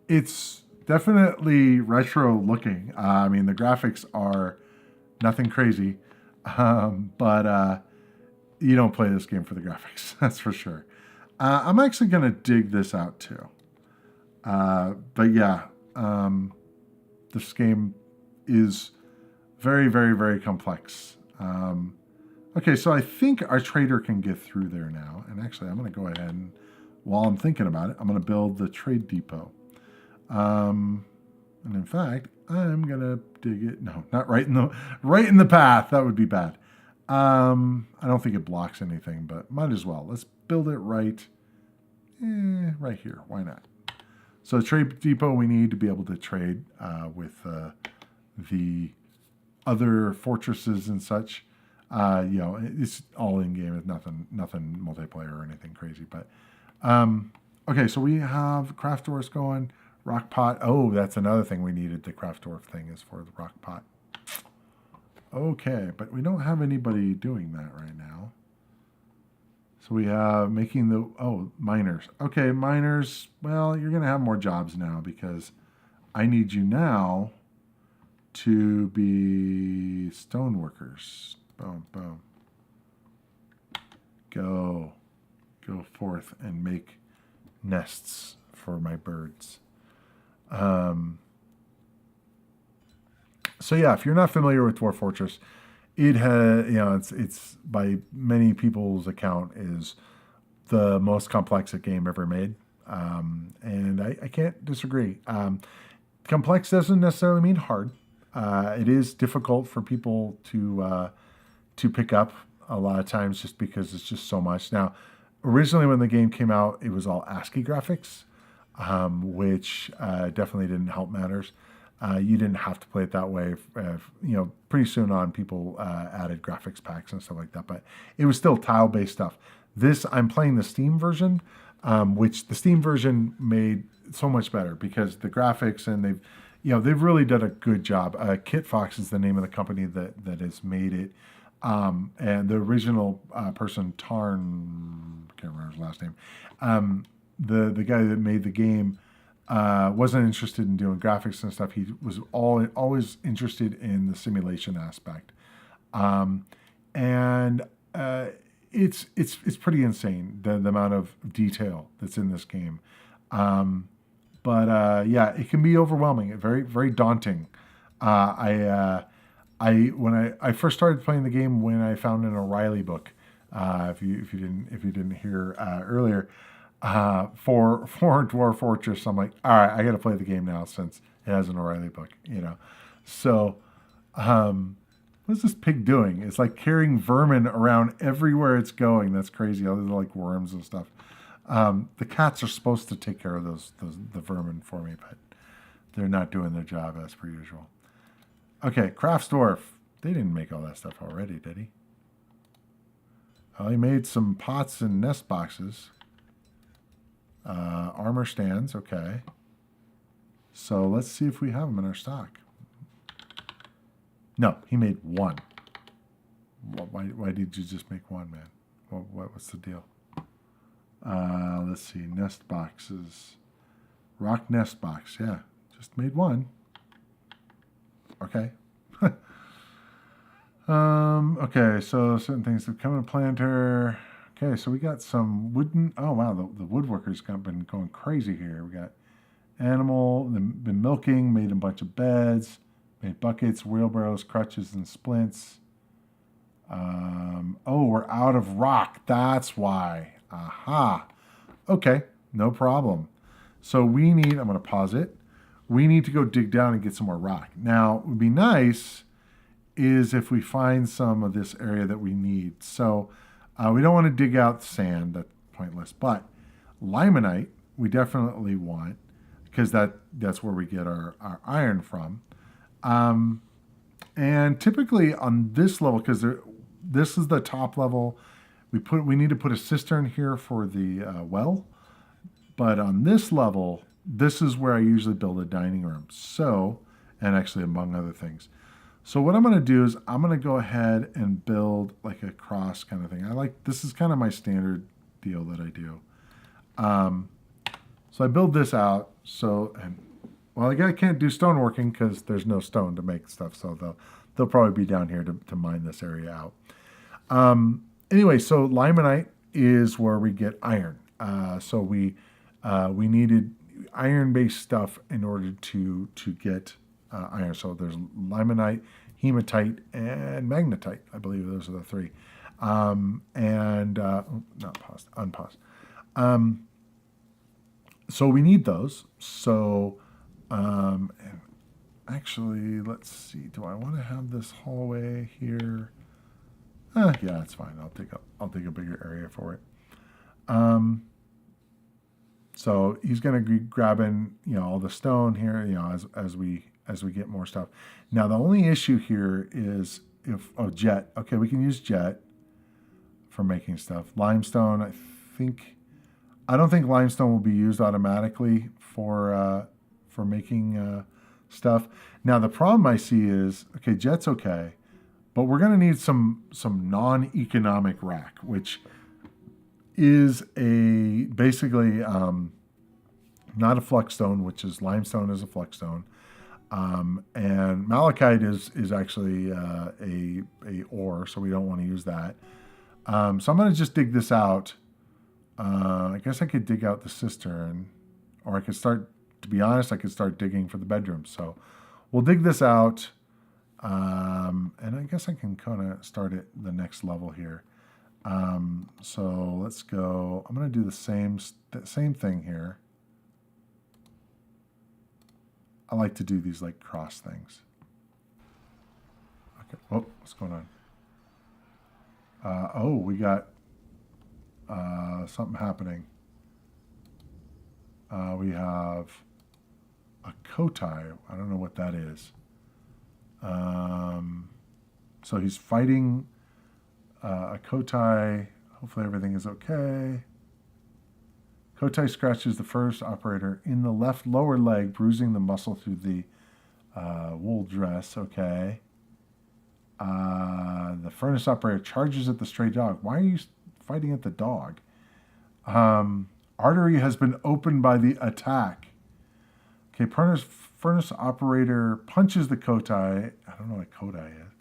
It's definitely retro looking. I mean, the graphics are nothing crazy, but you don't play this game for the graphics, that's for sure. I'm actually going to dig this out too. But yeah, this game is very, very, very complex. Okay, so I think our trader can get through there now. And actually, I'm going to go ahead and, while I'm thinking about it, I'm going to build the trade depot. And in fact, I'm going to dig it. No, not right in the path. That would be bad. I don't think it blocks anything, but might as well. Let's build it right here. Why not? So trade depot we need to be able to trade with the other fortresses and such. It's all in game. It's nothing multiplayer or anything crazy. But okay, so we have craft doors going. Rock pot. Oh, that's another thing we needed. The craft door thing is for the rock pot. Okay, but we don't have anybody doing that right now. So we have making miners. Okay, miners, well, you're going to have more jobs now because I need you now to be stone workers. Boom, boom. Go forth and make nests for my birds. So yeah, if you're not familiar with Dwarf Fortress, it has, it's by many people's account is the most complex game ever made. And I can't disagree. Complex doesn't necessarily mean hard. It is difficult for people to pick up a lot of times just because it's just so much. Now, originally when the game came out, it was all ASCII graphics, which definitely didn't help matters. You didn't have to play it that way. Pretty soon on, people added graphics packs and stuff like that, but it was still tile-based stuff. I'm playing the Steam version, which the Steam version made so much better because the graphics and they've really done a good job. Kitfox is the name of the company that has made it, and the original person, Tarn, I can't remember his last name, the guy that made the game. Wasn't interested in doing graphics and stuff. He was always interested in the simulation aspect, and it's pretty insane the amount of detail that's in this game. But yeah, it can be overwhelming. Very very daunting. When I first started playing the game, when I found an O'Reilly book, if you didn't hear earlier. For Dwarf Fortress, I'm like, all right, I got to play the game now since it has an O'Reilly book, So, what's this pig doing? It's like carrying vermin around everywhere it's going. That's crazy. Other than like worms and stuff. The cats are supposed to take care of the vermin for me, but they're not doing their job as per usual. Okay, Craftsdorf. They didn't make all that stuff already, did he? Well, he made some pots and nest boxes. Armor stands, okay. So let's see if we have them in our stock. No, he made one. Why did you just make one, man? What's the deal? Let's see, nest boxes. Rock nest box, yeah. Just made one. Okay. Okay, so certain things have come in a planter. Okay, so we got some wooden. Oh wow, the woodworkers have been going crazy here. We got animal, been milking, made a bunch of beds, made buckets, wheelbarrows, crutches, and splints. We're out of rock. That's why. Aha. Okay, no problem. So we need. I'm going to pause it. We need to go dig down and get some more rock. Now, it would be nice is if we find some of this area that we need. So. We don't want to dig out sand, that's pointless, but limonite we definitely want because that's where we get our iron from. And typically on this level, because this is the top level, We need to put a cistern here for the well, but on this level, this is where I usually build a dining room. So, and actually among other things. So what I'm going to do is I'm going to go ahead and build like a cross kind of thing. This is kind of my standard deal that I do. So I build this out. Well, I can't do stoneworking because there's no stone to make stuff. So they'll probably be down here to mine this area out. Anyway, so limonite is where we get iron. So we needed iron-based stuff in order to get iron. So there's limonite, hematite, and magnetite. I believe those are the three. Unpause. So we need those. So and actually, let's see. Do I want to have this hallway here? Yeah, it's fine. I'll take a bigger area for it. So he's going to be grabbing, all the stone here, as we get more stuff. Now the only issue here is jet. Okay, we can use jet for making stuff. Limestone, I don't think limestone will be used automatically for making stuff. Now the problem I see is, okay, jet's okay, but we're going to need some non-economic rack, which is basically not a flexstone, which is limestone is a flexstone, and malachite is actually a ore, so we don't want to use that. So I'm going to just dig this out. I guess I could dig out the cistern, or I could start. To be honest, I could start digging for the bedroom. So we'll dig this out, and I guess I can kind of start at the next level here. So let's go. I'm going to do the same thing here. I like to do these like cross things. Okay. Oh, what's going on? We got something happening. We have a kotai. I don't know what that is. So he's fighting a kotai. Hopefully everything is okay. Kotai scratches the first operator in the left lower leg, bruising the muscle through the wool dress. Okay. The furnace operator charges at the stray dog. Why are you fighting at the dog? Artery has been opened by the attack. Okay, furnace operator punches the kotai. I don't know what kotai is.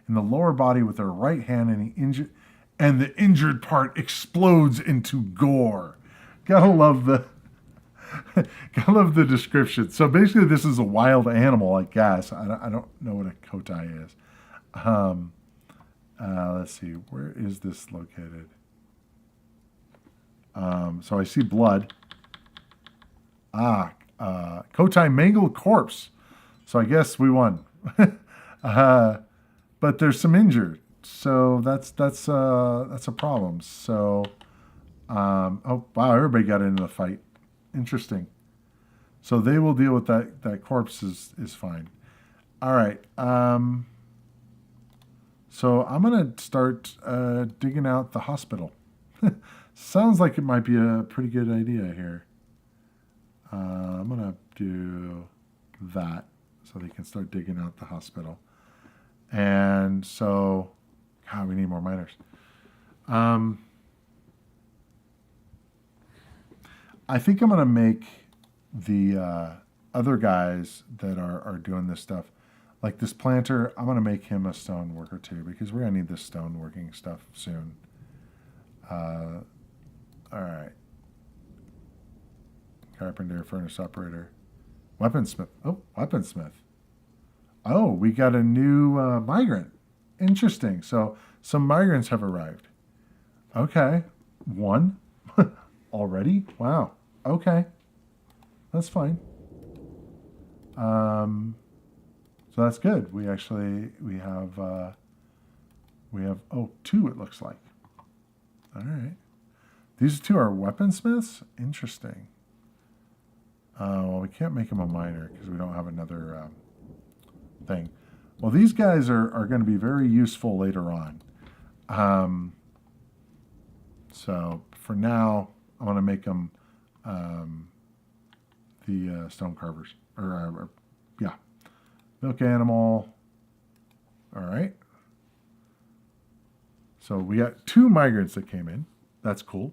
In the lower body with their right hand, and the injured part explodes into gore. Gotta love the description. So basically, this is a wild animal, I guess. I don't know what a kotai is. Let's see, where is this located? So I see blood. Kotai mangled corpse. So I guess we won. But there's some injured. So that's a problem. So, oh wow, everybody got into the fight. Interesting. So they will deal with that corpse is fine. All right. So I'm gonna start digging out the hospital. Sounds like it might be a pretty good idea here. I'm gonna do that so they can start digging out the hospital. And so, God, we need more miners. I think I'm gonna make the other guys that are doing this stuff, like this planter. I'm gonna make him a stone worker too, because we're gonna need this stone working stuff soon. All right. Carpenter, furnace operator, weaponsmith. Oh, weaponsmith. Oh, we got a new migrant. Interesting. So some migrants have arrived. Okay. One already? Wow. Okay. That's fine. So that's good. We have two, it looks like. All right. These two are weaponsmiths? Interesting. Well, we can't make him a miner because we don't have another thing. Well, these guys are going to be very useful later on. So for now, I want to make them the stone carvers. Yeah, milk animal. All right. So we got 2 migrants that came in. That's cool.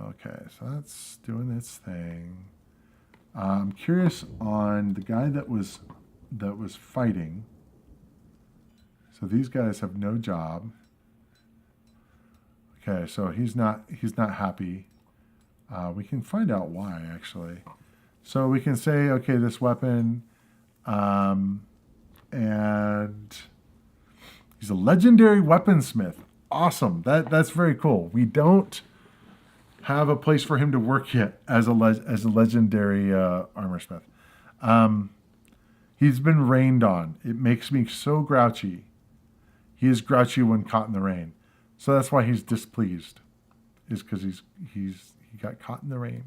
Okay, so that's doing its thing. I'm curious on the guy that was fighting. So these guys have no job. Okay, so he's not happy. We can find out why actually. So we can say, okay, this weapon, and he's a legendary weaponsmith. Awesome. That's very cool. We don't have a place for him to work yet as a legendary armorsmith. He's been rained on. It makes me so grouchy. He is grouchy when caught in the rain, so that's why he's displeased. Is because he got caught in the rain.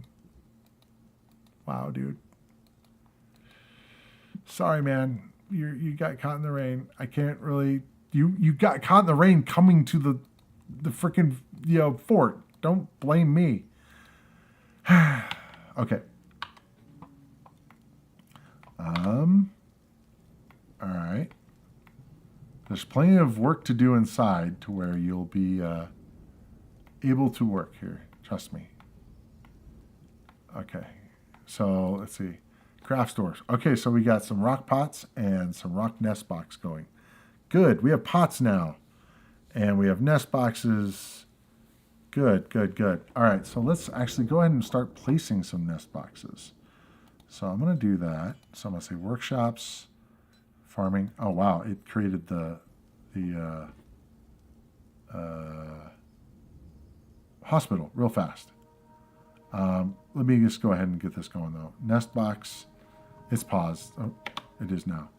Wow, dude. Sorry, man. You got caught in the rain. I can't really. You got caught in the rain coming to the freaking fort. Don't blame me. Okay. All right. There's plenty of work to do inside to where you'll be able to work here. Trust me. Okay. So let's see. Craft stores. Okay, so we got some rock pots and some rock nest box going. Good. We have pots now. And we have nest boxes. Good, good, good. All right, so let's actually go ahead and start placing some nest boxes. So I'm going to do that. So I'm going to say workshops, farming. Oh, wow, it created the hospital real fast. Let me just go ahead and get this going, though. Nest box, it's paused. Oh, it is now.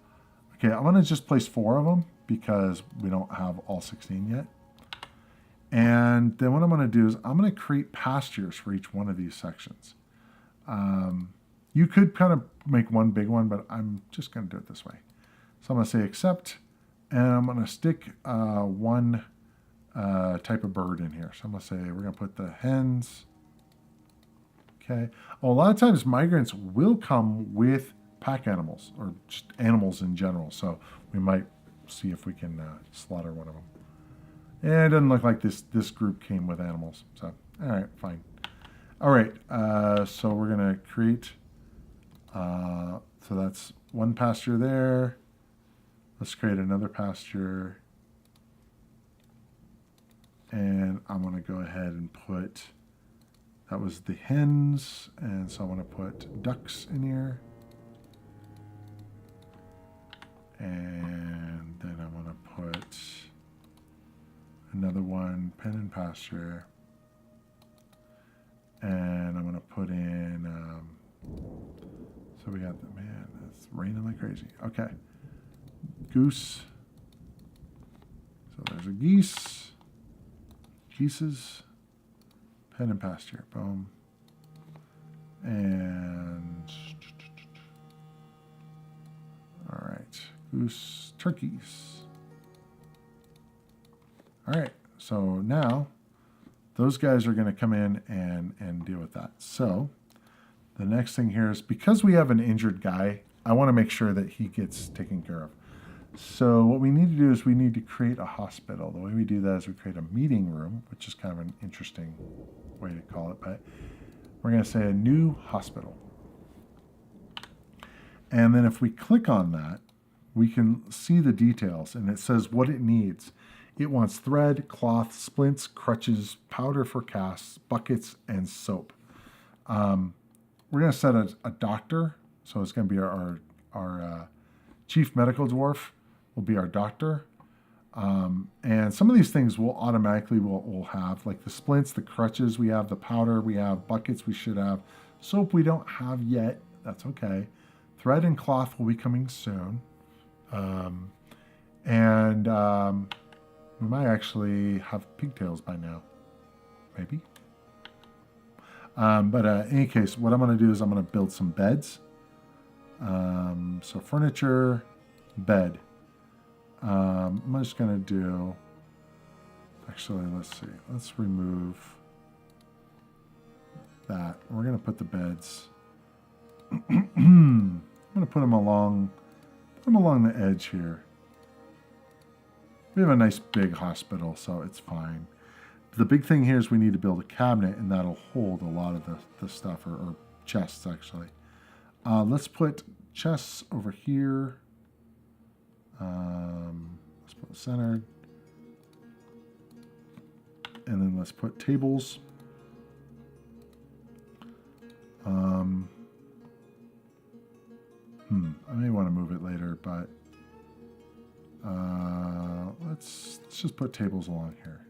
Okay, I'm going to just place 4 of them because we don't have all 16 yet. And then what I'm going to do is I'm going to create pastures for each one of these sections. You could kind of make one big one, but I'm just going to do it this way. So I'm going to say accept, and I'm going to stick one type of bird in here. So I'm going to say we're going to put the hens. Okay. Well, a lot of times migrants will come with pack animals or just animals in general. So we might see if we can slaughter one of them. And it doesn't look like this group came with animals. So, all right, fine. All right, so we're going to create, so that's one pasture there. Let's create another pasture. And I'm going to go ahead and put, that was the hens. And so I'm going to put ducks in here. And then I'm going to put another one, pen and pasture. And I'm going to put in, so we got the, man, it's raining like crazy. Okay. Goose. So there's a geese. Geeses. Pen and pasture. Boom. And, all right. Goose, turkeys. All right, so now those guys are going to come in and deal with that. So the next thing here is because we have an injured guy, I want to make sure that he gets taken care of. So what we need to do is we need to create a hospital. The way we do that is we create a meeting room, which is kind of an interesting way to call it, but we're going to say a new hospital. And then if we click on that, we can see the details, and it says what it needs. It wants thread, cloth, splints, crutches, powder for casts, buckets, and soap. We're going to set a doctor. So it's going to be our chief medical dwarf will be our doctor. And some of these things will automatically will have, like the splints, the crutches, we have the powder, we have buckets we should have. Soap we don't have yet. That's okay. Thread and cloth will be coming soon. We might actually have pigtails by now. Maybe. But in any case, what I'm going to do is I'm going to build some beds. So furniture, bed. I'm just going to do... Actually, let's see. Let's remove that. We're going to put the beds... I'm going to put them along the edge here. We have a nice big hospital, so it's fine. The big thing here is we need to build a cabinet, and that'll hold a lot of the stuff, or chests, actually. Let's put chests over here. Let's put it centered. And then let's put tables. I may want to move it later, but let's just put tables along here.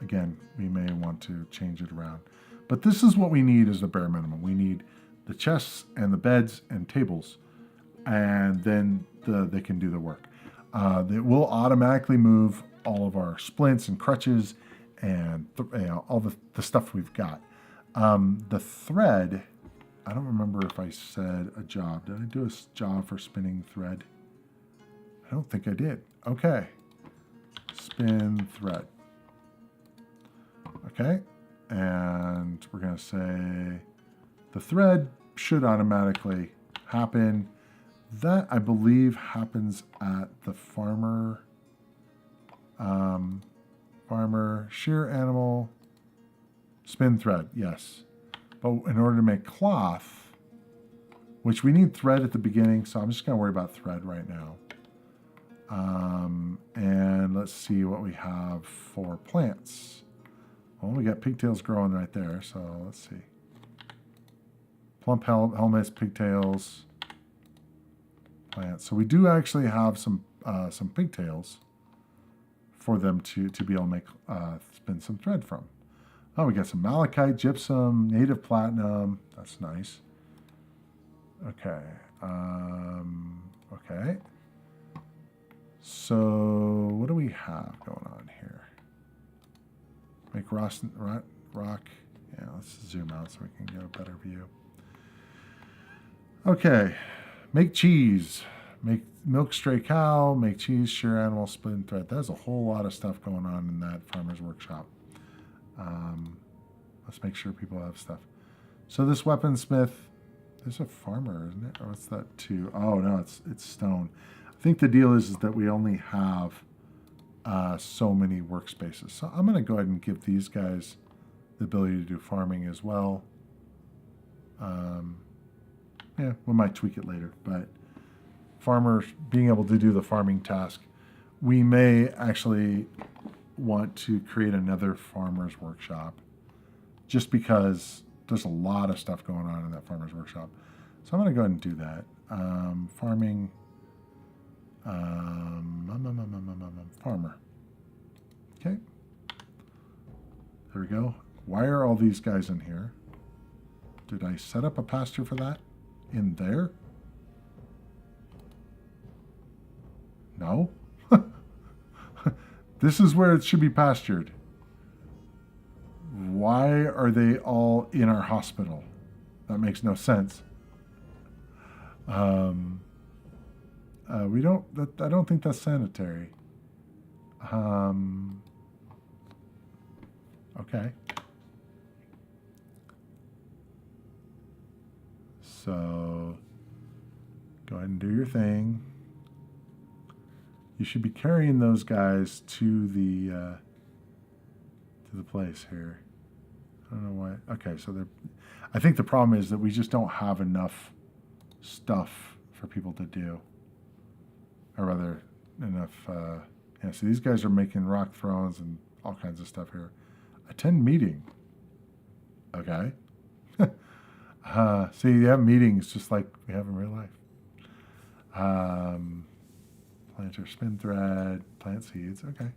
Again, we may want to change it around. But this is what we need as the bare minimum. We need the chests and the beds and tables, and then they can do the work. It will automatically move all of our splints and crutches and all the stuff we've got. The thread, I don't remember if I said a job. Did I do a job for spinning thread? I don't think I did. Okay. Spin thread. Okay. And we're going to say the thread should automatically happen. That, I believe, happens at the farmer. Farmer, shear animal, spin thread, yes. But in order to make cloth, which we need thread at the beginning, so I'm just going to worry about thread right now. And let's see what we have for plants. Well, we got pigtails growing right there, so let's see. Plump helmets, pigtails, plants. So we do actually have some pigtails for them to be able to make spin some thread from. Oh, we got some malachite, gypsum, native platinum. That's nice. Okay. Okay. So what do we have going on here? Make rock. Yeah, let's zoom out so we can get a better view. Okay. Make cheese. Make milk stray cow. Make cheese, shear animal, spin thread. There's a whole lot of stuff going on in that farmer's workshop. Let's make sure people have stuff. So this weaponsmith, there's a farmer, isn't it? Or what's that too? Oh no, it's stone. I think the deal is that we only have so many workspaces. So I'm going to go ahead and give these guys the ability to do farming as well. Yeah, we might tweak it later, but farmers being able to do the farming task, we may actually want to create another farmer's workshop just because there's a lot of stuff going on in that farmer's workshop. So I'm going to go ahead and do that. Farming, farmer. Okay. There we go. Why are all these guys in here? Did I set up a pasture for that in there? No. This is where it should be pastured. Why are they all in our hospital? That makes no sense. I don't think that's sanitary. Okay. So go ahead and do your thing. You should be carrying those guys to the place here. I don't know why. Okay, so they're. I think the problem is that we just don't have enough stuff for people to do, or rather, enough. Yeah. So these guys are making rock thrones and all kinds of stuff here. Attend meeting. Okay. See, you have meetings just like we have in real life. Planter, spin thread, plant seeds. Okay.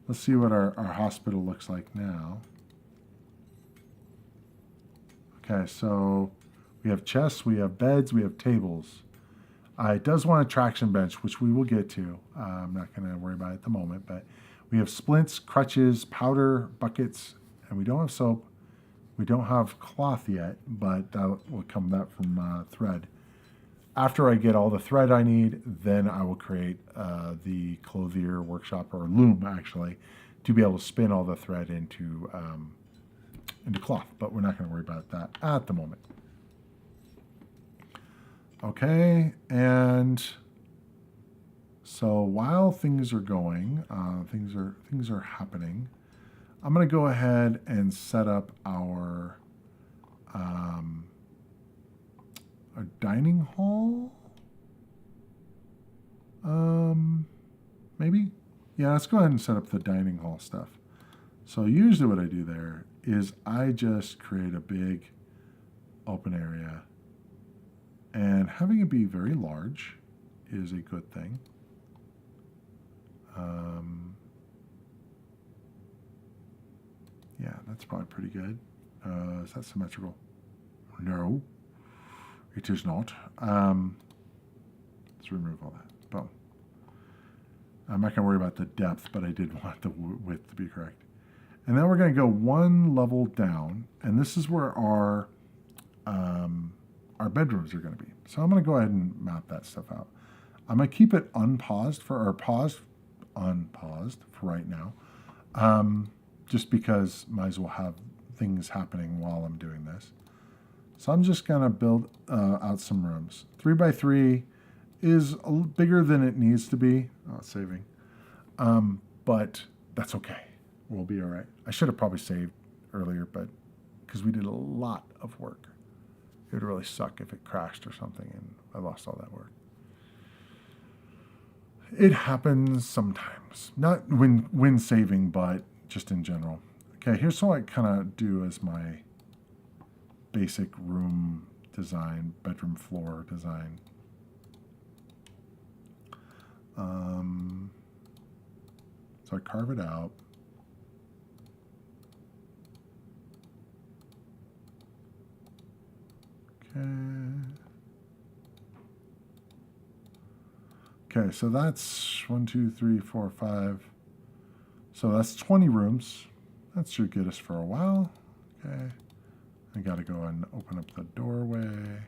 Let's see what our hospital looks like now. Okay, so we have chests, we have beds, we have tables. It does want a traction bench, which we will get to. I'm not going to worry about it at the moment, but we have splints, crutches, powder, buckets, and we don't have soap. We don't have cloth yet, but that will come from thread. After I get all the thread I need, then I will create the clothier workshop, or loom actually, to be able to spin all the thread into cloth. But we're not going to worry about that at the moment. Okay, and so while things are going, things are happening. I'm going to go ahead and set up our dining hall. Maybe? Yeah, let's go ahead and set up the dining hall stuff. So usually what I do there is I just create a big open area, and having it be very large is a good thing. Yeah, that's probably pretty good. Is that symmetrical? No, it is not. Let's remove all that. Boom. I'm not going to worry about the depth, but I did want the width to be correct. And then we're going to go one level down, and this is where our bedrooms are going to be. So I'm going to go ahead and map that stuff out. I'm going to keep it unpaused for right now, just because might as well have things happening while I'm doing this. So I'm just going to build out some rooms. 3x3 is bigger than it needs to be. Oh, it's saving. But that's okay. We'll be all right. I should have probably saved earlier, but because we did a lot of work. It would really suck if it crashed or something and I lost all that work. It happens sometimes. Not when saving, but just in general. Okay, here's what I kind of do as my basic room design, bedroom floor design. So I carve it out. Okay, so that's 1, 2, 3, 4, 5. So that's 20 rooms. That should get us for a while. Okay. I got to go and open up the doorway.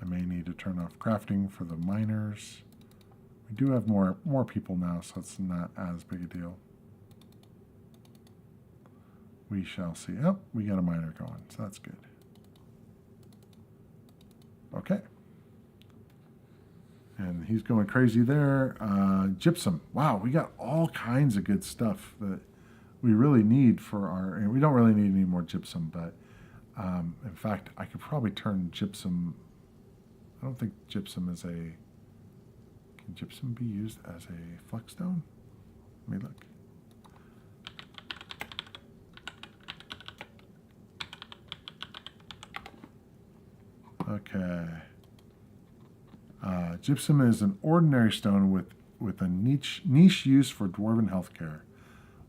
I may need to turn off crafting for the miners. We do have more people now, so it's not as big a deal. We shall see. Oh, we got a miner going, so that's good. Okay. And he's going crazy there. Gypsum. Wow, we got all kinds of good stuff that we really need for our... And we don't really need any more gypsum, but in fact, I could probably turn gypsum... I don't think gypsum is a... Can gypsum be used as a flex stone? Let me look. Okay. Gypsum is an ordinary stone with a niche use for dwarven healthcare.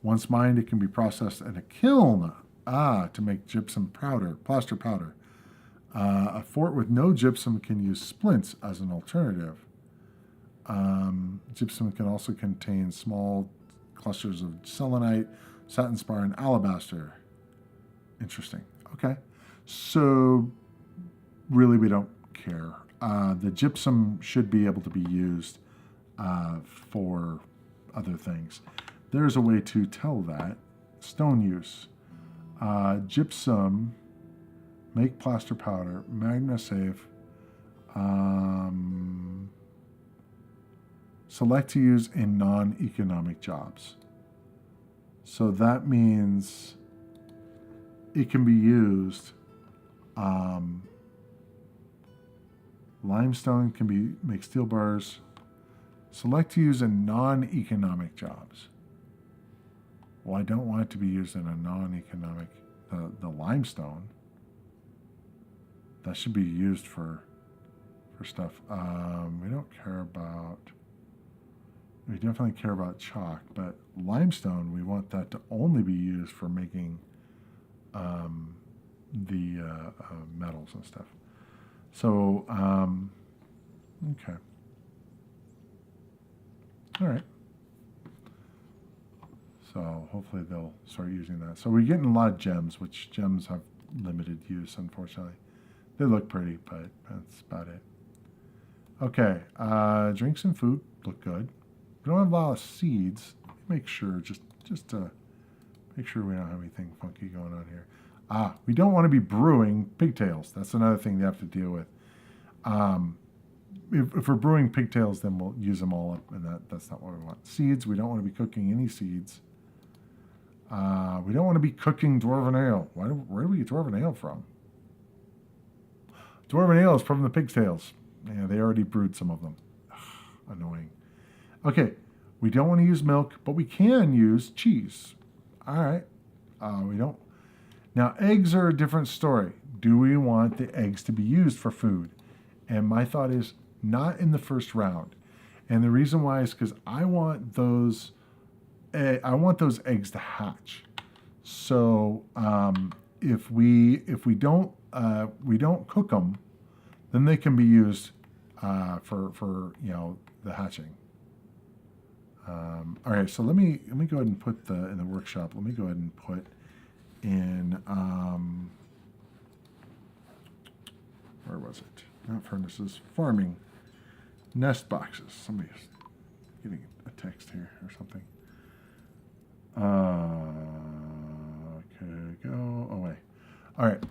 Once mined, it can be processed in a kiln to make gypsum powder, plaster powder. A fort with no gypsum can use splints as an alternative. Gypsum can also contain small clusters of selenite, satin spar, and alabaster. Interesting. Okay. So really we don't care. The gypsum should be able to be used for other things. There's a way to tell that. Stone use. Gypsum, make plaster powder, magna safe. Select to use in non-economic jobs. So that means it can be used. Limestone can make steel bars. Select to use in non-economic jobs. Well, I don't want it to be used in a non-economic. The limestone. That should be used for stuff. We don't care about. We definitely care about chalk, but limestone, we want that to only be used for making the metals and stuff. So, okay. All right. So hopefully they'll start using that. So we're getting a lot of gems, which gems have limited use, unfortunately. They look pretty, but that's about it. Okay, drinks and food look good. We don't have a lot of seeds. Make sure, just to make sure we don't have anything funky going on here. We don't want to be brewing pigtails. That's another thing they have to deal with. If we're brewing pigtails, then we'll use them all up, and that's not what we want. Seeds, we don't want to be cooking any seeds. We don't want to be cooking dwarven ale. Where do we get dwarven ale from? Dwarven ale is from the pigtails. Yeah, they already brewed some of them. Annoying. Okay, we don't want to use milk, but we can use cheese. All right. We don't. Now, eggs are a different story. Do we want the eggs to be used for food? And my thought is not in the first round. And the reason why is because I want those eggs to hatch. So if we don't cook them, then they can be used for the hatching. All right, so let me go ahead and put in the workshop. Let me go ahead and put in where was it? Not furnaces, farming nest boxes. Somebody's getting a text here or something. Okay, go away. All right.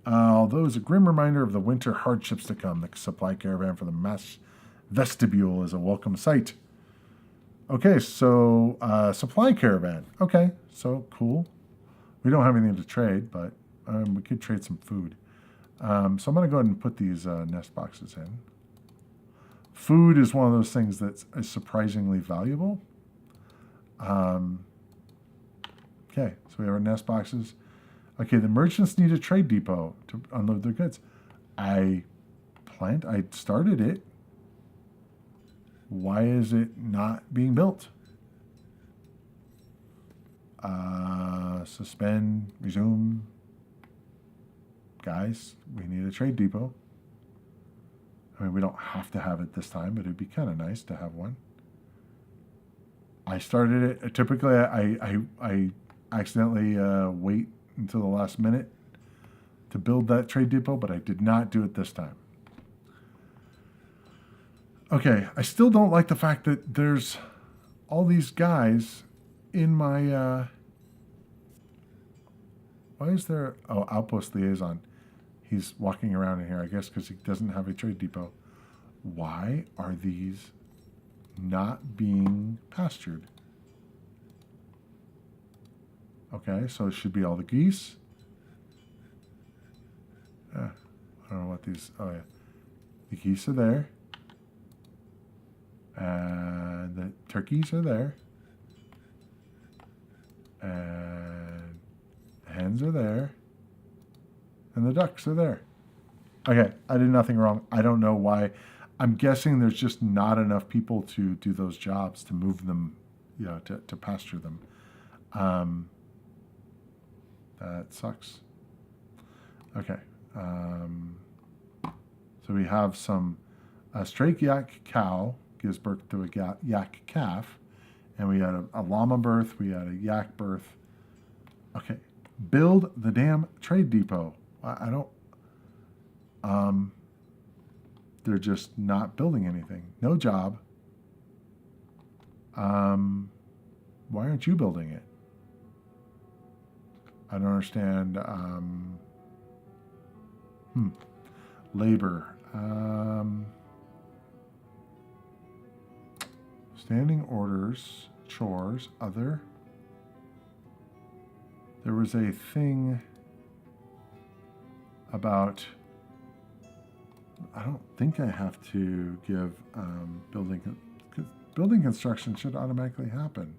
Although it's a grim reminder of the winter hardships to come, the supply caravan for the mass vestibule is a welcome sight. Okay, so supply caravan. Okay, so cool. We don't have anything to trade, but we could trade some food. So I'm going to go ahead and put these nest boxes in. Food is one of those things that's surprisingly valuable. Okay, so we have our nest boxes. Okay, the merchants need a trade depot to unload their goods. I started it. Why is it not being built? Suspend, resume. Guys, we need a trade depot. I mean, we don't have to have it this time, but it'd be kind of nice to have one. I started it. Typically, I accidentally wait until the last minute to build that trade depot, but I did not do it this time. Okay, I still don't like the fact that there's all these guys in my... why is there... Oh, outpost liaison. He's walking around in here, I guess, because he doesn't have a trade depot. Why are these not being pastured? Okay, so it should be all the geese. I don't know what these... Oh, yeah. The geese are there. And the turkeys are there. And the hens are there. And the ducks are there. Okay, I did nothing wrong. I don't know why. I'm guessing there's just not enough people to do those jobs, to move them, to pasture them. That sucks. Okay. So we have a straight yak cow gives birth to a yak calf. And we had a llama birth. We had a yak birth. Okay. Build the damn trade depot. I don't... they're just not building anything. No job. Why aren't you building it? I don't understand. Labor. Standing orders, chores, other. There was a thing about... I don't think I have to give building construction should automatically happen.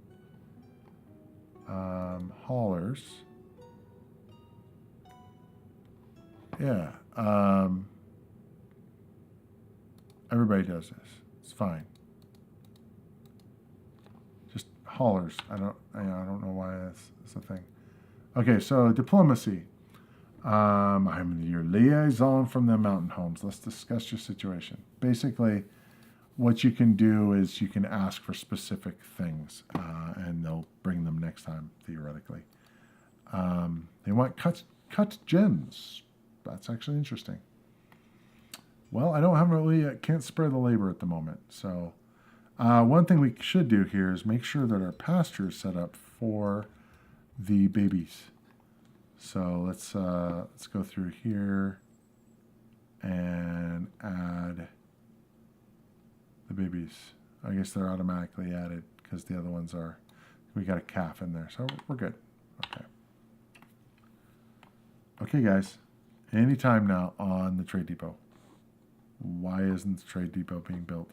Haulers. Yeah. Everybody does this. It's fine. Just haulers. I don't know why that's a thing. Okay, so diplomacy. I'm your liaison from the mountain homes. Let's discuss your situation. Basically, what you can do is you can ask for specific things, and they'll bring them next time, theoretically. They want cut gems. That's actually interesting. Well, I don't have really, can't spare the labor at the moment. So one thing we should do here is make sure that our pasture is set up for the babies. So let's go through here and add the babies. I guess they're automatically added because the other ones are, we got a calf in there, so we're good. Okay. Okay, guys, anytime now on the trade depot. Why isn't the trade depot being built?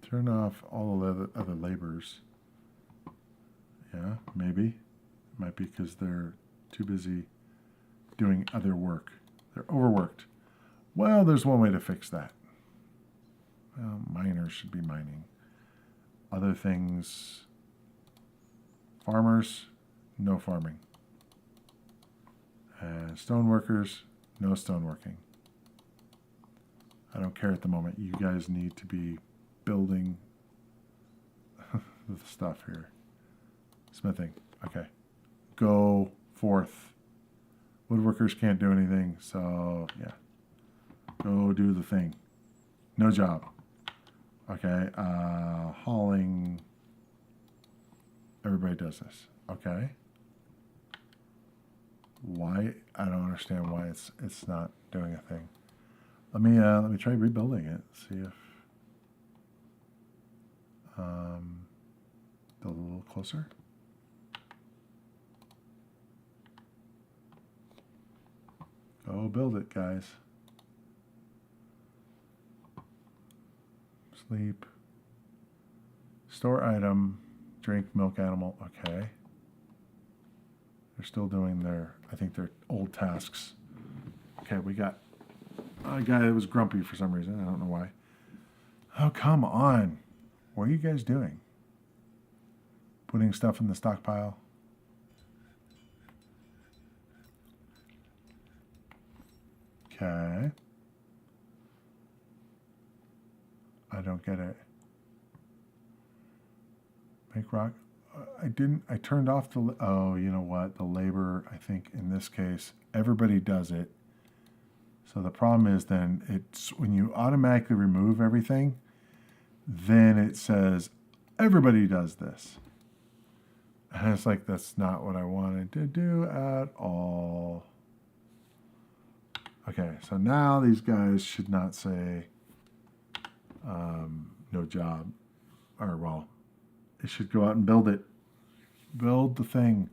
Turn off all the other laborers. Yeah, maybe. It might be because they're too busy doing other work. They're overworked. Well, there's one way to fix that. Well, miners should be mining. Other things, farmers, no farming. And stone workers, no stoneworking. I don't care at the moment. You guys need to be building the stuff here. Smithing. Okay. Go forth. Woodworkers can't do anything, so yeah. Go do the thing. No job. Okay. Hauling. Everybody does this. Okay. Why? I don't understand why it's not doing a thing. Let me try rebuilding it. See if build a little closer. Go build it, guys. Sleep. Store item. Drink, milk animal. Okay. They're still doing their, I think, their old tasks. Okay, we got a guy that was grumpy for some reason. I don't know why. Oh, come on. What are you guys doing? Putting stuff in the stockpile? Okay. I don't get it. Make rock. I turned off the, oh, you know what? The labor, I think in this case, everybody does it. So the problem is then it's when you automatically remove everything, then it says everybody does this. And it's like, that's not what I wanted to do at all. Okay, so now these guys should not say no job. Or, well, it should go out and build it. Build the thing.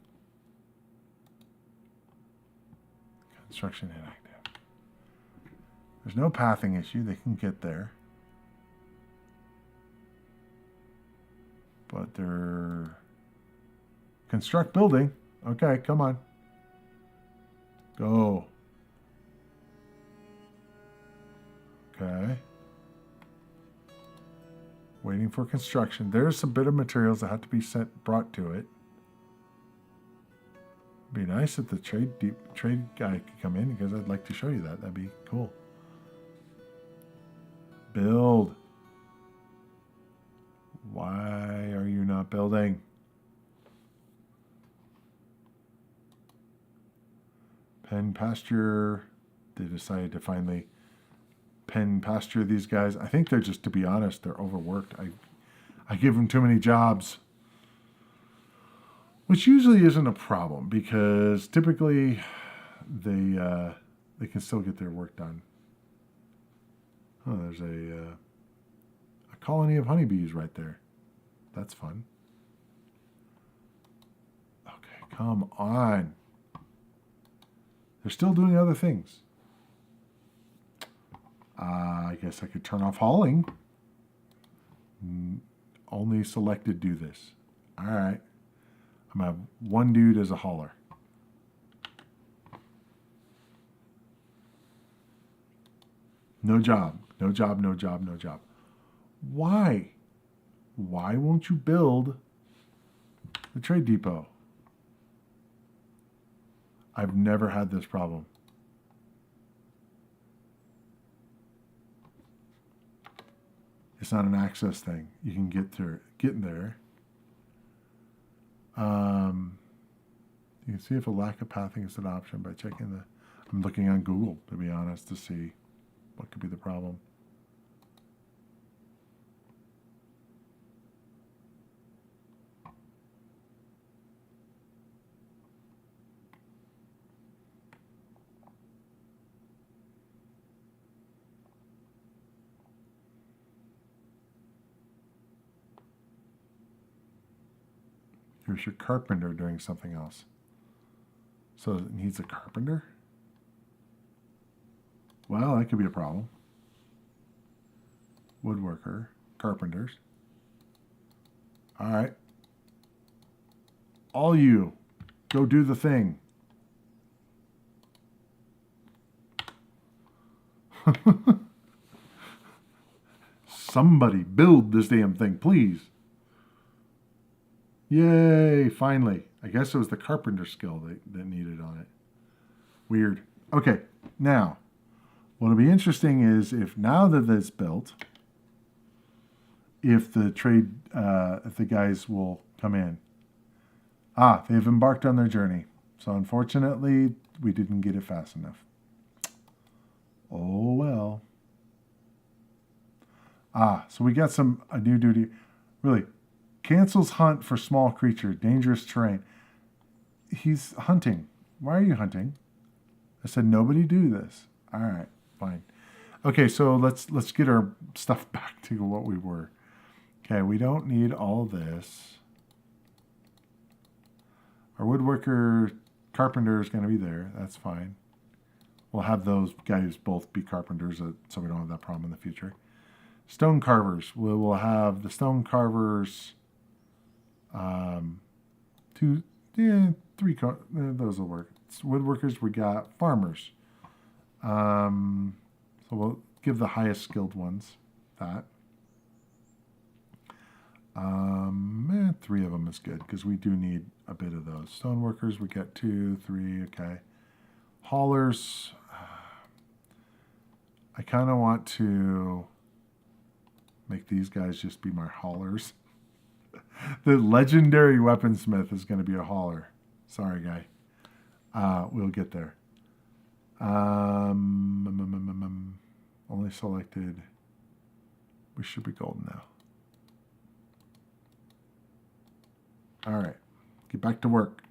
Construction inactive. There's no pathing issue. They can get there. But they're... Construct building. Okay, come on. Go. Okay. Waiting for construction. There's a bit of materials that have to be brought to it. Be nice if the trade guy could come in because I'd like to show you that. That'd be cool. Build. Why are you not building? Pen pasture. They decided to finally pen pasture these guys. I think they're just, to be honest, they're overworked. I give them too many jobs. Which usually isn't a problem because typically they can still get their work done. Oh, there's a colony of honeybees right there. That's fun. Okay, come on. They're still doing other things. I guess I could turn off hauling. Only selected do this. All right. I'm going to have one dude as a hauler. No job. No job, no job, no job. Why? Why won't you build the trade depot? I've never had this problem. It's not an access thing. You can get in there. You can see if a lack of pathing is an option by checking the... I'm looking on Google, to be honest, to see what could be the problem. Here's your carpenter doing something else. So it needs a carpenter? Well, that could be a problem. Woodworker, carpenters. All right. All you, go do the thing. Somebody build this damn thing, please. Yay, finally. I guess it was the carpenter skill that needed on it. Weird. Okay, now, what'll be interesting is if now that it's built, if the guys will come in. They've embarked on their journey. So unfortunately, we didn't get it fast enough. Oh well. So we got a new duty. Really, cancels hunt for small creature, dangerous terrain. He's hunting. Why are you hunting? I said nobody do this. All right, fine. Okay, so let's get our stuff back to what we were. Okay, we don't need all this. Our woodworker carpenter is going to be there. That's fine. We'll have those guys both be carpenters, so we don't have that problem in the future. Stone carvers. We will have the stone carvers. Three. Those will work. It's woodworkers. We got farmers. So we'll give the highest skilled ones that. Three of them is good because we do need a bit of those. Stone workers, we got 2, 3. Okay. Haulers. I kind of want to make these guys just be my haulers. The legendary weaponsmith is going to be a hauler. Sorry, guy. We'll get there. Only selected. We should be golden now. All right. Get back to work.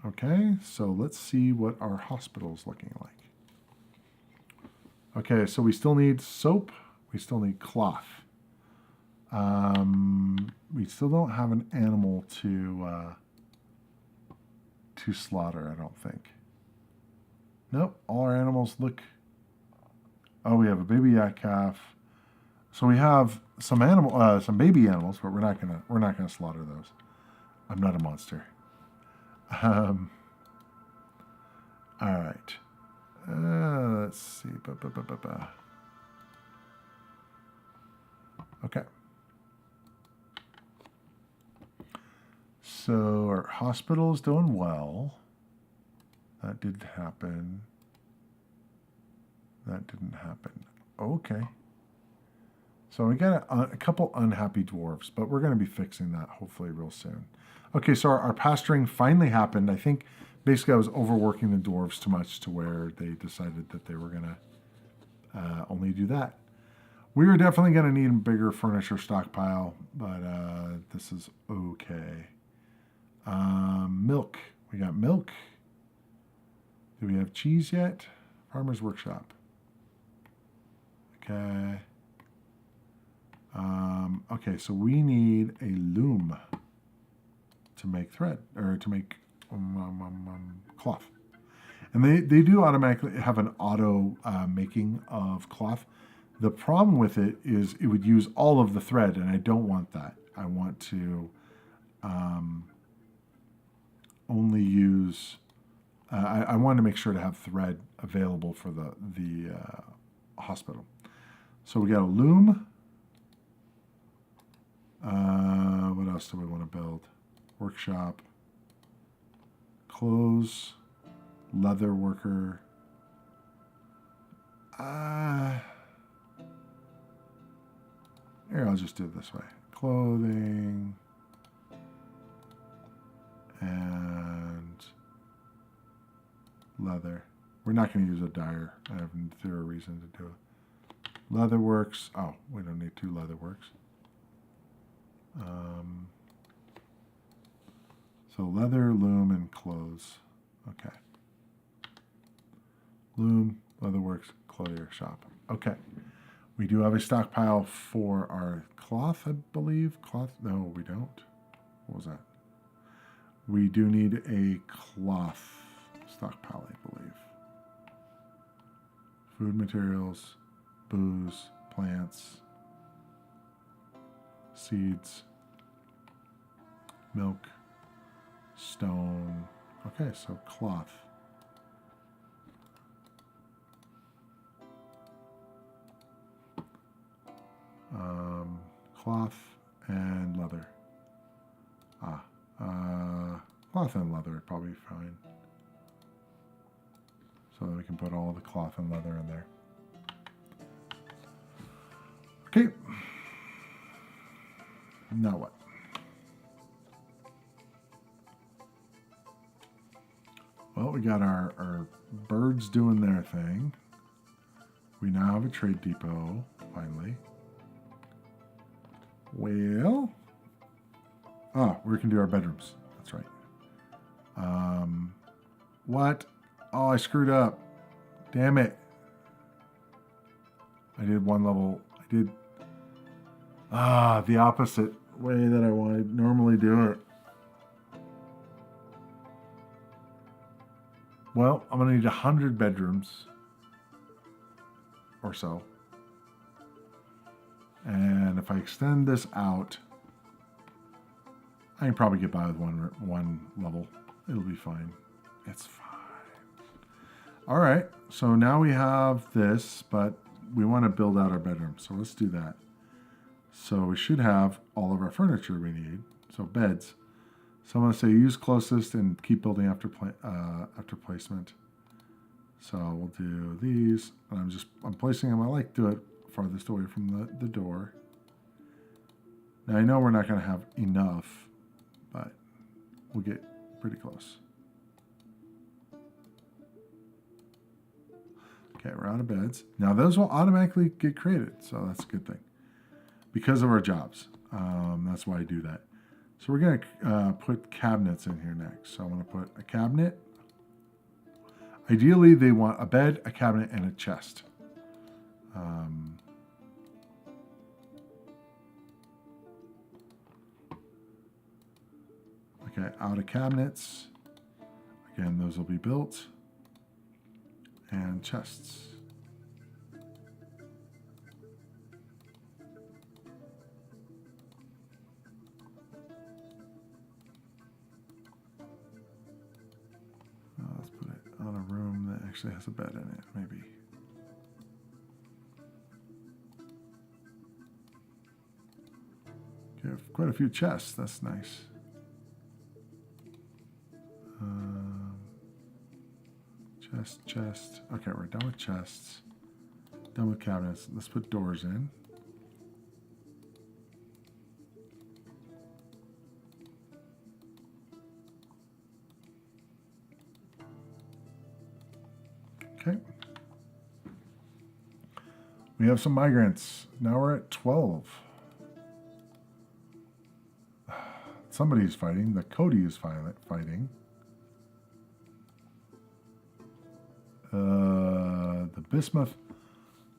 Okay, so let's see what our hospital's looking like. Okay, so we still need soap. We still need cloth. We still don't have an animal to slaughter, I don't think. Nope, all our animals look... Oh, we have a baby yak calf. So we have some baby animals, but we're not gonna slaughter those. I'm not a monster. All right. Let's see. Okay. So our hospital is doing well. That did happen. That didn't happen. Okay. So we got a couple unhappy dwarves, but we're going to be fixing that hopefully real soon. Okay, so our pasturing finally happened. I think basically I was overworking the dwarves too much to where they decided that they were going to only do that. We are definitely going to need a bigger furniture stockpile, but this is okay. Milk. We got milk. Do we have cheese yet? Farmer's Workshop. Okay. Okay, so we need a loom to make thread, or to make cloth. And they do automatically have an auto making of cloth. The problem with it is it would use all of the thread, and I don't want that. I want to only use... I want to make sure to have thread available for the hospital. So we got a loom. What else do we want to build? Workshop. Clothes. Leather worker. Here, I'll just do it this way. Clothing. And leather. We're not going to use a dyer. I have zero reason to do it. Leatherworks. Oh, we don't need 2 leatherworks. So leather, loom, and clothes. Okay. Loom, leatherworks, clothier shop. Okay. We do have a stockpile for our cloth, I believe. Cloth? No, we don't. What was that? We do need a cloth stockpile, I believe. Food materials, booze, plants, seeds, milk, stone. Okay, so cloth. Cloth and leather. Cloth and leather are probably fine. So that we can put all the cloth and leather in there. Okay. Now what? Well, we got our birds doing their thing. We now have a trade depot, finally. Well, we can do our bedrooms. That's right. What? Oh, I screwed up. Damn it. I did one level. I did the opposite way that I wanted normally do it. Well, I'm going to need 100 bedrooms or so. And if I extend this out, I can probably get by with one level. It'll be fine. It's fine. All right, so now we have this, but we want to build out our bedroom. So let's do that. So we should have all of our furniture we need. So beds. So I'm going to say use closest and keep building after placement. So we'll do these. And I'm placing them. I like to do it farthest away from the door. Now I know we're not going to have enough, but we'll get pretty close. Okay, we're out of beds. Now those will automatically get created, so that's a good thing. Because of our jobs. That's why I do that. So we're going to put cabinets in here next. So I'm going to put a cabinet. Ideally, they want a bed, a cabinet, and a chest. Okay, out of cabinets. Again, those will be built. And chests. Let's put it on a room that actually has a bed in it, maybe. Okay, quite a few chests. That's nice. Chest. Okay, we're done with chests. Done with cabinets. Let's put doors in. Okay. We have some migrants. Now we're at 12. Somebody's fighting. The Cody is fighting. The bismuth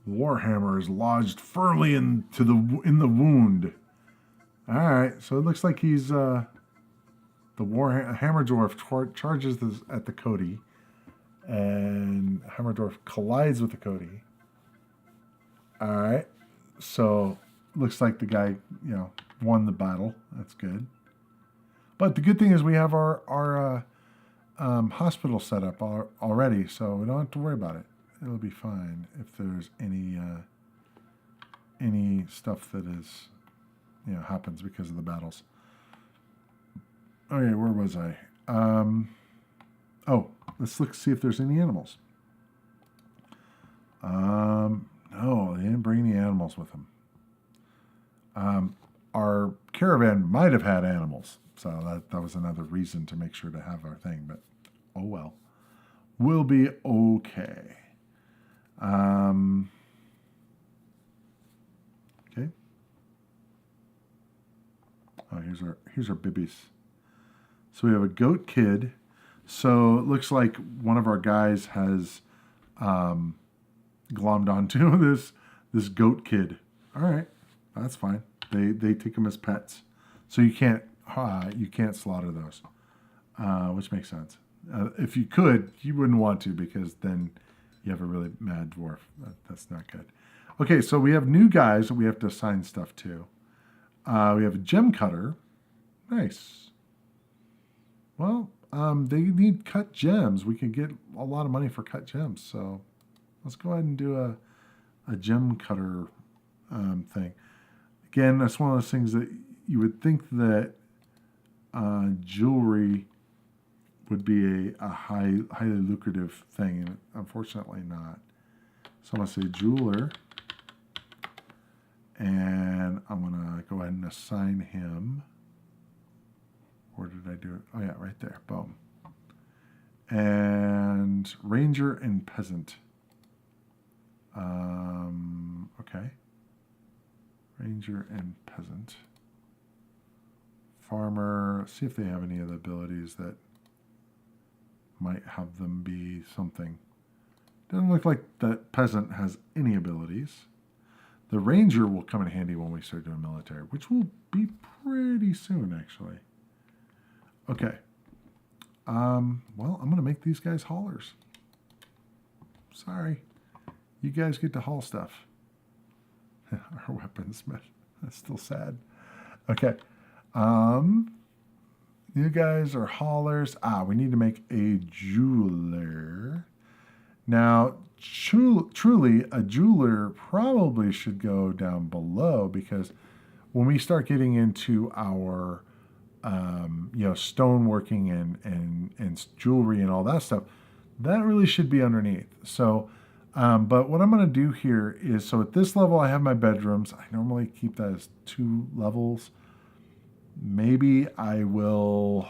warhammer is lodged firmly in the wound. All right, so it looks like he's the hammer dwarf charges at the Cody, and hammer dwarf collides with the Cody. All right, so looks like the guy won the battle. That's good. But the good thing is we have our hospital set up already, so we don't have to worry about it. It'll be fine if there's any stuff that is, happens because of the battles. Okay, where was I? Oh, let's look see if there's any animals. No, they didn't bring any animals with them. Our caravan might have had animals, so that was another reason to make sure to have our thing, but oh well. We'll be okay. Okay. Oh, here's our bibbies. So we have a goat kid. So it looks like one of our guys has glommed onto this goat kid. All right, that's fine. They take them as pets, so you can't slaughter those, which makes sense. If you could, you wouldn't want to because then you have a really mad dwarf. That's not good. Okay, so we have new guys that we have to assign stuff to. We have a gem cutter. Nice. Well, they need cut gems. We can get a lot of money for cut gems. So let's go ahead and do a gem cutter thing. Again, that's one of those things that you would think that jewelry would be a highly lucrative thing, and unfortunately not. So I'm going to say jeweler, and I'm going to go ahead and assign him. Where did I do it? Oh yeah, right there. Boom. And ranger and peasant. Okay. Ranger and peasant. Farmer. See if they have any of the abilities that might have them be something. Doesn't look like that peasant has any abilities. The ranger will come in handy when we start doing military, which will be pretty soon, actually. Okay. Well, I'm going to make these guys haulers. Sorry. You guys get to haul stuff. Our weaponsmith. That's still sad. Okay. You guys are haulers. We need to make a jeweler. Now, truly, a jeweler probably should go down below because when we start getting into our stoneworking and jewelry and all that stuff, that really should be underneath. So, but what I'm going to do here is, so at this level, I have my bedrooms. I normally keep that as 2 levels. Maybe I will,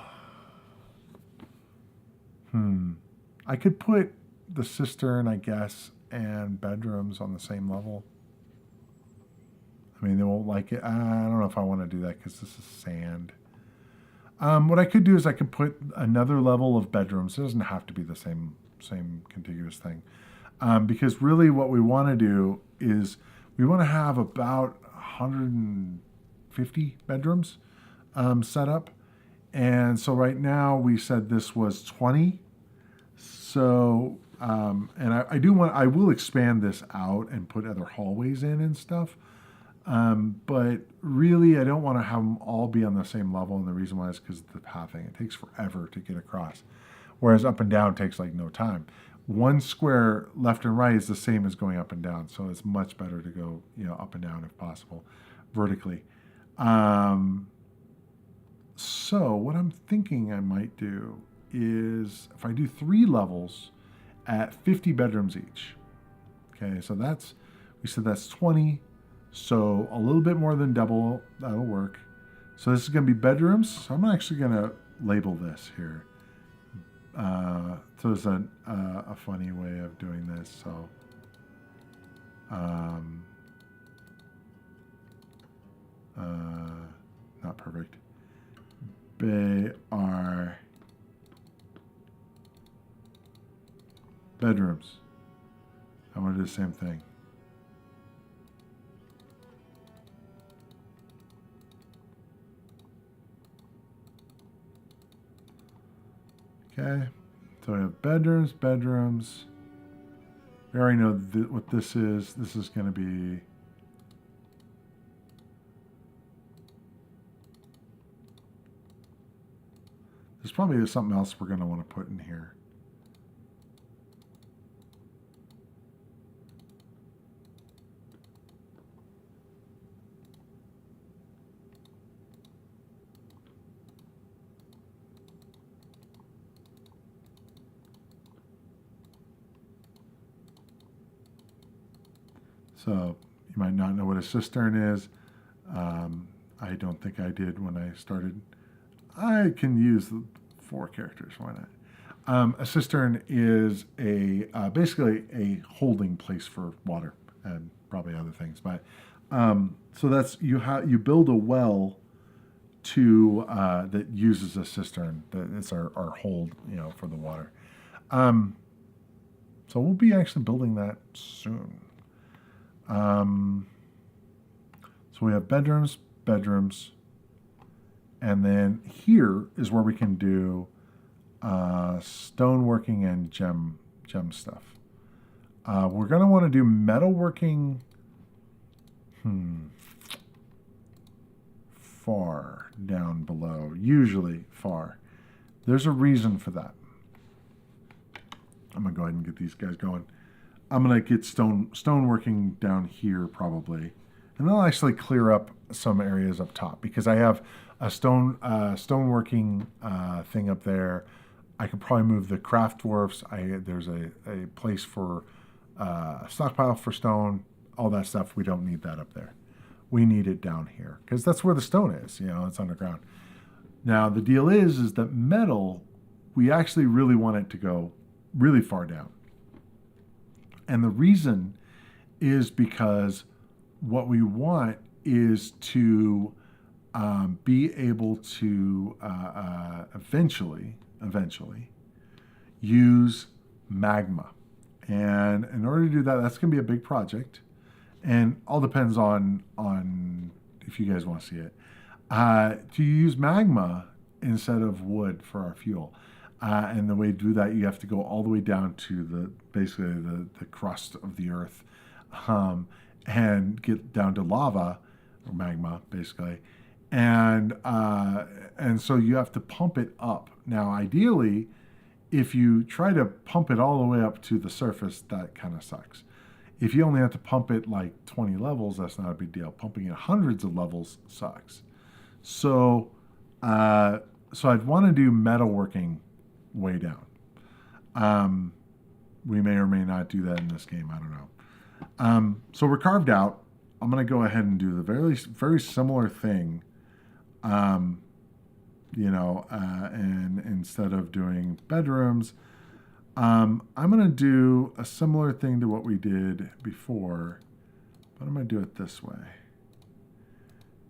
I could put the cistern, I guess, and bedrooms on the same level. I mean, they won't like it. I don't know if I want to do that because this is sand. What I could do is I could put another level of bedrooms. It doesn't have to be the same contiguous thing. Because really what we want to do is we want to have about 150 bedrooms set up. And so right now we said this was 20. So, and I will expand this out and put other hallways in and stuff. But really, I don't want to have them all be on the same level. And the reason why is because of the pathing. It takes forever to get across. Whereas up and down takes like no time. One square left and right is the same as going up and down. So it's much better to go, up and down if possible, vertically. So what I'm thinking I might do is if I do 3 levels at 50 bedrooms each. Okay, so we said that's 20. So a little bit more than double, that'll work. So this is going to be bedrooms. So I'm actually going to label this here. So it's a funny way of doing this. So not perfect. They are bedrooms. I want to do the same thing. Okay, so we have bedrooms. We already know what this is. This is going to be there's probably something else we're going to want to put in here. So you might not know what a cistern is. I don't think I did when I started. I can use the 4 characters. Why not? A cistern is basically a holding place for water and probably other things. But so that's you build a well to that uses a cistern. That it's our hold, for the water. So we'll be actually building that soon. So we have bedrooms, and then here is where we can do stoneworking and gem stuff. We're going to want to do metalworking far down below, usually far. There's a reason for that. I'm going to go ahead and get these guys going. I'm going to get stoneworking down here probably. And they'll actually clear up some areas up top because I have a stoneworking thing up there. I could probably move the craft dwarfs. There's a place for stockpile for stone, all that stuff. We don't need that up there. We need it down here because that's where the stone is. It's underground. Now the deal is that metal, we actually really want it to go really far down. And the reason is because what we want is to be able to eventually use magma. And in order to do that, that's going to be a big project. And all depends on if you guys want to see it. To use magma instead of wood for our fuel. And the way to do that, you have to go all the way down to basically the crust of the earth, and get down to lava or magma, basically, and so you have to pump it up. Now, ideally, if you try to pump it all the way up to the surface, that kind of sucks. If you only have to pump it like 20 levels, that's not a big deal. Pumping it hundreds of levels sucks. So I'd want to do metalworking way down. We may or may not do that in this game. I don't know. So we're carved out. I'm going to go ahead and do the very, very similar thing. And instead of doing bedrooms, I'm going to do a similar thing to what we did before, but I'm going to do it this way.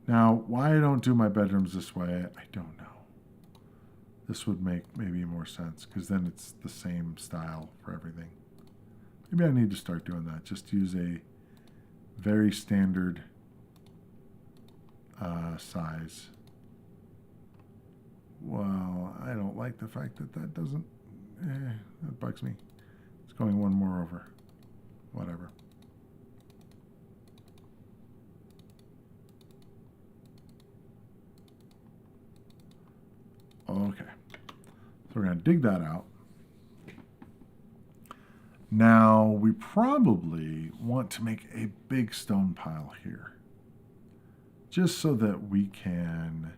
Now, why I don't do my bedrooms this way, I don't know. This would make maybe more sense because then it's the same style for everything. Maybe I need to start doing that. Just use a very standard size. Well, I don't like the fact that doesn't, that bugs me. It's going one more over. Whatever. Okay. So we're going to dig that out. Now, we probably want to make a big stone pile here. Just so that we can,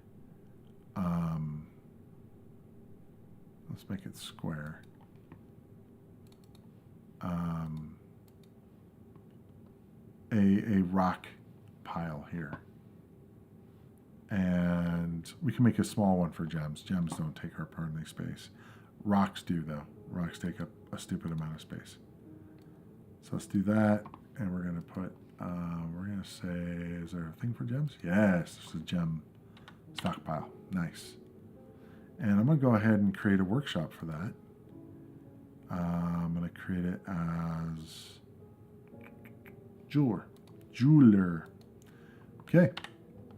let's make it square. A rock pile here. And we can make a small one for gems. Gems don't take our permanent space. Rocks do, though. Rocks take up a stupid amount of space. So let's do that. And we're going to put, we're going to say, is there a thing for gems? Yes, there's a gem stockpile. Nice. And I'm going to go ahead and create a workshop for that. I'm going to create it as jeweler. Okay,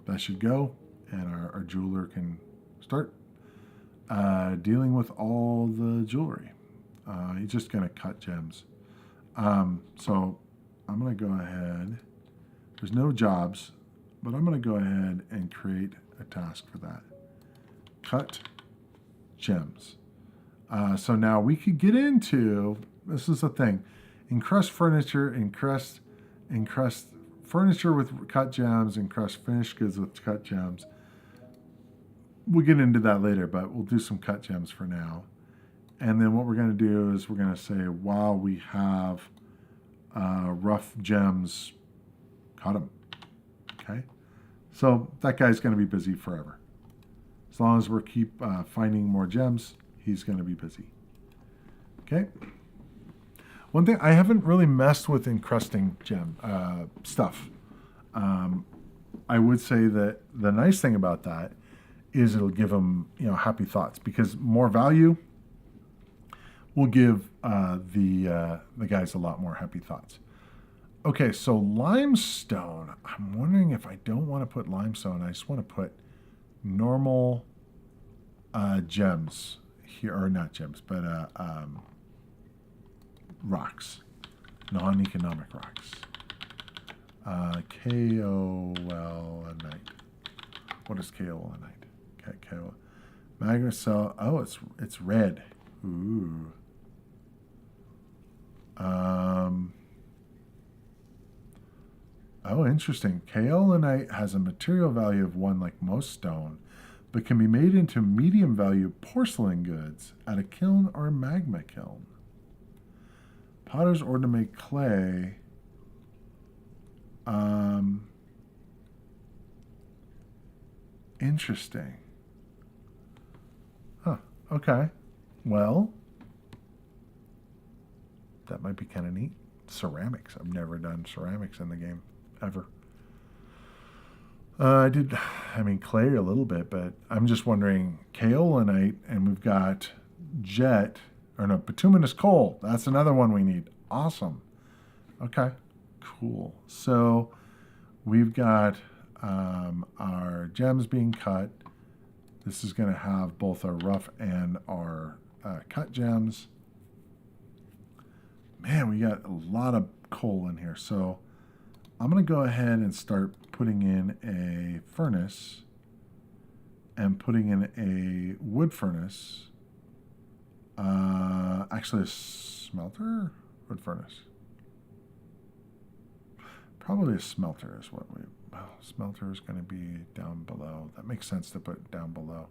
that should go. And our jeweler can start dealing with all the jewelry. He's just going to cut gems. So I'm going to go ahead. There's no jobs, but I'm going to go ahead and create a task for that. Cut gems. So now we could get into, this is the thing, encrust furniture, encrust furniture with cut gems, encrust finished goods with cut gems. We'll get into that later, but we'll do some cut gems for now. And then what we're going to do is we're going to say, while we have rough gems Caught him. Okay. So that guy's going to be busy forever. As long as we keep finding more gems, he's going to be busy. Okay. One thing, I haven't really messed with encrusting gem stuff. I would say that the nice thing about that is it'll give them, happy thoughts, because more value will give the guys a lot more happy thoughts. Okay, so limestone. I'm wondering if I don't want to put limestone. I just want to put normal gems here, or not gems, but rocks, non-economic rocks. Kaolinite. What is kaolinite? Okay, magma cell. Oh, it's red. Ooh. Oh, interesting. Kaolinite has a material value of 1 like most stone, but can be made into medium value porcelain goods at a kiln or a magma kiln. Potters order to make clay. Interesting. Huh. Okay. Well, that might be kind of neat. Ceramics. I've never done ceramics in the game, ever. Clay a little bit, but I'm just wondering, kaolinite, and we've got bituminous coal. That's another one we need. Awesome. Okay, cool. So we've got our gems being cut. This is going to have both our rough and our cut gems. Man, we got a lot of coal in here. So I'm going to go ahead and start putting in a furnace and putting in a wood furnace. Actually, a smelter? Wood furnace. Probably a smelter is what we... Well, smelter is going to be down below. That makes sense to put down below.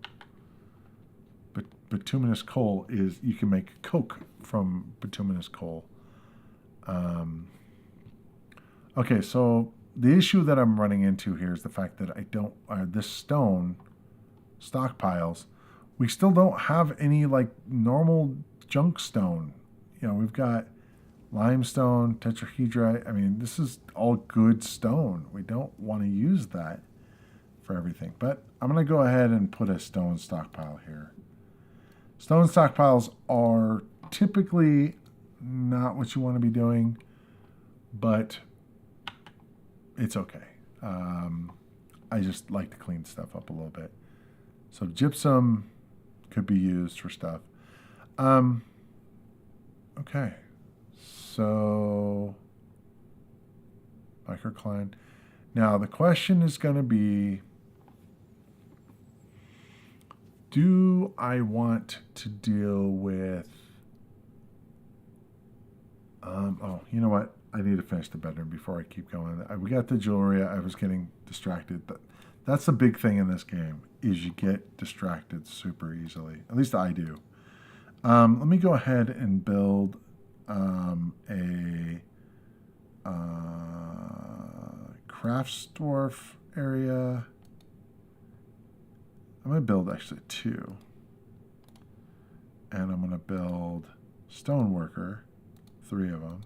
But bituminous coal is... You can make coke from bituminous coal. Okay, so the issue that I'm running into here is the fact that I don't... this stone stockpiles, we still don't have any like normal junk stone. We've got limestone, tetrahedrite. I mean, this is all good stone. We don't want to use that for everything. But I'm going to go ahead and put a stone stockpile here. Stone stockpiles are typically not what you want to be doing, but it's okay. I just like to clean stuff up a little bit. So gypsum could be used for stuff. Okay. So microcline. Now the question is going to be, do I want to deal with... you know what? I need to finish the bedroom before I keep going. We got the jewelry. I was getting distracted. That's the big thing in this game, is you get distracted super easily. At least I do. Let me go ahead and build a crafts dwarf area. I'm going to build actually 2. And I'm going to build stoneworker, 3 of them.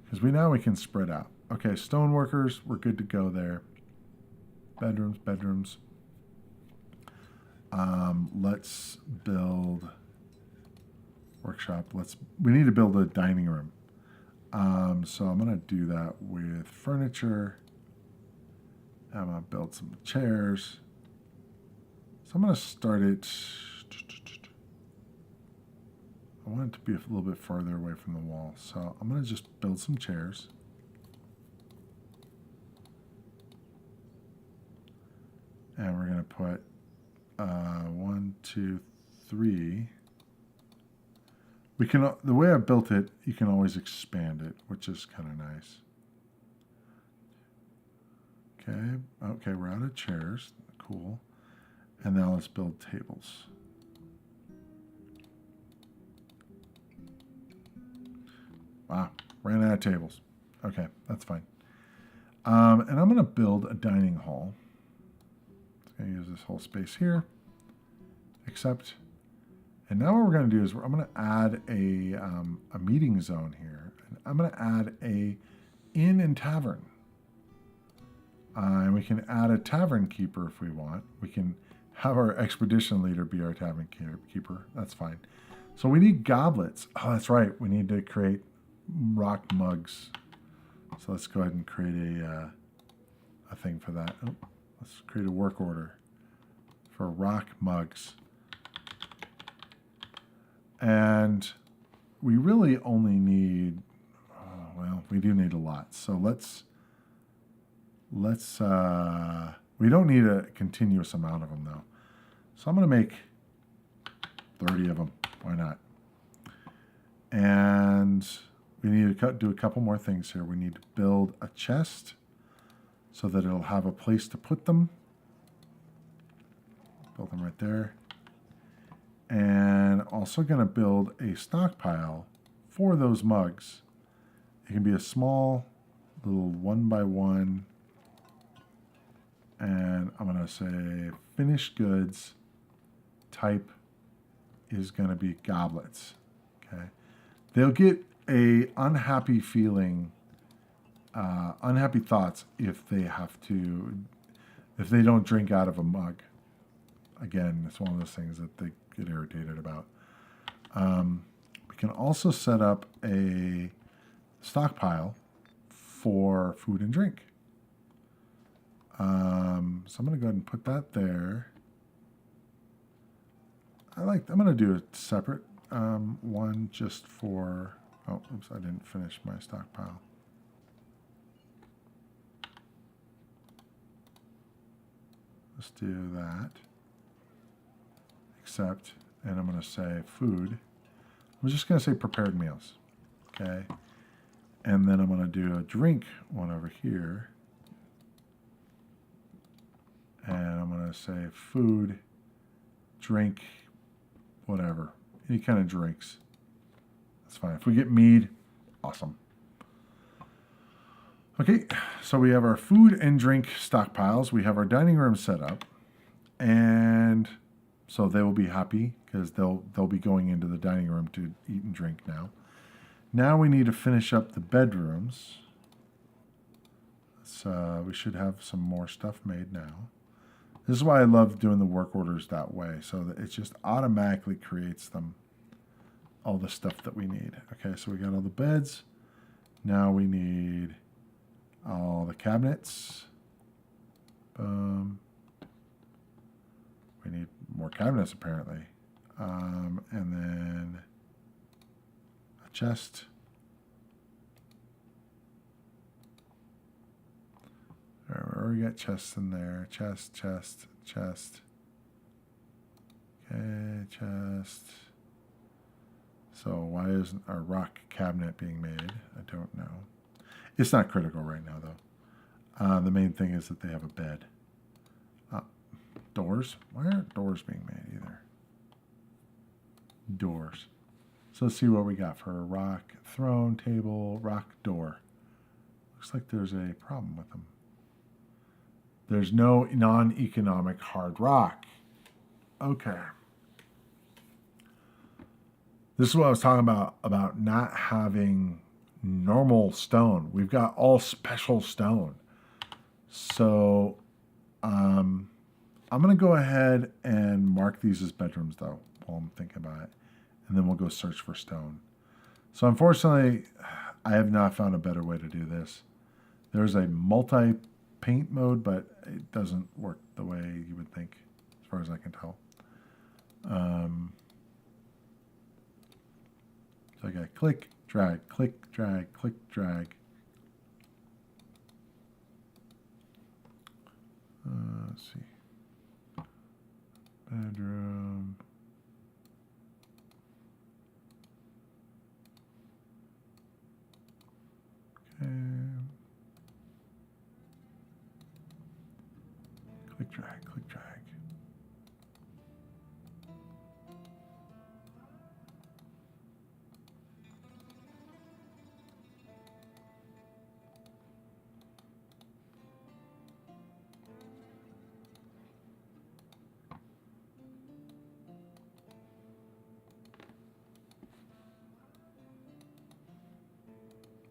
Because now we can spread out. Okay, stoneworkers, we're good to go there. Bedrooms. Let's build workshop. We need to build a dining room. So I'm going to do that with furniture. I'm going to build some chairs. So I'm going to start it. I want it to be a little bit farther away from the wall. So I'm going to just build some chairs. And we're going to put 1, 2, 3. We can, the way I built it, you can always expand it, which is kind of nice. Okay, we're out of chairs. Cool. And now let's build tables. Wow, ran out of tables. Okay, that's fine. And I'm going to build a dining hall. I'm going to use this whole space here. Accept. And now what we're going to do is I'm going to add a meeting zone here. And I'm going to add a inn and tavern. And we can add a tavern keeper if we want. We can have our expedition leader be our tavern keeper. That's fine. So we need goblets. Oh, that's right. We need to create rock mugs. So let's go ahead and create a thing for that. Oh, let's create a work order for rock mugs. And we really only need, well, we do need a lot. So let's we don't need a continuous amount of them though. So I'm going to make 30 of them. Why not? And we need to do a couple more things here. We need to build a chest so that it'll have a place to put them. Build them right there. And also going to build a stockpile for those mugs. It can be a small little 1x1. And I'm going to say finished goods type is going to be goblets. Okay. They'll get a unhappy feeling, unhappy thoughts if they don't drink out of a mug. Again, it's one of those things that they get irritated about. We can also set up a stockpile for food and drink. So I'm going to go ahead and put that there. I'm going to do a separate one just for, oh, oops, I didn't finish my stockpile. Let's do that. Accept, and I'm going to say food. I'm just going to say prepared meals. Okay. And then I'm going to do a drink one over here. And I'm going to say food, drink, whatever. Any kind of drinks. That's fine. If we get mead, awesome. Okay, so we have our food and drink stockpiles. We have our dining room set up. And so they will be happy because they'll be going into the dining room to eat and drink now. Now we need to finish up the bedrooms. So we should have some more stuff made now. This is why I love doing the work orders that way, so that it just automatically creates them, all the stuff that we need. Okay, so we got all the beds. Now we need all the cabinets. Boom. We need more cabinets, apparently. And then a chest. We already got chests in there. Chest, chest, chest. Okay, chest. So why isn't our rock cabinet being made? I don't know. It's not critical right now, though. The main thing is that they have a bed. Doors? Why aren't doors being made either? Doors. So let's see what we got for a rock throne, table, rock door. Looks like there's a problem with them. There's no non-economic hard rock. Okay. This is what I was talking about not having normal stone. We've got all special stone. So I'm going to go ahead and mark these as bedrooms, though, while I'm thinking about it. And then we'll go search for stone. So unfortunately, I have not found a better way to do this. There's a multi-paint mode, but it doesn't work the way you would think, as far as I can tell. So I got click, drag, click, drag, click, drag. Let's see. Bedroom. Okay. Click, drag, click, drag.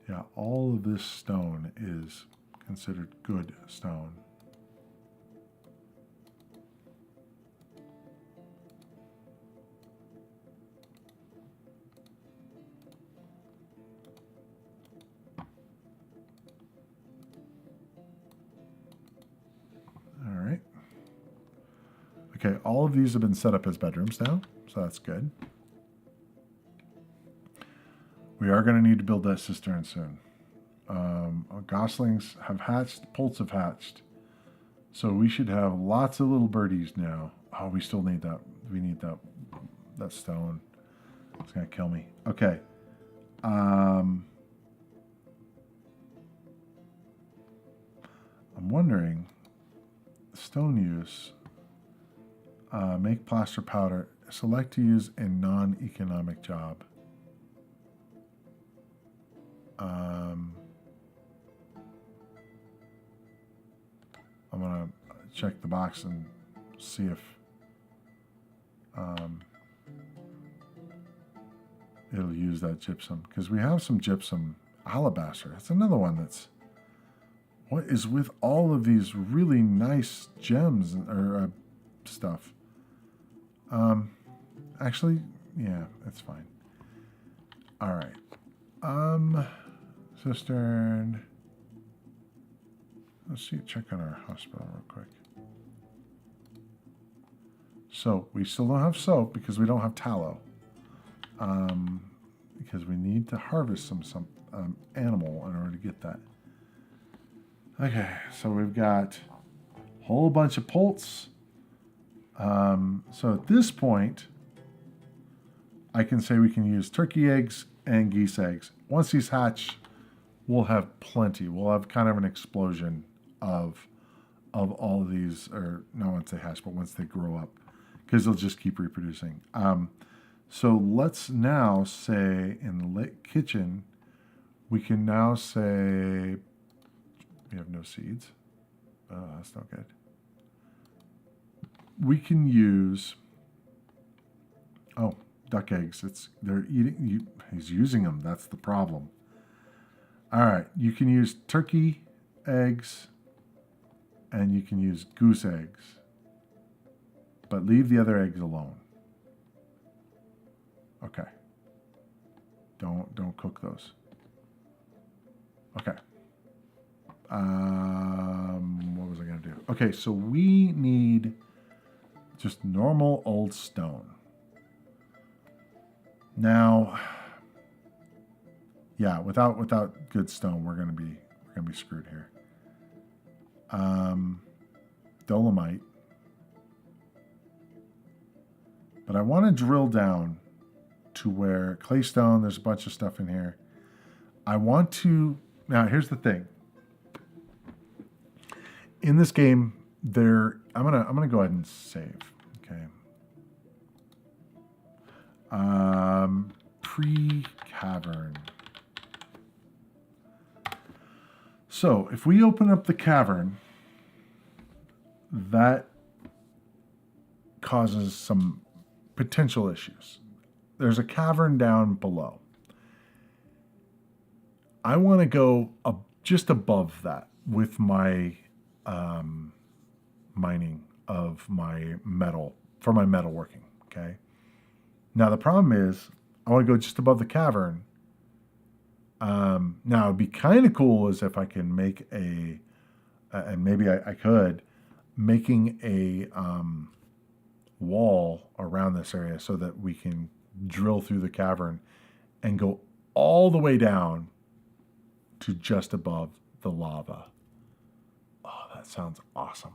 Yeah, all of this stone is considered good stone. All right. Okay, all of these have been set up as bedrooms now, so that's good. We are going to need to build that cistern soon. Goslings have hatched, poults have hatched. So we should have lots of little birdies now. Oh, we still need that. We need that stone. It's going to kill me. Okay. I'm wondering, stone use, make plaster powder, select to use in non-economic job. I'm going to check the box and see if it'll use that gypsum. Because we have some gypsum alabaster. That's another one that's... What is with all of these really nice gems or stuff? Actually, yeah, that's fine. All right. Cistern... Let's see, check on our hospital real quick. So we still don't have soap because we don't have tallow. Because we need to harvest some animal in order to get that. Okay, so we've got a whole bunch of poults. So at this point, I can say we can use turkey eggs and geese eggs. Once these hatch, we'll have plenty. We'll have kind of an explosion of all of these, or not once they hatch, but once they grow up, because they'll just keep reproducing. So let's now say in the kitchen, we can now say we have no seeds. Oh, that's not good. We can use, duck eggs. They're eating. He's using them. That's the problem. All right, you can use turkey eggs. And you can use goose eggs, but leave the other eggs alone. Okay. Don't cook those. Okay. What was I gonna do? Okay, so we need just normal old stone. Now, yeah, without good stone, we're gonna be screwed here. Dolomite. But I want to drill down to where claystone, there's a bunch of stuff in here. I want to, now here's the thing. In this game, I'm gonna go ahead and save. Okay. Pre-cavern. So if we open up the cavern, that causes some potential issues. There's a cavern down below. I want to go just above that with my mining of my metal, for my metalworking, okay? Now the problem is, I want to go just above the cavern. Now it'd be kind of cool is if I can make and maybe I could, making a wall around this area so that we can drill through the cavern and go all the way down to just above the lava. Oh, that sounds awesome.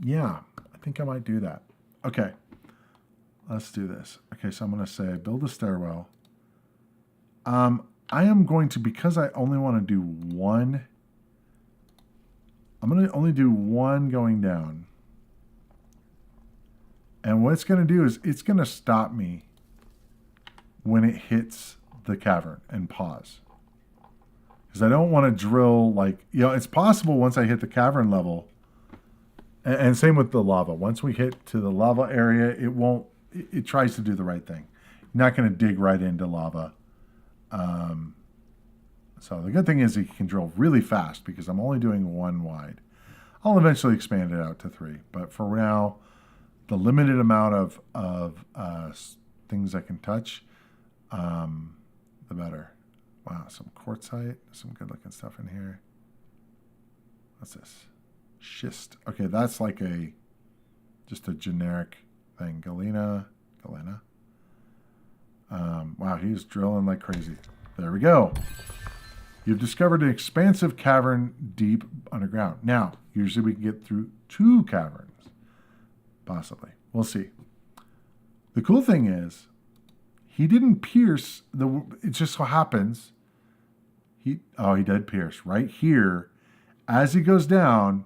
Yeah, I think I might do that. Okay, let's do this. Okay, so I'm going to say build a stairwell. I am going to, because I only want to do one, I'm going to only do one going down. And what it's going to do is it's going to stop me when it hits the cavern and pause. Because I don't want to drill it's possible once I hit the cavern level, and same with the lava. Once we hit to the lava area, it tries to do the right thing. You're not going to dig right into lava. So the good thing is you can drill really fast because I'm only doing 1 wide. I'll eventually expand it out to 3, but for now, the limited amount of things I can touch, the better. Wow, some quartzite, some good looking stuff in here. What's this? Schist. Okay, that's like just a generic thing. Galena. Wow, he's drilling like crazy. There we go. You've discovered an expansive cavern deep underground. Now, usually we can get through 2 caverns. Possibly. We'll see. The cool thing is, he didn't pierce it just so happens. He did pierce right here. As he goes down,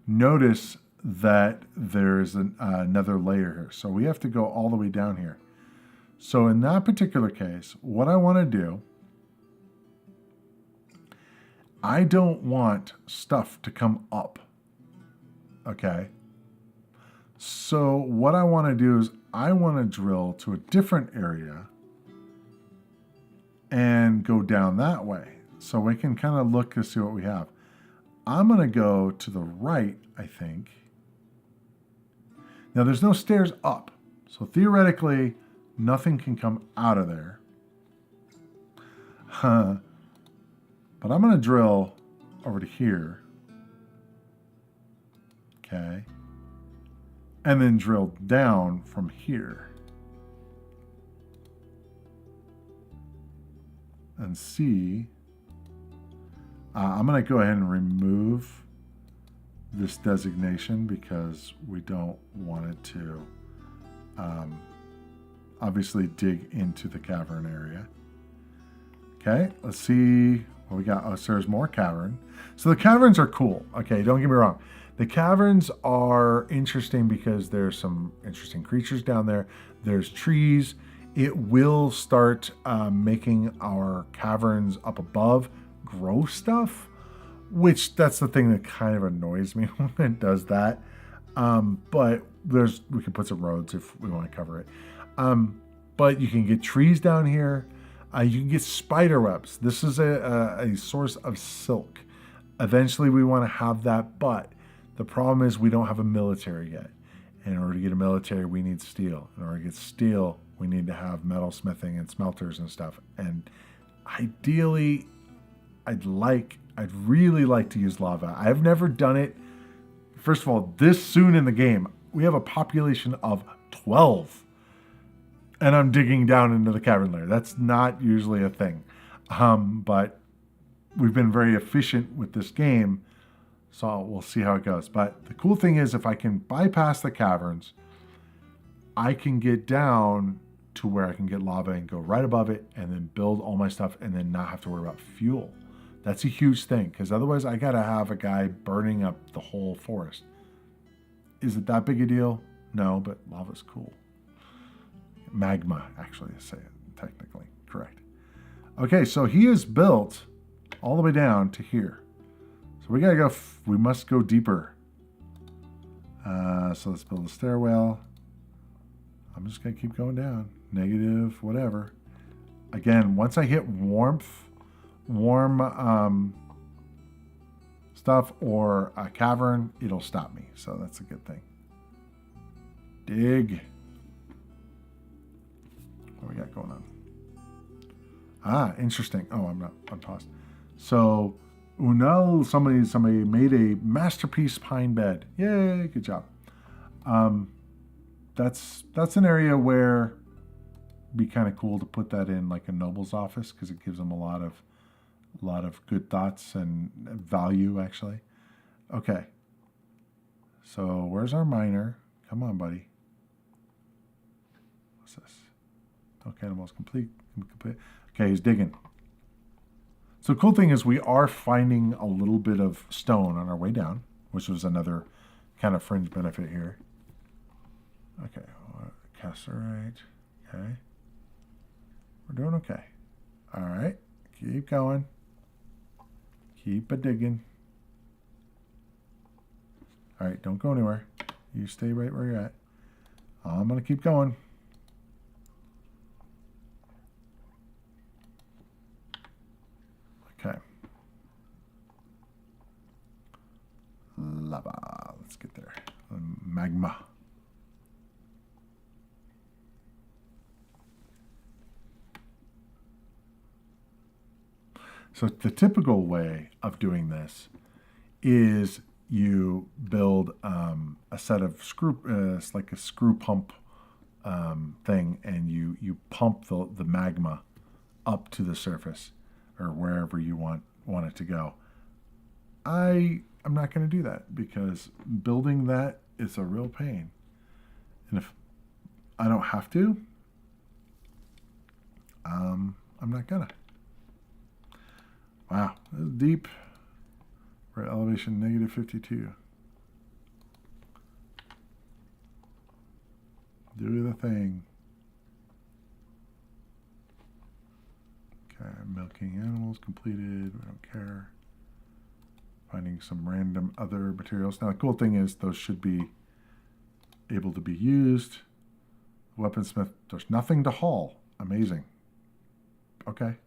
notice that there's another layer here. So we have to go all the way down here. So in that particular case, what I want to do, I don't want stuff to come up. Okay? So what I want to do is I want to drill to a different area and go down that way. So we can kind of look to see what we have. I'm going to go to the right, I think. Now there's no stairs up. So theoretically, nothing can come out of there. But I'm going to drill over to here. Okay. And then drill down from here. And see. I'm going to go ahead and remove this designation because we don't want it to obviously dig into the cavern area. Okay, let's see what we got. Oh, so there's more cavern. So the caverns are cool. Okay, don't get me wrong. The caverns are interesting because there's some interesting creatures down there. There's trees. It will start making our caverns up above grow stuff, which that's the thing that kind of annoys me when it does that. But we can put some roads if we want to cover it. But you can get trees down here. You can get spider webs. This is a source of silk. Eventually we want to have that, but the problem is we don't have a military yet. And in order to get a military, we need steel. In order to get steel, we need to have metal smithing and smelters and stuff. And ideally, I'd really like to use lava. I've never done it. First of all, this soon in the game, we have a population of 12. And I'm digging down into the cavern layer. That's not usually a thing. But we've been very efficient with this game. So we'll see how it goes. But the cool thing is if I can bypass the caverns, I can get down to where I can get lava and go right above it and then build all my stuff and then not have to worry about fuel. That's a huge thing because otherwise I got to have a guy burning up the whole forest. Is it that big a deal? No, but lava's cool. Magma, actually, to say it technically correct. Okay, so he is built all the way down to here. So we gotta go. We must go deeper. So let's build a stairwell. I'm just gonna keep going down. Negative, whatever. Again, once I hit warm stuff or a cavern, it'll stop me. So that's a good thing. Dig. What we got going on? Ah, interesting. Oh, I'm not unpaused. So, Unel, somebody made a masterpiece pine bed. Yay, good job. That's an area where it'd be kind of cool to put that in like a noble's office because it gives them a lot of good thoughts and value actually. Okay. So where's our miner? Come on, buddy. What's this? Okay, almost complete. Okay, he's digging. So the cool thing is we are finding a little bit of stone on our way down, which was another kind of fringe benefit here. Okay, cassiterite. Okay. We're doing okay. All right, keep going. Keep a digging. All right, don't go anywhere. You stay right where you're at. I'm going to keep going. Okay. Lava. Let's get there. Magma. So the typical way of doing this is you build a set of it's like a screw pump thing, and you pump the magma up to the surface or wherever you want it to go. I'm not going to do that because building that is a real pain. And if I don't have to, I'm not gonna. Wow, this is deep. We're at elevation -52. Do the thing. Okay, milking animals completed. We don't care. Finding some random other materials. Now, the cool thing is those should be able to be used. Weaponsmith, there's nothing to haul. Amazing. Okay.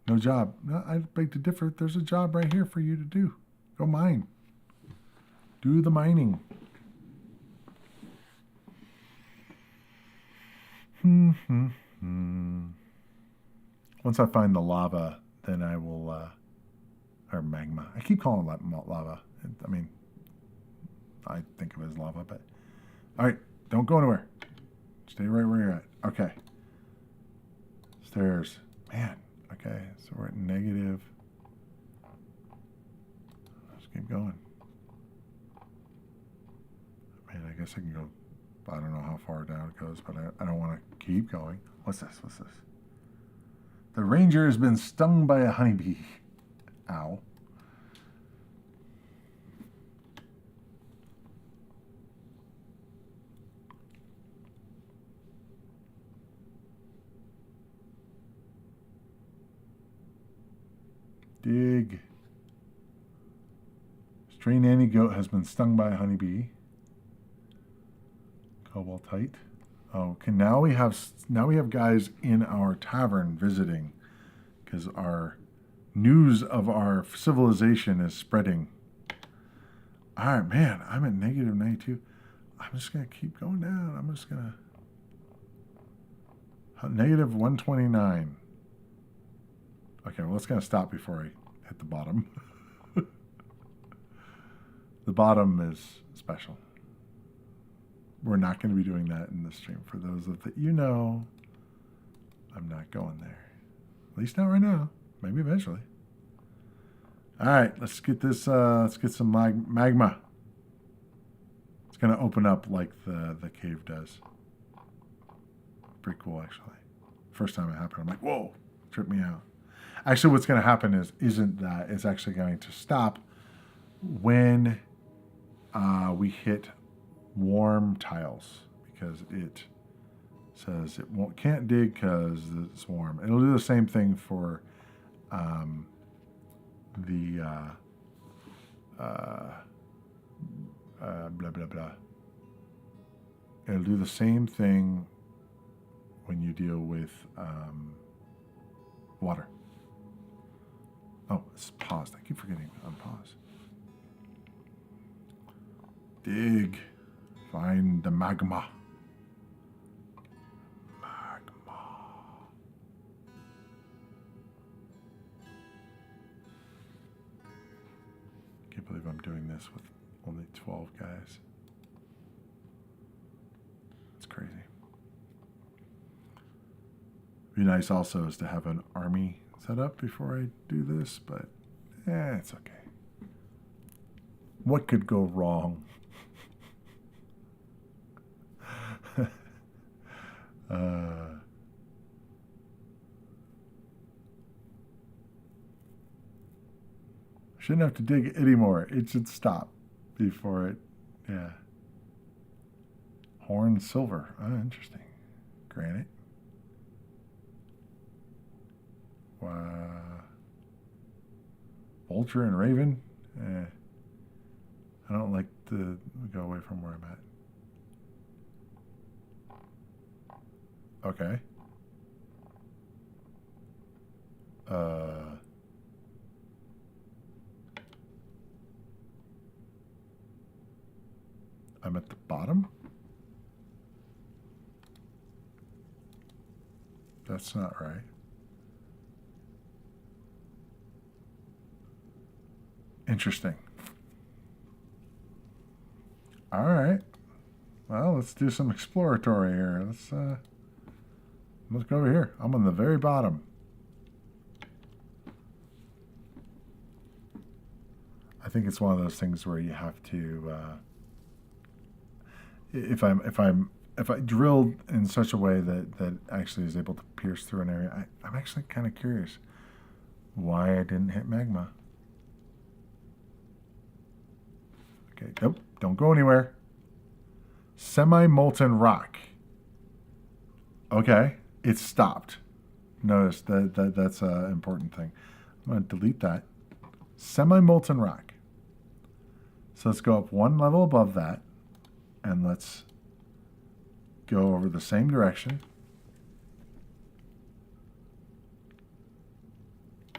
No job. No, I beg to differ. There's a job right here for you to do. Go mine. Do the mining. Once I find the lava, then I will, or magma. I keep calling it lava. I mean, I think of it as lava, but all right, don't go anywhere. Stay right where you're at. Okay. Stairs. Man. Okay, so we're at negative. Let's keep going. Man, I guess I can go. I don't know how far down it goes, but I don't want to keep going. What's this? What's this? The ranger has been stung by a honeybee. Ow. Dig. Stray nanny goat has been stung by a honeybee. Cobaltite. Oh, okay. Now we have guys in our tavern visiting because our news of our civilization is spreading. All right, man. I'm at -92. I'm just gonna keep going down. I'm just gonna -129. Okay, well, it's going to stop before I hit the bottom. The bottom is special. We're not going to be doing that in this stream. For those that you know, I'm not going there. At least not right now. Maybe eventually. All right, let's get this. Let's get some magma. It's going to open up like the cave does. Pretty cool, actually. First time it happened, I'm like, whoa, tripped me out. Actually, what's going to happen isn't that. It's actually going to stop when we hit warm tiles because it says it can't dig because it's warm. It'll do the same thing for the blah, blah, blah. It'll do the same thing when you deal with water. Oh, it's paused. I keep forgetting to unpause. Dig. Find the magma. Magma. Can't believe I'm doing this with only 12 guys. It's crazy. Be nice also is to have an army set up before I do this, but it's okay. What could go wrong? Shouldn't have to dig anymore. It should stop before it, yeah. Horn silver. Oh, interesting. Granite. Vulture and raven. I don't like to go away from where I'm at. Okay. I'm at the bottom? That's not right. Interesting. All right. Well, let's do some exploratory here. Let's go over here. I'm on the very bottom. I think it's one of those things where you have to. If I drilled in such a way that actually is able to pierce through an area, I'm actually kind of curious why I didn't hit magma. Okay, nope, don't go anywhere. Semi-molten rock. Okay, it's stopped. Notice that's an important thing. I'm going to delete that. Semi-molten rock. So let's go up one level above that, and let's go over the same direction.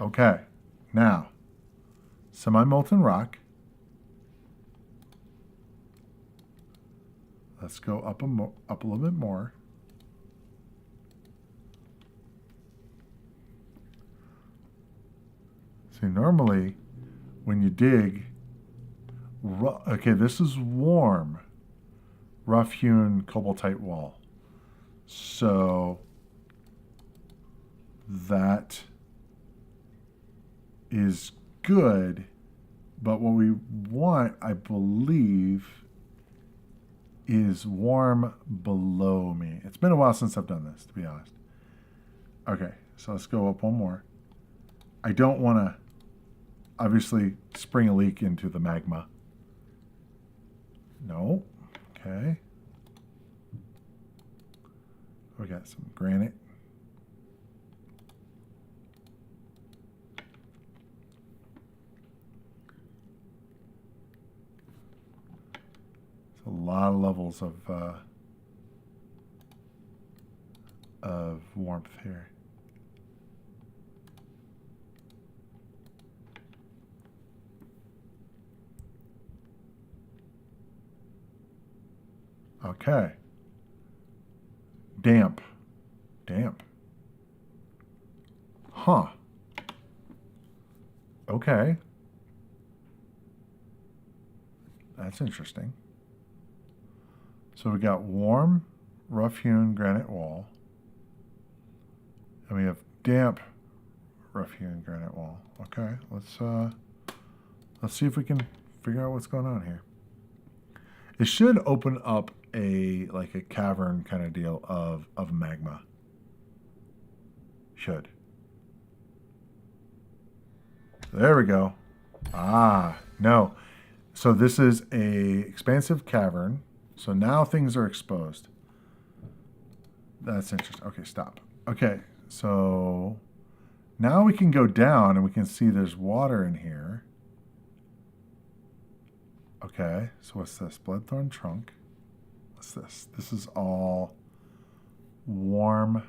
Okay, now, semi-molten rock. Let's go up a little bit more. See, normally when you dig, okay, this is warm, rough-hewn cobaltite wall. So that is good, but what we want, I believe, is warm below me. It's been a while since I've done this, to be honest. Okay, so let's go up one more. I don't want to, obviously, spring a leak into the magma. No. Okay. We got some granite. It's a lot of levels of warmth here. Okay. Damp. Damp. Huh. Okay. That's interesting. So we got warm, rough-hewn granite wall. And we have damp, rough-hewn granite wall. Okay, let's see if we can figure out what's going on here. It should open up a cavern kind of deal of magma. Should. There we go. Ah, no. So this is a expansive cavern. So now things are exposed. That's interesting. Okay, stop. Okay, so now we can go down and we can see there's water in here. Okay, so what's this? Bloodthorn trunk. What's this? This is all warm.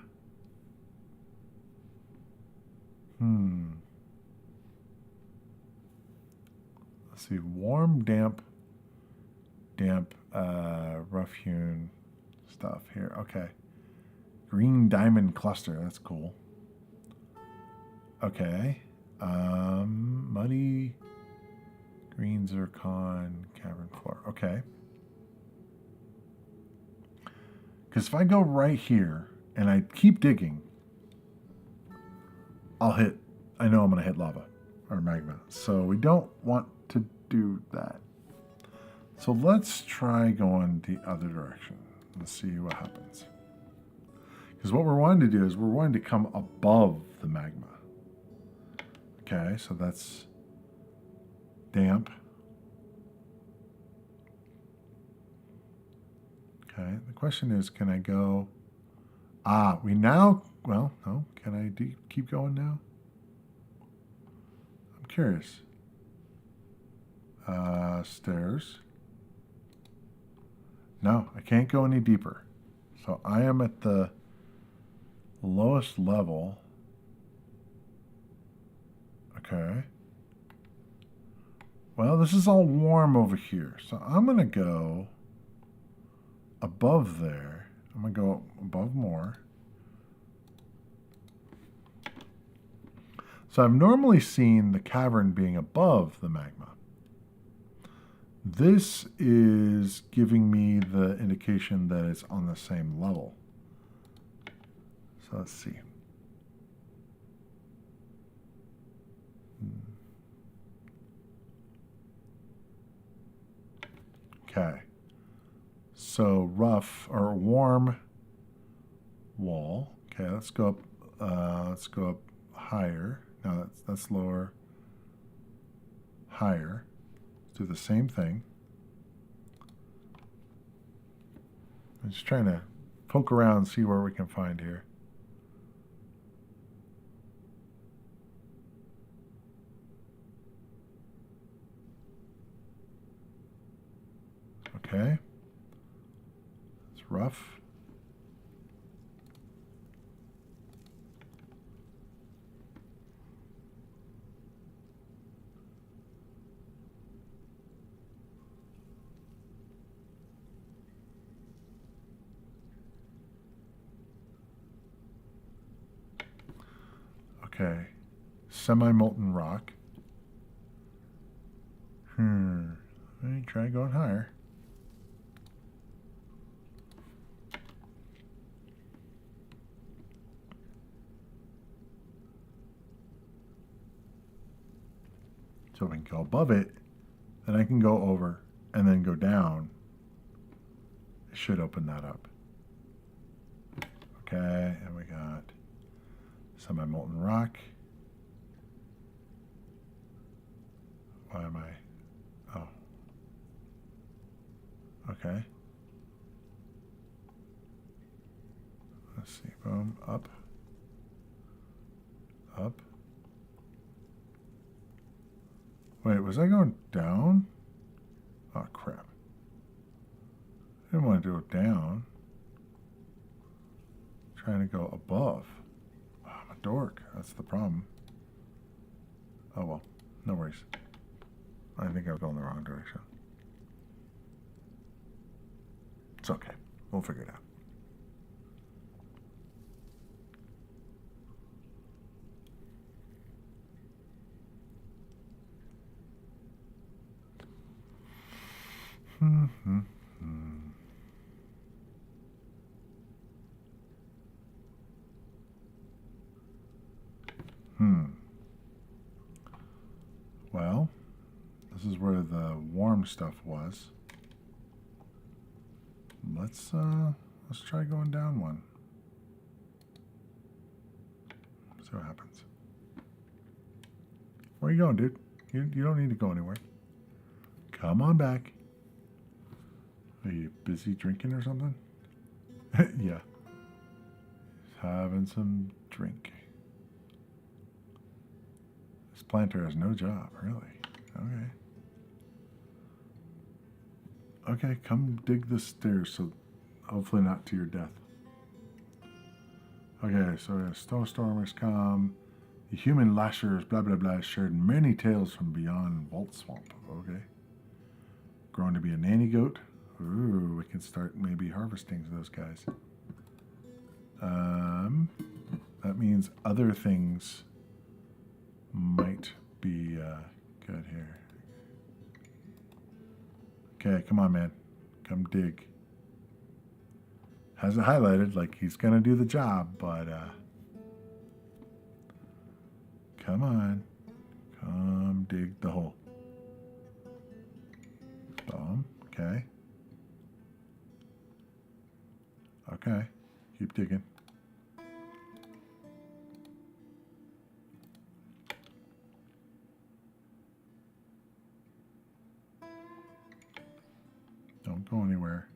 Let's see. Warm, damp, rough-hewn stuff here. Okay. Green diamond cluster. That's cool. Okay. Muddy green zircon cavern floor. Okay. Because if I go right here and I keep digging, I know I'm going to hit lava or magma. So we don't want to do that. So let's try going the other direction. Let's see what happens. Because what we're wanting to do is we're wanting to come above the magma. Okay, so that's damp. Okay, the question is, can I go? Well, no, can I keep going now? I'm curious. Stairs. No, I can't go any deeper. So I am at the lowest level. Okay. Well, this is all warm over here. So I'm going to go above there. I'm going to go above more. So I've normally seen the cavern being above the magma. This is giving me the indication that it's on the same level. So let's see. Okay. So rough or warm wall. Okay, let's go up. Let's go up higher. No, that's lower. Higher. Let's do the same thing. I'm just trying to poke around and see where we can find here. Okay. It's rough. Okay. Semi-molten rock. Let me try going higher. So if I can go above it, then I can go over and then go down. It should open that up. Okay, and we got semi-molten rock. Why am I? Oh. Okay. Let's see. Boom. Up. Up. Wait, was I going down? Oh, crap. I didn't want to go down. I'm trying to go above. Oh, I'm a dork. That's the problem. Oh, well. No worries. I think I was going the wrong direction. It's okay. We'll figure it out. Well, this is where the warm stuff was. Let's try going down one. See what happens. Where are you going, dude? You don't need to go anywhere. Come on back. Are you busy drinking or something? Yeah. He's having some drink. This planter has no job, really. Okay. Okay, come dig the stairs, so hopefully not to your death. Okay, so a snowstorm has come. The human lashers, blah, blah, blah, shared many tales from beyond Vault Swamp. Okay. Grown to be a nanny goat. Ooh, we can start maybe harvesting those guys. That means other things might be good here. Okay, come on, man. Come dig. Has it highlighted like he's going to do the job, but come on. Come dig the hole. Boom. Okay. Okay. Keep digging. Don't go anywhere.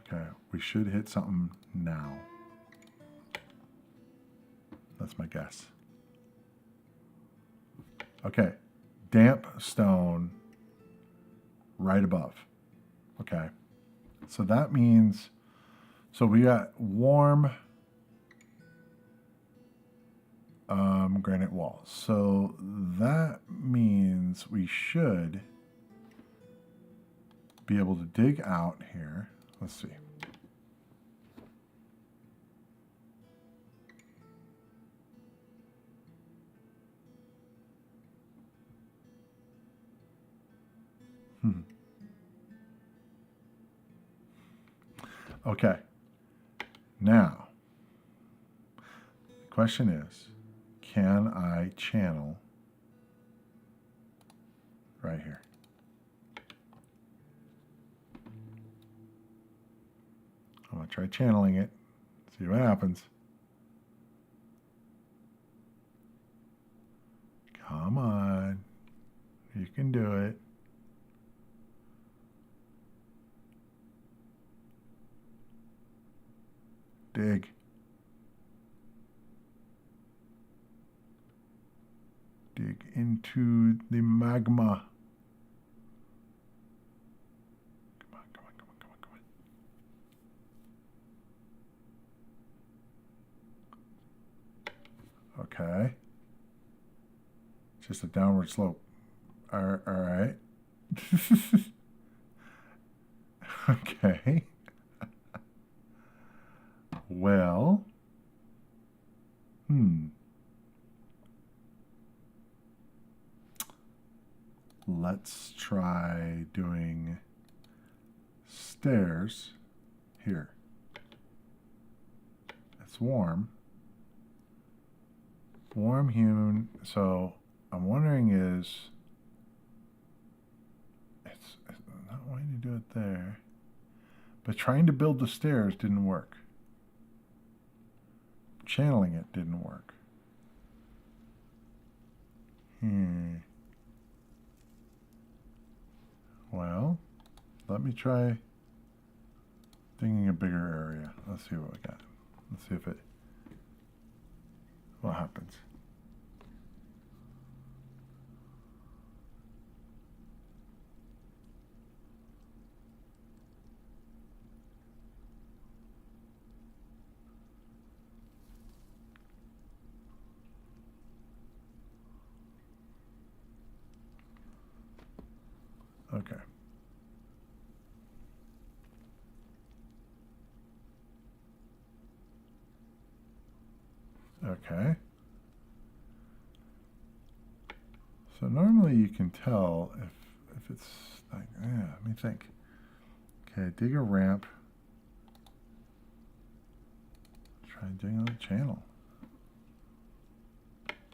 Okay, we should hit something now. That's my guess. Okay, damp stone right above. Okay, so that means, so we got warm granite walls. So that means we should be able to dig out here. Let's see. Okay. Now, the question is, can I channel right here? I'm going to try channeling it, see what happens. Come on. You can do it. Dig. Dig into the magma. Come on, come on, come on, come on, come on. Okay. Just a downward slope. All right. Okay. Well. Let's try doing stairs here. It's warm. Warm hewn. So I'm wondering is it's not wanting to do it there. But trying to build the stairs didn't work. Channeling it didn't work. Well, let me try digging a bigger area. Let's see what we got. Let's see what happens. Okay. Okay. So normally you can tell if it's like, let me think. Okay, dig a ramp. Try digging on the channel.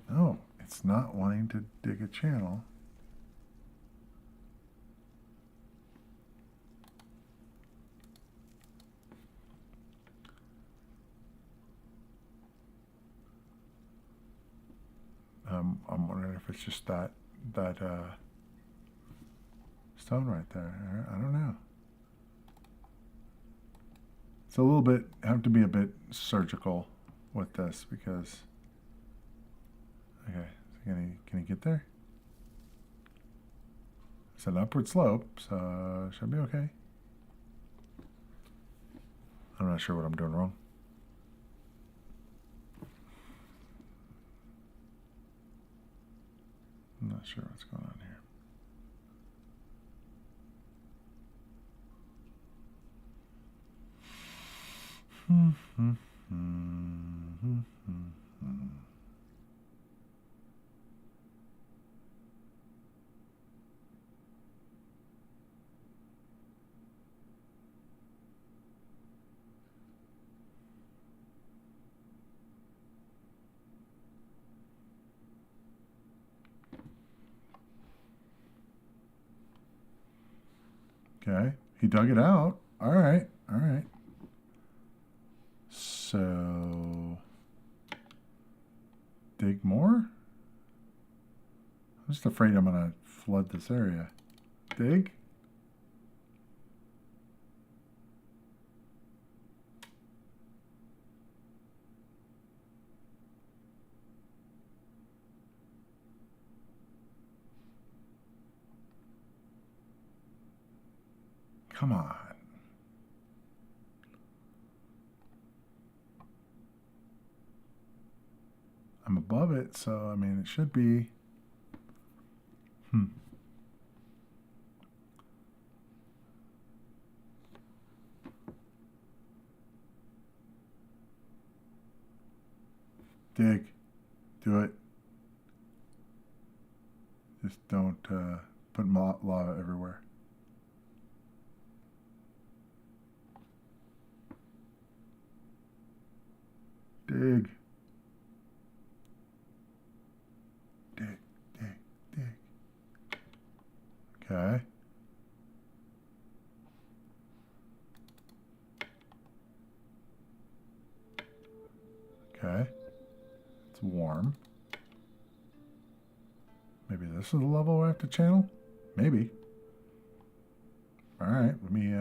No, it's not wanting to dig a channel. I'm wondering if it's just that stone right there. I don't know. It's a little bit, I have to be a bit surgical with this because, okay, so can he get there? It's an upward slope, so should be okay. I'm not sure what I'm doing wrong. I'm not sure what's going on here. Okay, he dug it out. All right, all right. So, dig more? I'm just afraid I'm going to flood this area. Dig? Come on. I'm above it, so I mean it should be. Dig. Do it. Just don't put lava everywhere. Dig. Dig, dig, dig. Okay. Okay. It's warm. Maybe this is the level I have to channel? Maybe. Alright, let me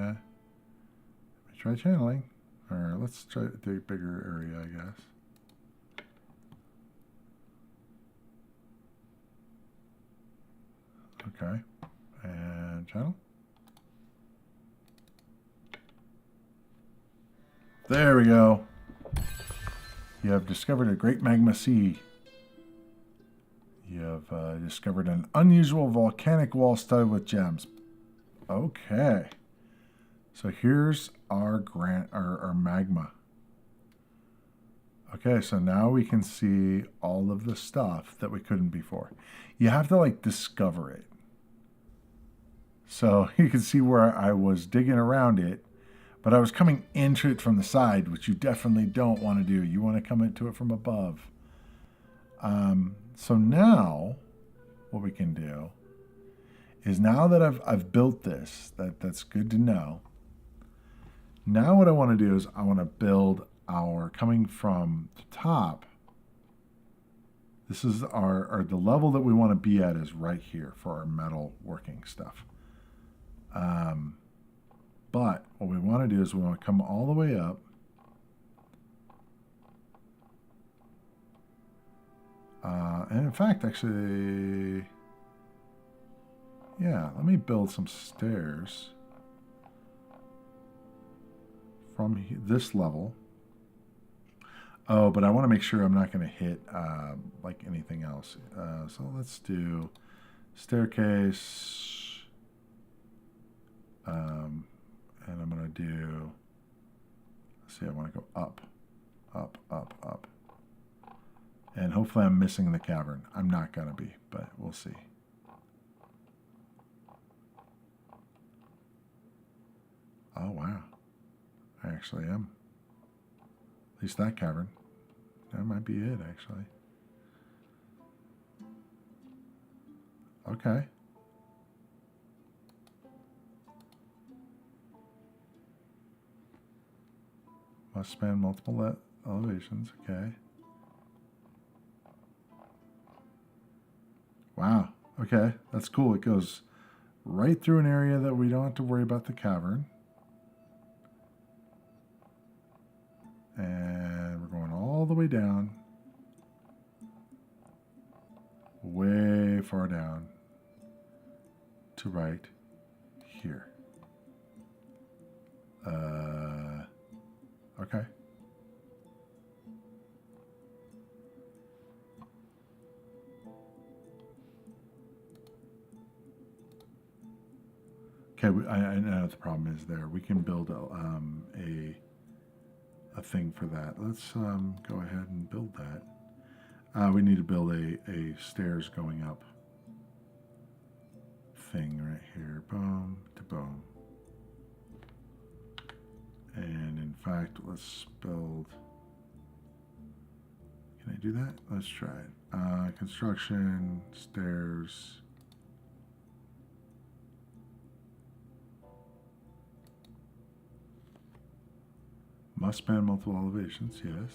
try channeling. Or let's try to do a bigger area, I guess. Okay. And channel. There we go. You have discovered a great magma sea. You have discovered an unusual volcanic wall studded with gems. Okay. So here's our magma. Okay, so now we can see all of the stuff that we couldn't before. You have to like discover it. So you can see where I was digging around it, but I was coming into it from the side, which you definitely don't want to do. You want to come into it from above. So now what we can do is, now that I've built this, that's good to know. Now what I want to do is I want to build our, coming from the top, this is the level that we want to be at is right here for our metal working stuff. But what we want to do is we want to come all the way up. And in fact, actually, yeah, let me build some stairs from this level. Oh, but I want to make sure I'm not going to hit like anything else. So let's do staircase. And I'm going to do, let's see, I want to go up, up, up, up. And hopefully I'm missing the cavern. I'm not going to be, but we'll see. Oh, wow. I actually am. At least that cavern. That might be it, actually. Okay. Must span multiple elevations. Okay. Wow. Okay. That's cool. It goes right through an area that we don't have to worry about the cavern. And we're going all the way down. Way far down. To right here. Okay. Okay, I know what the problem is there. We can build a thing for that. Let's go ahead and build that. We need to build a stairs going up thing right here. Boom to boom. And in fact, let's build. Can I do that? Let's try it. Construction, stairs. Must span multiple elevations, yes.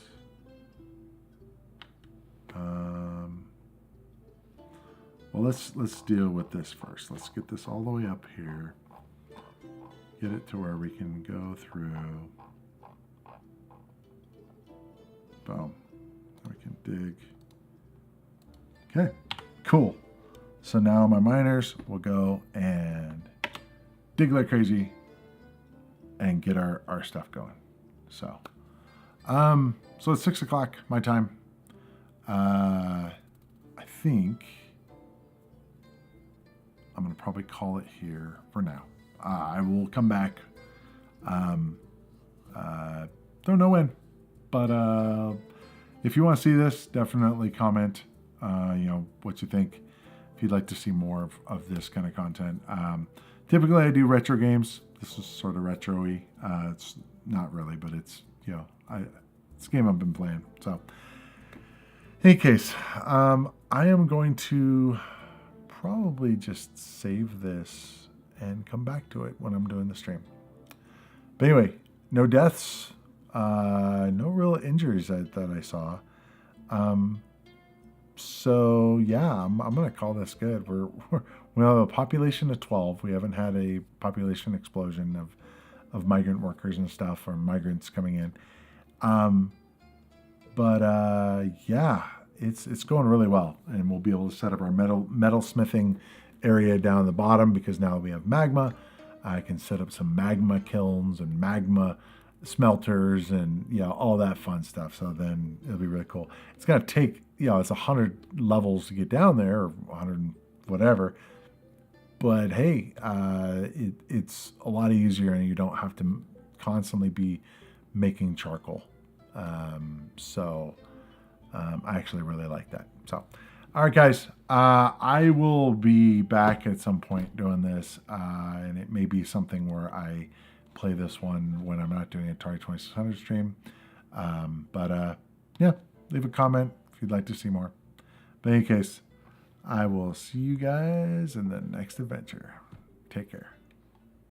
Well, let's deal with this first. Let's get this all the way up here. Get it to where we can go through. Boom. We can dig. Okay, cool. So now my miners will go and dig like crazy and get our stuff going. So it's 6 o'clock my time. I think I'm going to probably call it here for now. I will come back. Don't know when, but if you want to see this, definitely comment, what you think. If you'd like to see more of this kind of content. Typically, I do retro games. This is sort of retro-y. It's not really, but it's, it's a game I've been playing. So, in any case, I am going to probably just save this and come back to it when I'm doing the stream. But anyway, no deaths, no real injuries that I saw. So yeah, I'm gonna call this good. We have a population of 12. We haven't had a population explosion of migrant workers and stuff, or migrants coming in. Yeah, it's going really well, and we'll be able to set up our metal smithing area down the bottom because now we have magma. I can set up some magma kilns and magma smelters and all that fun stuff. So then it'll be really cool. It's gonna take it's 100 levels to get down there, or 100 whatever. But hey, it's a lot easier, and you don't have to constantly be making charcoal. I actually really like that. So, all right, guys, I will be back at some point doing this, and it may be something where I play this one when I'm not doing Atari 2600 stream. Yeah, leave a comment if you'd like to see more. But in any case, I will see you guys in the next adventure. Take care.